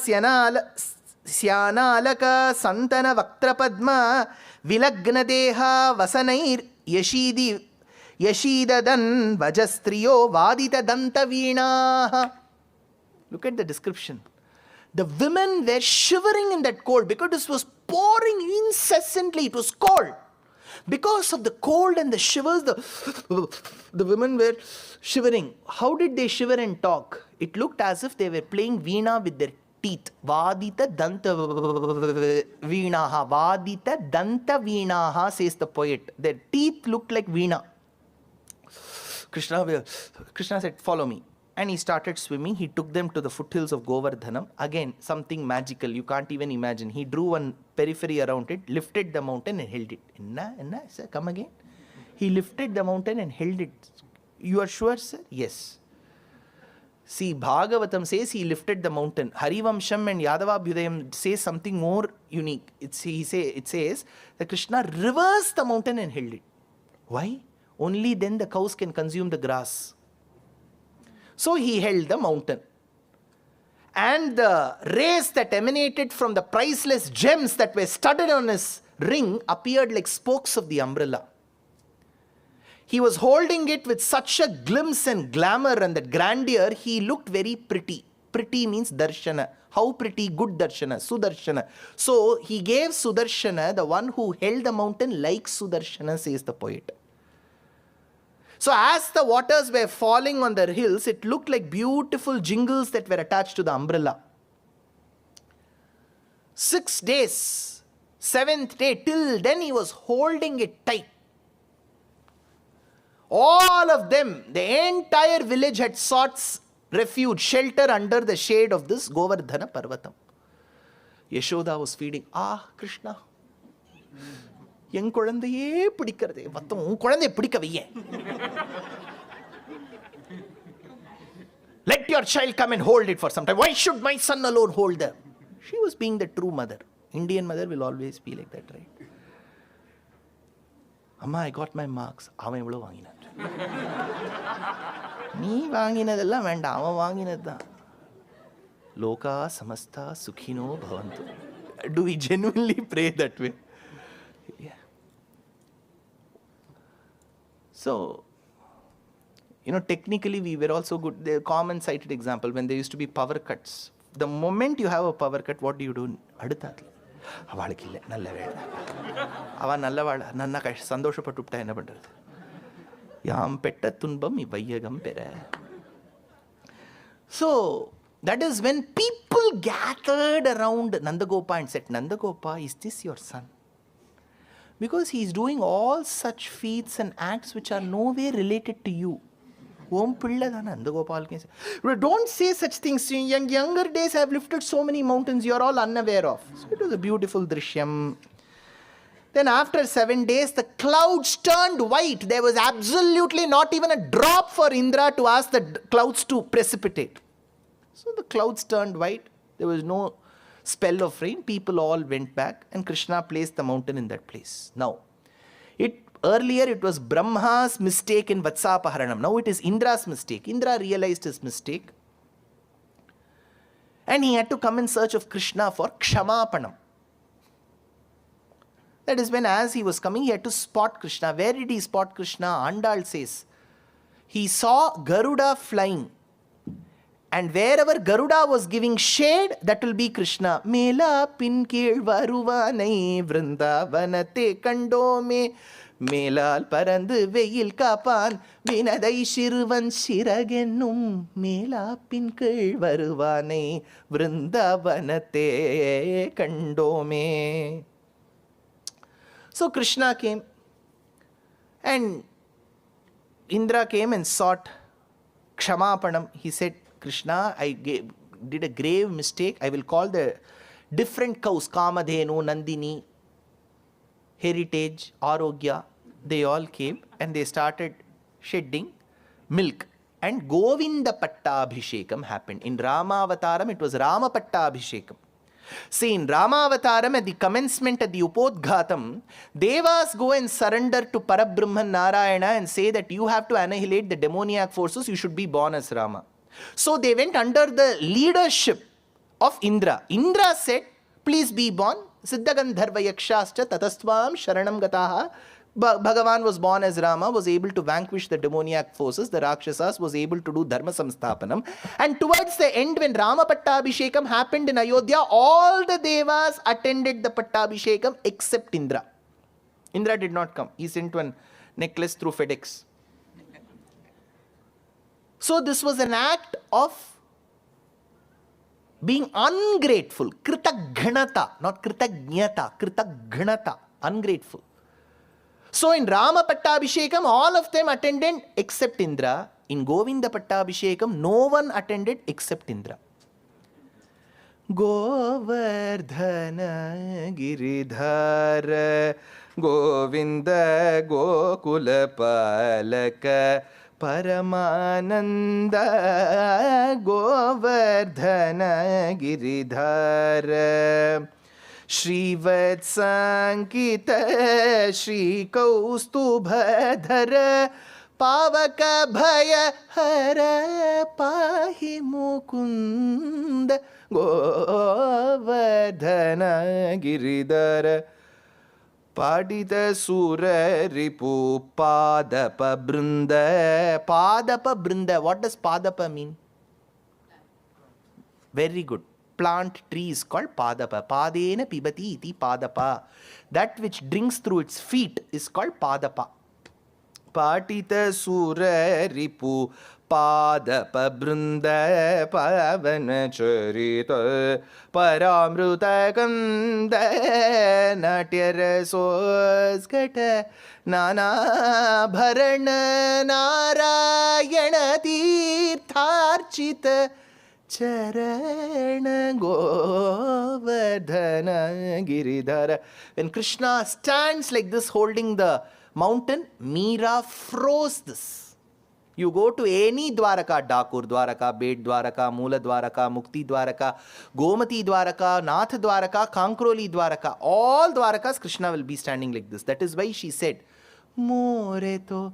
syanalaka santana vaktrapadma vilagnadeha vasanair Yashidadan vajastriyo vadita danta veena. Look at the description. The women were shivering in that cold because it was pouring incessantly. It was cold. Because of the cold and the shivers, the women were shivering. How did they shiver and talk? It looked as if they were playing veena with their teeth. Vadita danta veenaha. Vadita danta veenaha, says the poet. Their teeth looked like veena. Krishna said, follow me. And he started swimming. He took them to the foothills of Govardhanam. Again, something magical. You can't even imagine. He drew one periphery around it, lifted the mountain and held it. Enna, sir, come again. He lifted the mountain and held it. You are sure, sir? Yes. See, Bhagavatam says he lifted the mountain. Harivamsham and Yadavabhyudayam says something more unique. It says that Krishna reversed the mountain and held it. Why? Only then the cows can consume the grass. So he held the mountain. And the rays that emanated from the priceless gems that were studded on his ring appeared like spokes of the umbrella. He was holding it with such a glimpse and glamour and that grandeur, he looked very pretty. Pretty means darshana. How pretty? Good darshana, Sudarshana. So he gave Sudarshana, the one who held the mountain, like Sudarshana, says the poet. So as the waters were falling on the hills, it looked like beautiful jingles that were attached to the umbrella. 6 days, 7th day, till then he was holding it tight. All of them, the entire village had sought refuge, shelter under the shade of this Govardhana Parvatam. Yashoda was feeding. Krishna. என் குழந்தையே பிடிக்கிறது மொத்தம் உன் குழந்தையை பிடிக்க வையே. Let your child come and hold it for some time. Why should my son alone hold them? She was being the true mother. Indian mother will always be like that, right? Amma, I got my marks. அவன் எவ்வளவு வாங்கினான்? நீ வாங்கினதெல்லாம் வேண்டாம், அவன் வாங்கினது தான். லோகா சமஸ்தா சுகினோ பவந்து. Do we genuinely pray that way? Yeah. So, technically we were also good. The common cited example, when there used to be power cuts. The moment you have a power cut, what do you do? அடுத்தாத்துல அவளுக்கு இல்லை, நல்ல வேலை, அவள் நல்லவாள், நன்னா சந்தோஷப்பட்டுவிட்டா என்ன பண்ணுறது? யாம் பெட்ட துன்பம் இவ்வையகம் பெற. So, that is when people gathered around Nandagopa and said, Nandagopa, is this your son? Because he is doing all such feats and acts which are nowhere related to you. Om pilla dana Nandagopal can say. Don't say such things. Younger days have lifted so many mountains you are all unaware of. So it was a beautiful drishyam. Then after 7 days, the clouds turned white. There was absolutely not even a drop for Indra to ask the clouds to precipitate. So the clouds turned white. There was no spell of rain. People all went back and Krishna placed the mountain in that place. Now, earlier it was Brahma's mistake in Vatsapaharanam. Now it is Indra's mistake. Indra realized his mistake. And he had to come in search of Krishna for Kshamapanam. That is when, as he was coming, he had to spot Krishna. Where did he spot Krishna? Andal says, he saw Garuda flying. And wherever Garuda was giving shade, that will be Krishna. Mela pin keel varuvanai Vrindavanate kandome. Melal parandu veyil kapan vinadai shirvan shiragennum. Mela pin keel varuvanai Vrindavanate kandome. So Krishna came and Indra came and sought Kshamapanam. He said, Krishna, I did a grave mistake. I will call the different cows, Kamadhenu, Nandini, Heritage, Arogya. They all came and they started shedding milk. And Govinda Pattabhishekam happened. In Rama Avataram, it was Rama Pattabhishekam. See, in Rama Avataram, at the commencement, at the Upodghatam, Devas go and surrender to Parabrahman Narayana and say that you have to annihilate the demoniac forces, you should be born as Rama. So they went under the leadership of Indra. Indra said, please be born. Siddhagandharva yakshascha tatastvam sharanam gataha. Bhagavan was born as Rama, was able to vanquish the demoniac forces, the Rakshasas, was able to do Dharma Samsthapanam. And towards the end, when Rama Pattabhishekam happened in Ayodhya, all the Devas attended the Pattabhishekam except Indra. Indra did not come. He sent one necklace through FedEx. So this was an act of being ungrateful. Kritaghanata, not Kritagnyata, Kritaghanata, ungrateful. So in Rama Pattabhishekam, all of them attended except Indra. In Govinda Pattabhishekam, no one attended except Indra. Govardhana Giridhara Govinda Gokula Palaka Paramananda Govardhana Giridhara Shrivatsankita Shri Kaustubhadhara Pavaka Bhaya Hara Pahi Mukunda Govardhana Giridhara Padita Sura Ripu Padapa Brinda. Padapa Brinda. What does Padapa mean? Very good. Plant tree is called Padapa. Padena Pibati iti Padapa. That which drinks through its feet is called Padapa. Patita Sura Ripu Padapa Brinda Pavana Charita Paramruta Kanda Natyarasoskata Nana Bharana Narayana Tirtharchita Charana Govardhana Giridhara. When Krishna stands like this holding the mountain, Meera froze this. You go to any Dwaraka, Dakur Dwaraka, Bed Dwaraka, Mula Dwaraka, Mukti Dwaraka, Gomati Dwaraka, Nath Dwaraka, Kankroli Dwaraka, all Dwarakas, Krishna will be standing like this. That is why she said, Moreto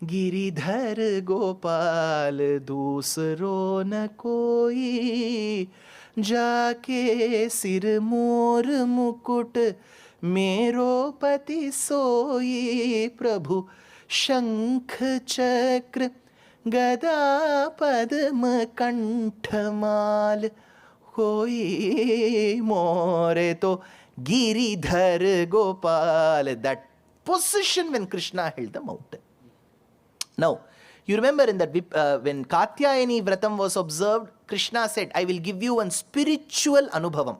Giridhar Gopal दूसरो न कोई, जाके सिर मोर मुकुट मेरो पति सोई। प्रभु शंख चक्र गदा पद्म कंठमाल, कोई मोरे तो Giridhar Gopal. That position when Krishna held the mountain. Now, you remember in that when Katyayani Vratam was observed, Krishna said, I will give you one spiritual anubhavam.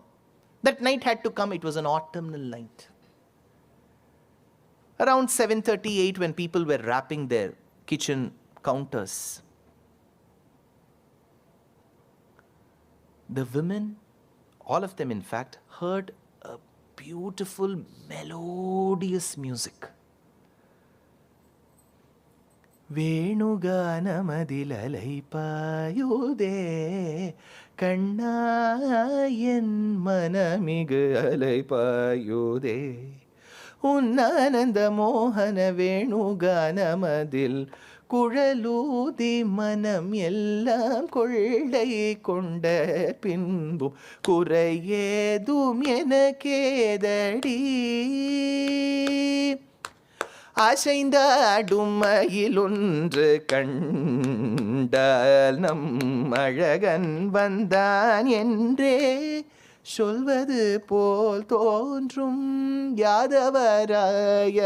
That night had to come. It was an autumnal night. Around 7:38, when people were wrapping their kitchen counters, the women, all of them in fact, heard a beautiful melodious music. Venuganamadilalai payude, kannayen manamigu alai payude. Unnananda mohana venuganamadill குழலூதி மனம் எல்லாம் கொள்ளை கொண்ட பின்பும் குறையேதும் எனக்கேதடி. அசைந்தாடும் மயிலொன்று கண்டால் நம் அழகன் வந்தான் என்றே சொல்வது போல் தோன்றும் யாதவராய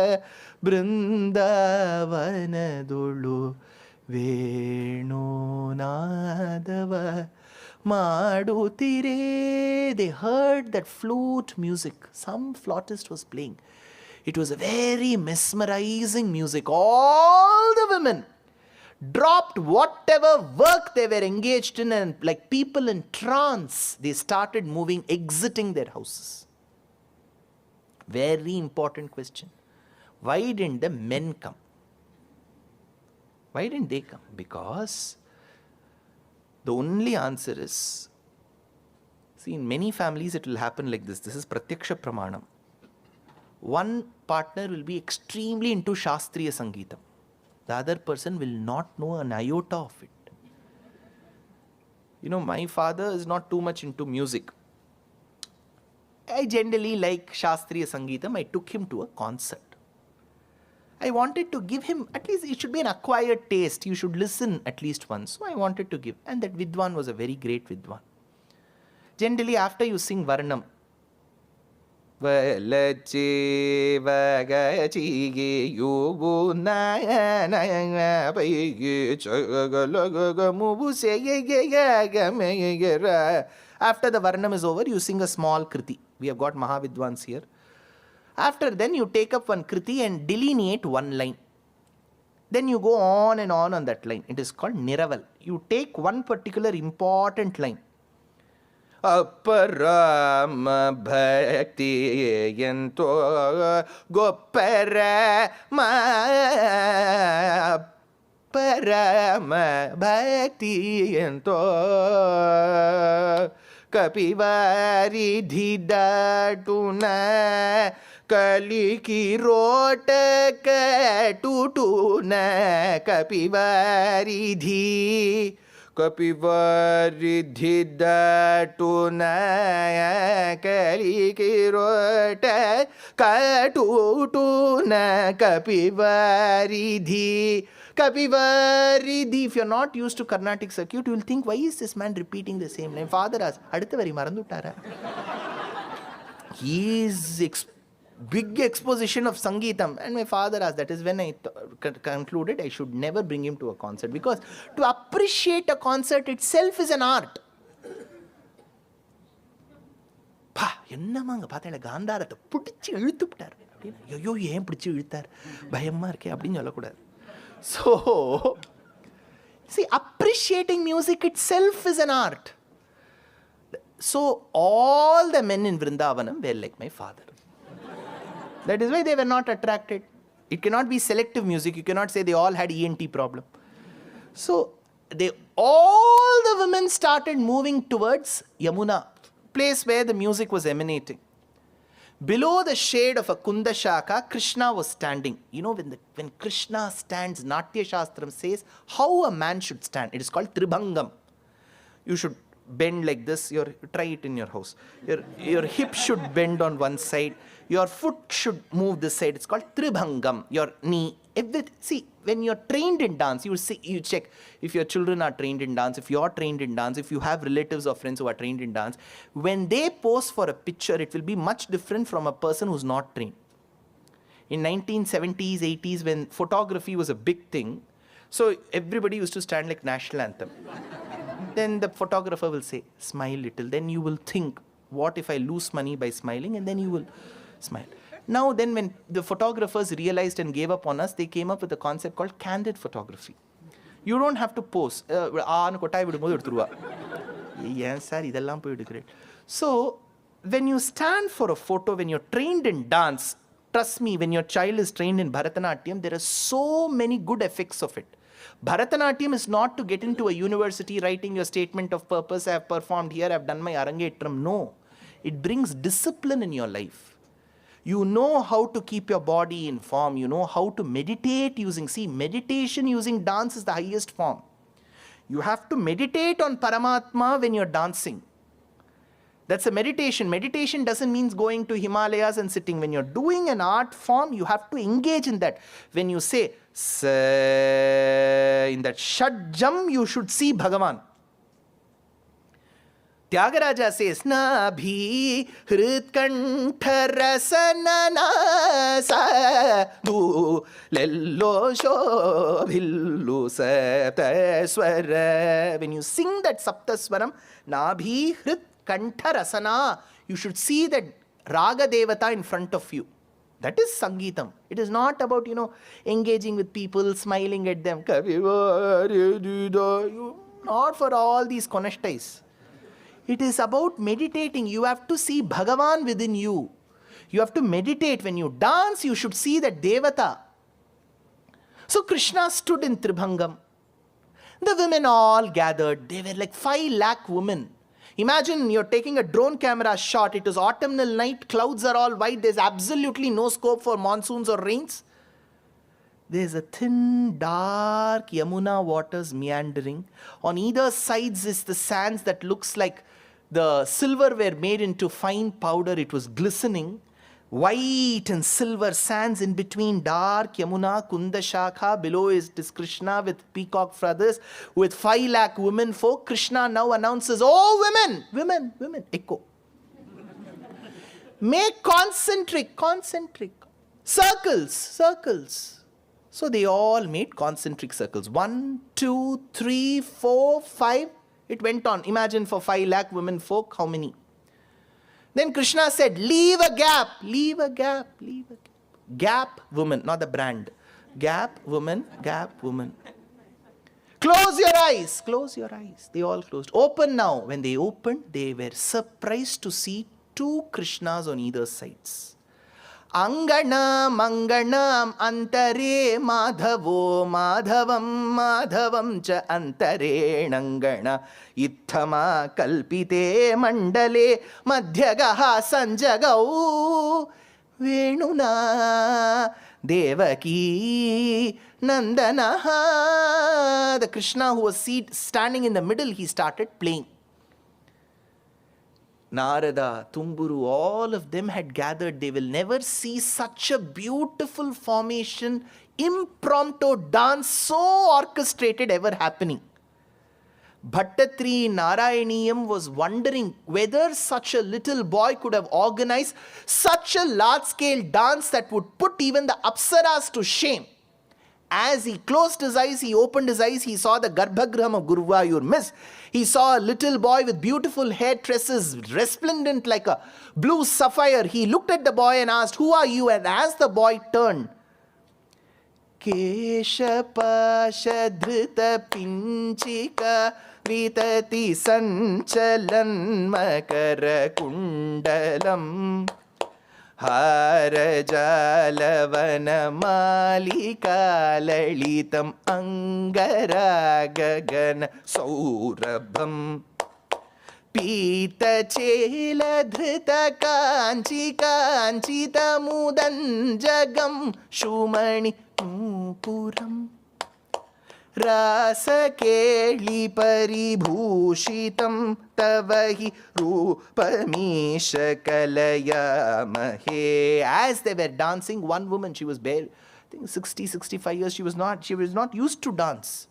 பிருந்தாவனதுளு வேணுநாதவ ಮಾಡುತ್ತಿರೇ. They heard that flute music. Some flautist was playing. It was a very mesmerizing music. All the women dropped whatever work they were engaged in, and like people in trance, they started moving, exiting their houses. Very important question. Why didn't the men come? Why didn't they come? Because the only answer is, see, in many families it will happen like this. This is Pratyaksha Pramanam. One partner will be extremely into Shastriya Sangeetam. The other person will not know an iota of it. You know, my father is not too much into music. I generally like Shastriya Sangeetam. I took him to a concert. I wanted to give him, at least it should be an acquired taste. You should listen at least once. So I wanted to give. And that Vidwan was a very great Vidwan. Generally, after you sing Varnam, Valachi Vagachige Yoguna Payge Chagalamubu Segagara. After the Varnam is over, you sing a small Kriti. We have got Mahavidwans here. After then, you take up one Kriti and delineate one line. Then you go on and on that line. It is called Niraval. You take one particular important line. Aparama bhakti yanto goparama parama bhakti yanto kapivari dhidatuna kaliki rotaka tutuna kapivari dhi Kapivaridhi datuna kalikirota katutuna kapivaridhi. Kapivaridhi. If you're not used to Carnatic circuit, you will think, why is this man repeating the same name? Father asked, Adutha vari maranduttara. He is big exposition of Sangeetam. And my father asked, that is when I concluded I should never bring him to a concert. Because to appreciate a concert itself is an art. என்னமாங்க பார்த்தா காந்தாரத்தை பிடிச்சி இழுத்துட்டார் அப்படின்னு. ஐயோ ஏன் பிடிச்சி இழுத்தார், பயமா இருக்கே அப்படின்னு சொல்லக்கூடாது. So, see, appreciating music itself is an art. So, all the men in Vrindavanam were like my father. That is why they were not attracted. It cannot be selective music. You cannot say they all had ENT problem. So, all the women started moving towards Yamuna, place where the music was emanating. Below the shade of a Kunda Shaka, Krishna was standing. You know, when Krishna stands, Natya Shastram says how a man should stand. It is called Tribhangam. You should bend like this. Try it in your house. Your hip should bend on one side. Your foot should move this side. It's called Tribhangam. Your knee. See, when you're trained in dance, you check if your children are trained in dance, if you're trained in dance, if you have relatives or friends who are trained in dance, when they pose for a picture, it will be much different from a person who's not trained. In 1970s, 80s, when photography was a big thing, so everybody used to stand like national anthem. Then the photographer will say, smile little. Then you will think, what if I lose money by smiling? And then you will smile. Now then, when the photographers realized and gave up on us, they came up with a concept called candid photography. You don't have to pose. So, when you stand for a photo, when you're trained in dance, trust me, when your child is trained in Bharatanatyam, there are so many good effects of it. Bharatanatyam is not to get into a university writing your statement of purpose, I have performed here, I have done my Arangetram. No. It brings discipline in your life. You know how to keep your body in form. You know how to meditate meditation using dance is the highest form. You have to meditate on Paramatma when you're dancing. That's a meditation. Meditation doesn't mean going to Himalayas and sitting. When you're doing an art form, you have to engage in that. When you say, in that Shadjam, you should see Bhagavan. Tyagaraja says, Nabhi hritkantha rasana sadhu lello shobhillu saptaswara. When you sing that saptaswaram, Nabhi hritkantha rasana, you should see that Raga Devata in front of you. That is Sangeetam. It is not about, engaging with people, smiling at them. Not for all these konashtais. It is about meditating. You have to see Bhagavan within you. You have to meditate. When you dance, you should see that Devata. So Krishna stood in Tribhangam. The women all gathered. They were like 5 lakh women. Imagine you're taking a drone camera shot. It is autumnal night. Clouds are all white. There's absolutely no scope for monsoons or rains. There's a thin, dark Yamuna waters meandering. On either sides is the sands that looks like the silver were made into fine powder. It was glistening. White and silver sands in between, dark Yamuna, Kunda Shaka. Below is Krishna with peacock feathers, with 5 lakh women folk. Krishna now announces, oh women, echo. Make concentric, circles. So they all made concentric circles. 1, 2, 3, 4, 5. It went on. Imagine for 5 lakh women folk, how many? Then Krishna said, leave a gap. Gap, woman, not the brand. Gap, woman. Close your eyes. They all closed. Open now. When they opened, they were surprised to see 2 Krishnas on either sides. Anganam antare madhavam cha antare nangana ithama kalpite mandale madhyagaha sanjagau venuna devaki nandana. The Krishna who was standing in the middle, he started playing. Narada, Tumburu, all of them had gathered. They will never see such a beautiful formation, impromptu dance, so orchestrated ever happening. Bhattatri Narayaniyam was wondering whether such a little boy could have organized such a large-scale dance that would put even the Apsaras to shame. As he closed his eyes, he opened his eyes, he saw the Garbhagraham of Guruvayur Miss. He saw a little boy with beautiful hair tresses, resplendent like a blue sapphire. He looked at the boy and asked, who are you? And as the boy turned, Kesha Pasha Dhrita Pinchika Vitati Sanchalan Makara Kundalam Harajalavana Malika Lalitam Angaragagana Saurabham Pita chela dhrita kanchi kanchita mudanjagam shumani puram rasa keli paribhushitam tavahi rupamisha kalayamahe. As they were dancing, one woman, she was bare, I think 60, 65 years, she was not used to dance.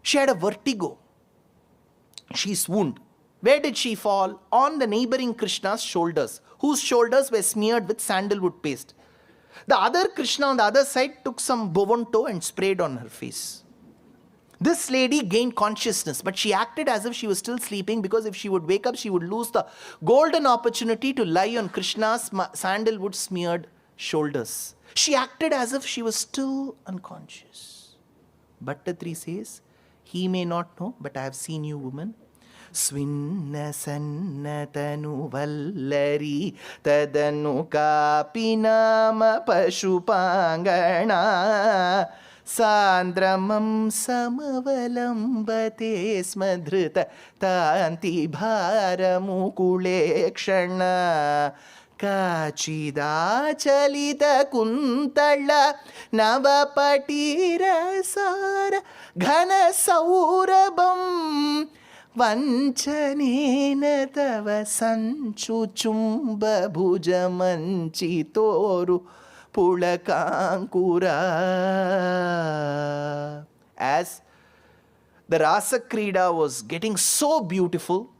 She had a vertigo. She swooned. Where did she fall? On the neighboring Krishna's shoulders, whose shoulders were smeared with sandalwood paste. The other Krishna on the other side took some bovonto and sprayed on her face. This lady gained consciousness, but she acted as if she was still sleeping, because if she would wake up, she would lose the golden opportunity to lie on Krishna's sandalwood smeared shoulders. She acted as if she was still unconscious. Bhattatri says, he may not know, but I have seen you, woman. Svinna sanna tanu vallari tadanu kapinama pashupangana sandramam samavalambate smadhrita tanti bharamukule kshana Kachida kuntala navapatira sara ghana saurabam vanchanena tava sanchuchumba bhujamanchitoru pulakankura. As the Rasa Krida was getting so beautiful,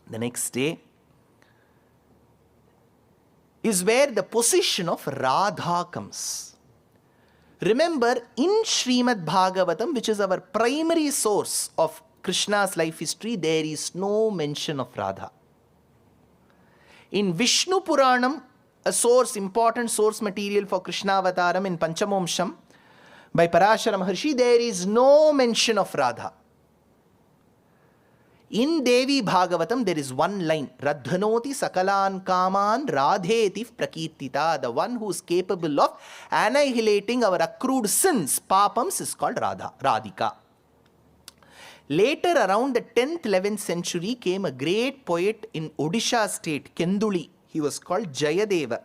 the next day is where the position of Radha comes. Remember, in Srimad Bhagavatam, which is our primary source of Krishna's life history, there is no mention of Radha. In Vishnu Puranam, a source, important source material for Krishna Avataram in Panchamomsham, by Parashara Maharshi, there is no mention of Radha. In Devi Bhagavatam, there is one line, Radhanoti Sakalan Kaman Radheti Prakirtita. The one who is capable of annihilating our accrued sins, papams, is called Radhika. Later, around the 10th, 11th century, came a great poet in Odisha state, Kenduli. He was called Jayadeva.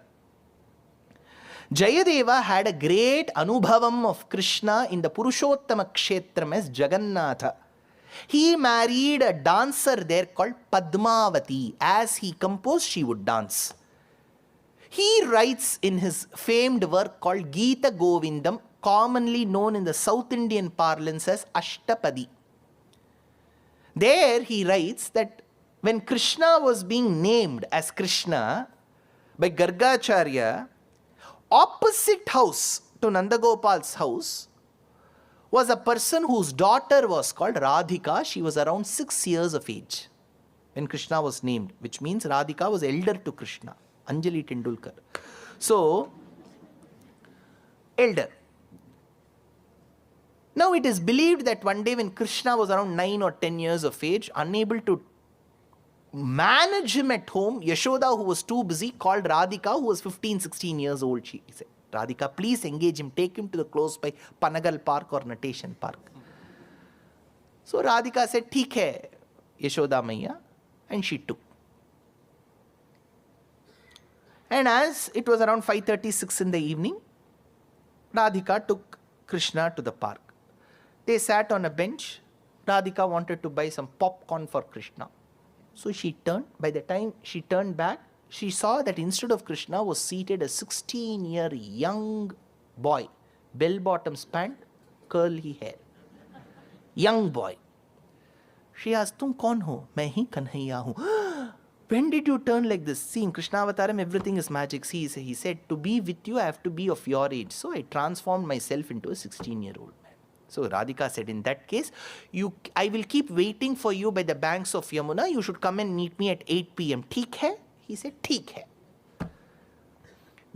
Jayadeva had a great anubhavam of Krishna in the Purushottama Kshetram as Jagannatha. He married a dancer there called Padmavati. As he composed, she would dance. He writes in his famed work called Geeta Govindam, commonly known in the South Indian parlance as Ashtapadi. There he writes that when Krishna was being named as Krishna by Gargacharya, opposite house to Nandagopal's house was a person whose daughter was called Radhika. She was around 6 years of age when Krishna was named, which means Radhika was elder to Krishna. Anjali Tendulkar. So, elder. Now it is believed that one day when Krishna was around 9 or 10 years of age, unable to manage him at home, Yashoda, who was too busy, called Radhika, who was 15, 16 years old. She said, Radhika, please engage him, take him to the close by Panagal Park or Natation Park. So Radhika said, "Theek hai, Yashoda Maiya," and she took. And as it was around 5:36 in the evening, Radhika took Krishna to the park. They sat on a bench. Radhika wanted to buy some popcorn for Krishna. So she turned. By the time she turned back, she saw that instead of Krishna was seated a 16-year young boy, bell-bottoms pant, curly hair. Young boy. She asked, "Tum kaun ho?" "Main hi Kanhaiya hu." "When did you turn like this?" "See, in Krishna Avataram, everything is magic." See, he said, "To be with you, I have to be of your age." So I transformed myself into a 16-year-old man. So Radhika said, "In that case, I will keep waiting for you by the banks of Yamuna. You should come and meet me at 8 p.m. Theek hai? He said, "Theek hai."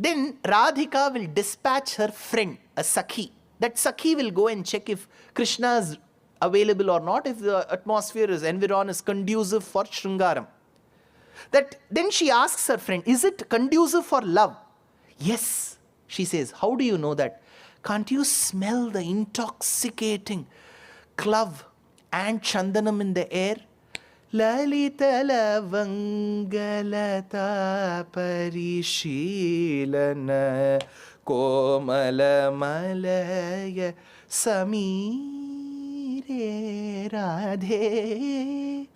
Then Radhika will dispatch her friend, a Sakhi. That Sakhi will go and check if Krishna is available or not, if the environment is conducive for Shringaram. Then she asks her friend, "Is it conducive for love?" "Yes," she says. "How do you know that?" "Can't you smell the intoxicating clove and chandanam in the air? Lalita Lavangalata Parishilana Komala Malaya Samire Radhe.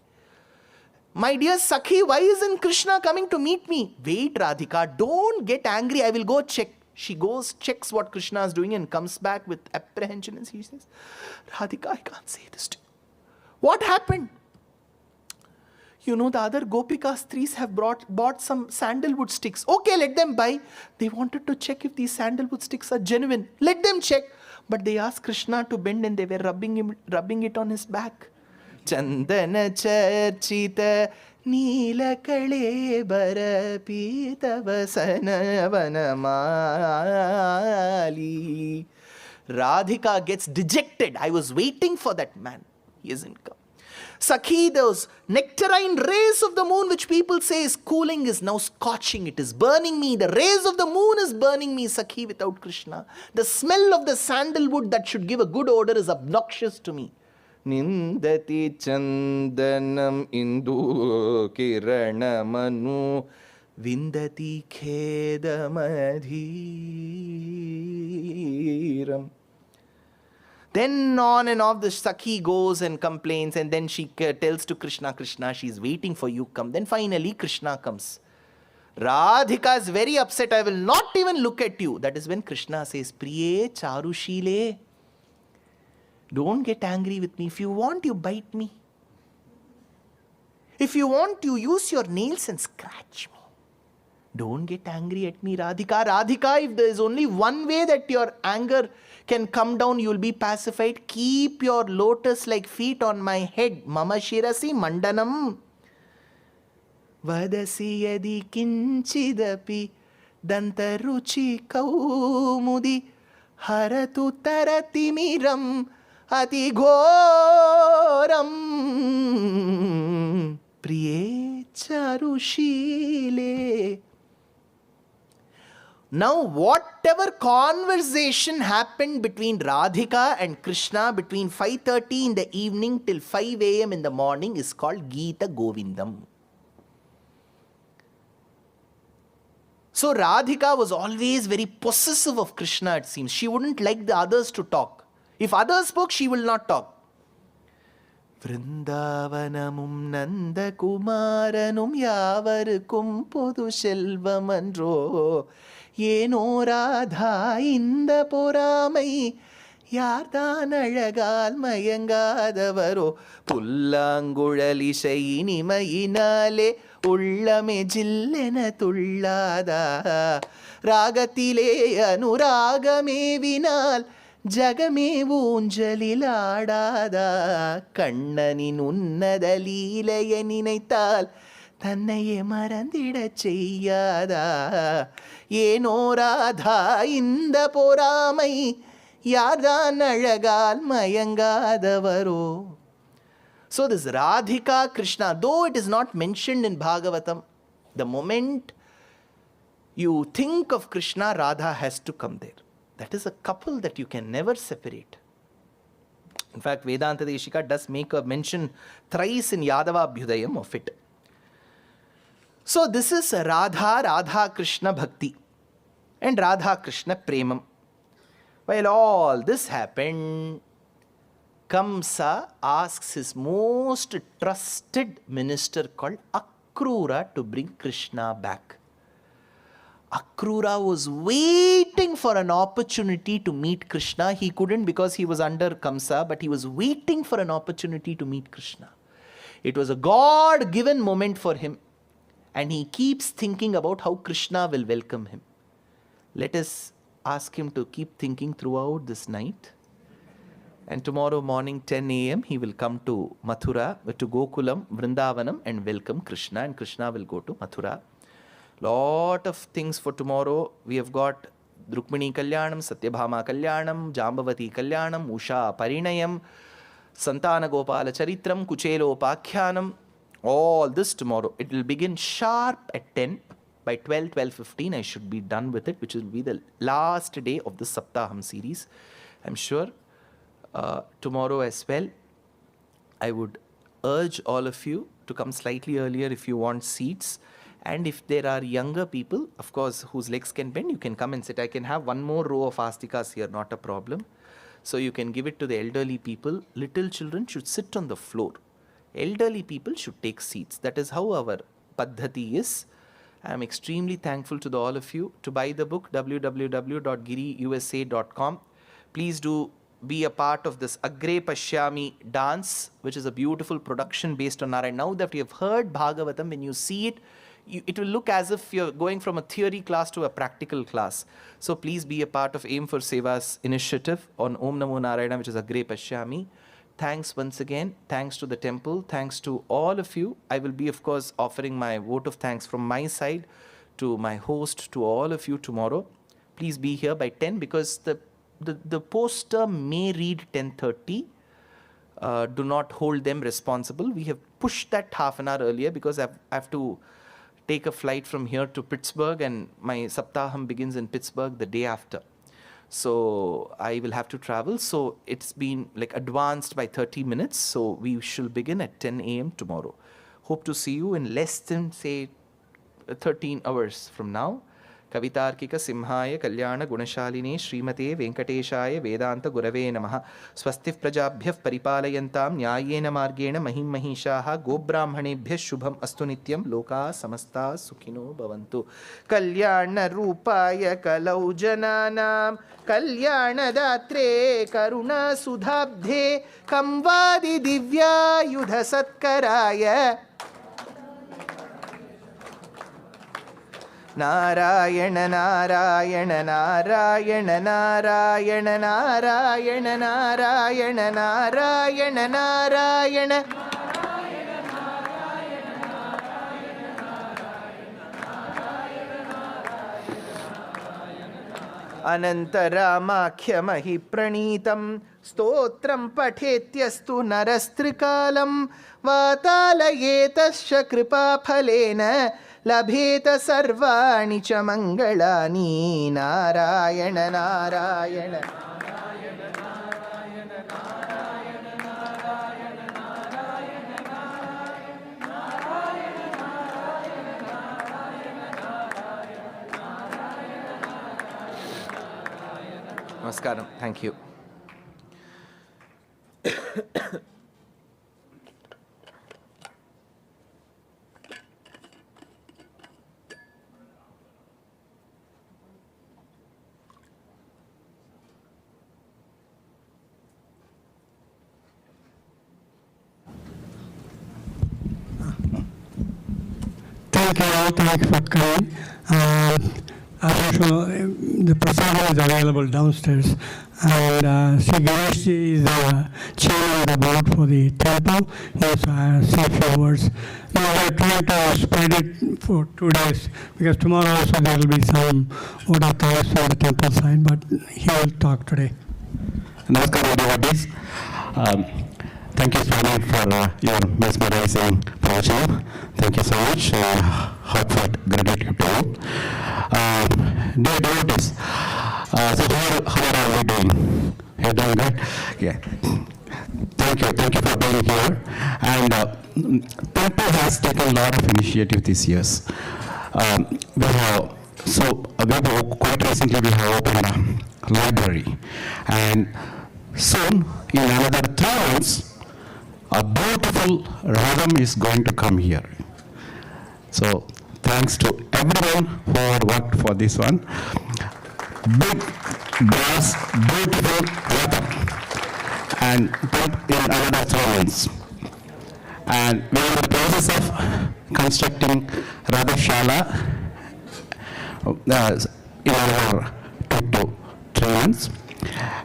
My dear Sakhi, why isn't Krishna coming to meet me? Wait, Radhika, don't get angry. I will go check. She goes, checks what Krishna is doing and comes back with apprehension and she says, Radhika, I can't say this to you. What happened? You know, the other Gopika Stris have bought some sandalwood sticks. Okay, let them buy. They wanted to check if these sandalwood sticks are genuine. Let them check. But they asked Krishna to bend and they were rubbing it on his back. Chandana charchita Neela kalebara pita vasana vanamali. Radhika gets dejected. I was waiting for that man. He hasn't come. Sakhi, those nectarine rays of the moon which people say is cooling is now scorching. It is burning me. The rays of the moon is burning me, Sakhi, without Krishna. The smell of the sandalwood that should give a good odor is obnoxious to me. Nindati chandanam indu kiranamanu vindati khedamadhiram. Then on and off the Sakhi goes and complains, and then she tells to Krishna, Krishna, she's waiting for you, come. Then finally Krishna comes. Radhika is very upset, I will not even look at you. That is when Krishna says, Priye charushile, don't get angry with me. If you want, you bite me. If you want, you use your nails and scratch me. Don't get angry at me, Radhika. Radhika, if there is only one way that your anger can come down, you will be pacified. Keep your lotus-like feet on my head. Mama shirasi mandanam. Vadasi yadi kinchidapi dantaruchi kaumudi haratu taratimiram ati ghoram priye charushile. Now, whatever conversation happened between Radhika and Krishna between 5:30 in the evening till 5 a.m. in the morning is called Geeta Govindam. So Radhika was always very possessive of Krishna, it seems. She wouldn't like the others to talk. If others spoke, she will not talk. Vrindavanamum Nanda Kumaranum Yavarkum Podu Selvamandro Yeno Radha Inda Poramai Yardan Alagal Mayangadavaro Pullanguralisai Nimayinale Ullame Jillena Tullada Ragatile Anuragame Vinal Jagame Vunjalilada Kannanin Unnada Leelaya Ninaital Tannaye Marandida Cheyyada Yeno Radha Inda Poramai Yardan Alagal Mayangadavaro. So this Radhika Krishna, though it is not mentioned in Bhagavatam, the moment you think of Krishna, Radha has to come there. That is a couple that you can never separate. In fact, Vedanta Deshika does make a mention thrice in Yadava Abhyudayam of it. So this is Radha Krishna Bhakti and Radha Krishna Premam. While all this happened, Kamsa asks his most trusted minister called Akrura to bring Krishna back. Akrura was waiting for an opportunity to meet Krishna. He couldn't because he was under Kamsa, but he was waiting for an opportunity to meet Krishna. It was a God-given moment for him, and he keeps thinking about how Krishna will welcome him. Let us ask him to keep thinking throughout this night. And tomorrow morning, 10 a.m., he will come to Mathura, to Gokulam, Vrindavanam, and welcome Krishna. And Krishna will go to Mathura. Lot of things for tomorrow. We have got Rukmini Kalyanam, Satyabhama Kalyanam, Jambavati Kalyanam, Usha Parinayam, Santana Gopala Charitram, Kuchelo Pakhyanam. All this tomorrow. It will begin sharp at 10. By 12:15, I should be done with it, which will be the last day of the Sapthaham series. I'm sure tomorrow as well, I would urge all of you to come slightly earlier if you want seats. And if there are younger people, of course, whose legs can bend, you can come and sit. I can have one more row of astikas here, not a problem. So you can give it to the elderly people. Little children should sit on the floor. Elderly people should take seats. That is how our paddhati is. I am extremely thankful to all of you. To buy the book, www.giriusa.com. Please do be a part of this Agre Pashyami dance, which is a beautiful production based on Narayana. Now that you have heard Bhagavatam, when you see it, it will look as if you're going from a theory class to a practical class. So please be a part of Aim for Seva's initiative on Om Namo Narayana, which is Agre Pashyami. Thanks once again. Thanks to the temple. Thanks to all of you. I will be, of course, offering my vote of thanks from my side to my host, to all of you tomorrow. Please be here by 10 because the poster may read 10:30. Do not hold them responsible. We have pushed that half an hour earlier because I have to take a flight from here to Pittsburgh, and my Sapthaham begins in Pittsburgh the day after. So I will have to travel. So it's been like advanced by 30 minutes. So we shall begin at 10 a.m. tomorrow. Hope to see you in less than, say, 13 hours from now. Kavitarkika Simhaya Kalyana Gunashaline Srimate Venkateshaya Vedanta Gurave Namaha Swastif Prajabhyav Paripalayantam Nyayena Margena Mahim Mahishaha Gobrahmanebhya Shubham Astu Nityam Loka Samasta Sukhino Bhavantu Kalyana Rupaya Kalau Jananam Kalyana Datre Karuna Sudhabdhe Kamvadi Divya Yudha Satkaraya Narayana Narayana Narayana Narayana Narayana Narayana Narayana Narayana Anantaramakhya Pranitam Stotram Pathetyastu Narastrikalam Vatalayetasya Kripa Phalena Labheta Sarvani Cha Mangalani Narayana Narayana Namaskaram. Thank you. Thank you all. Thank you for coming. As usual, the prasadam is available downstairs. And Sri Ganesh is the chairman of the board for the temple. Yes, say a few words. We are trying to spread it for 2 days because tomorrow also there will be some vote of thanks from the temple side, but he will talk today. Namaskar, devotees. Thank you, Swami, for your mesmerizing program. Thank you so much. Heartfelt gratitude to you. Dear devotees, so how are we doing? You're doing good? Yeah. Thank you for being here. And temple has taken a lot of initiative these years. Quite recently we have opened a library. And soon, in another 3 months, a beautiful rhythm is going to come here. So, thanks to everyone who had worked for this one. Big brass, beautiful rhythm. And put in another 3 months. And we are in the process of constructing Radha Shala in another 2 to 3 months.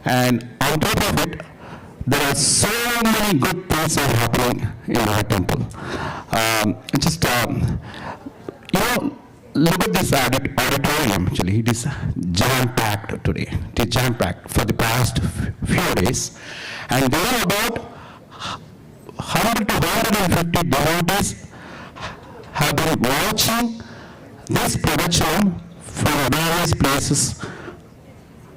And on top of it, there are so many good things are happening in our temple. Look at this auditorium. Actually, it is jam-packed today. It is jam-packed for the past few days. And there are about 100 to 150 devotees have been watching this production from various places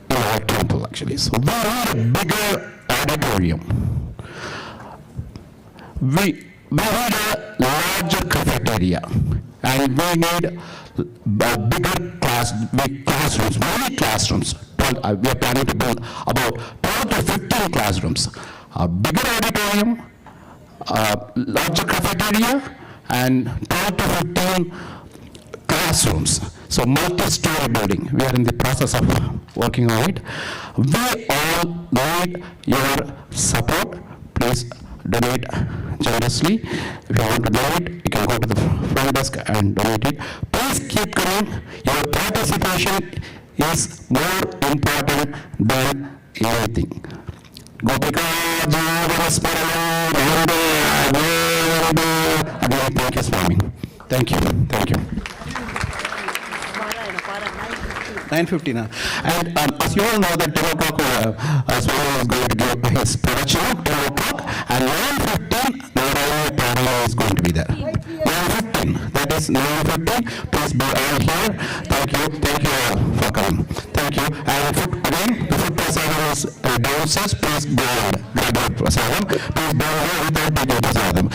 in our temple, actually. So we are a bigger auditorium. We we need a larger cafeteria, and we need big classrooms, many classrooms. We are planning to build about 12 to 15 classrooms, a bigger auditorium, larger cafeteria, and 12 to 15 classrooms. So multi-story building. We are in the process of working on it. We all need your support. Please donate generously. If you want to donate, you can go to the front desk and donate it. Please keep coming. Your participation is more important than anything. Gopika again, thank you, Swami. Thank you. Thank you. 9:50 now. And as you all know that 10 o'clock, Swami is going to give his pravacha, 10 o'clock, and 9:15, Narayana is going to be there. 9:15, that is 9:15. Please be all here. Thank you for coming. Thank you. And again, the food prasadam is downstairs. Please go and grab your prasadam. Please be here without taking prasadam.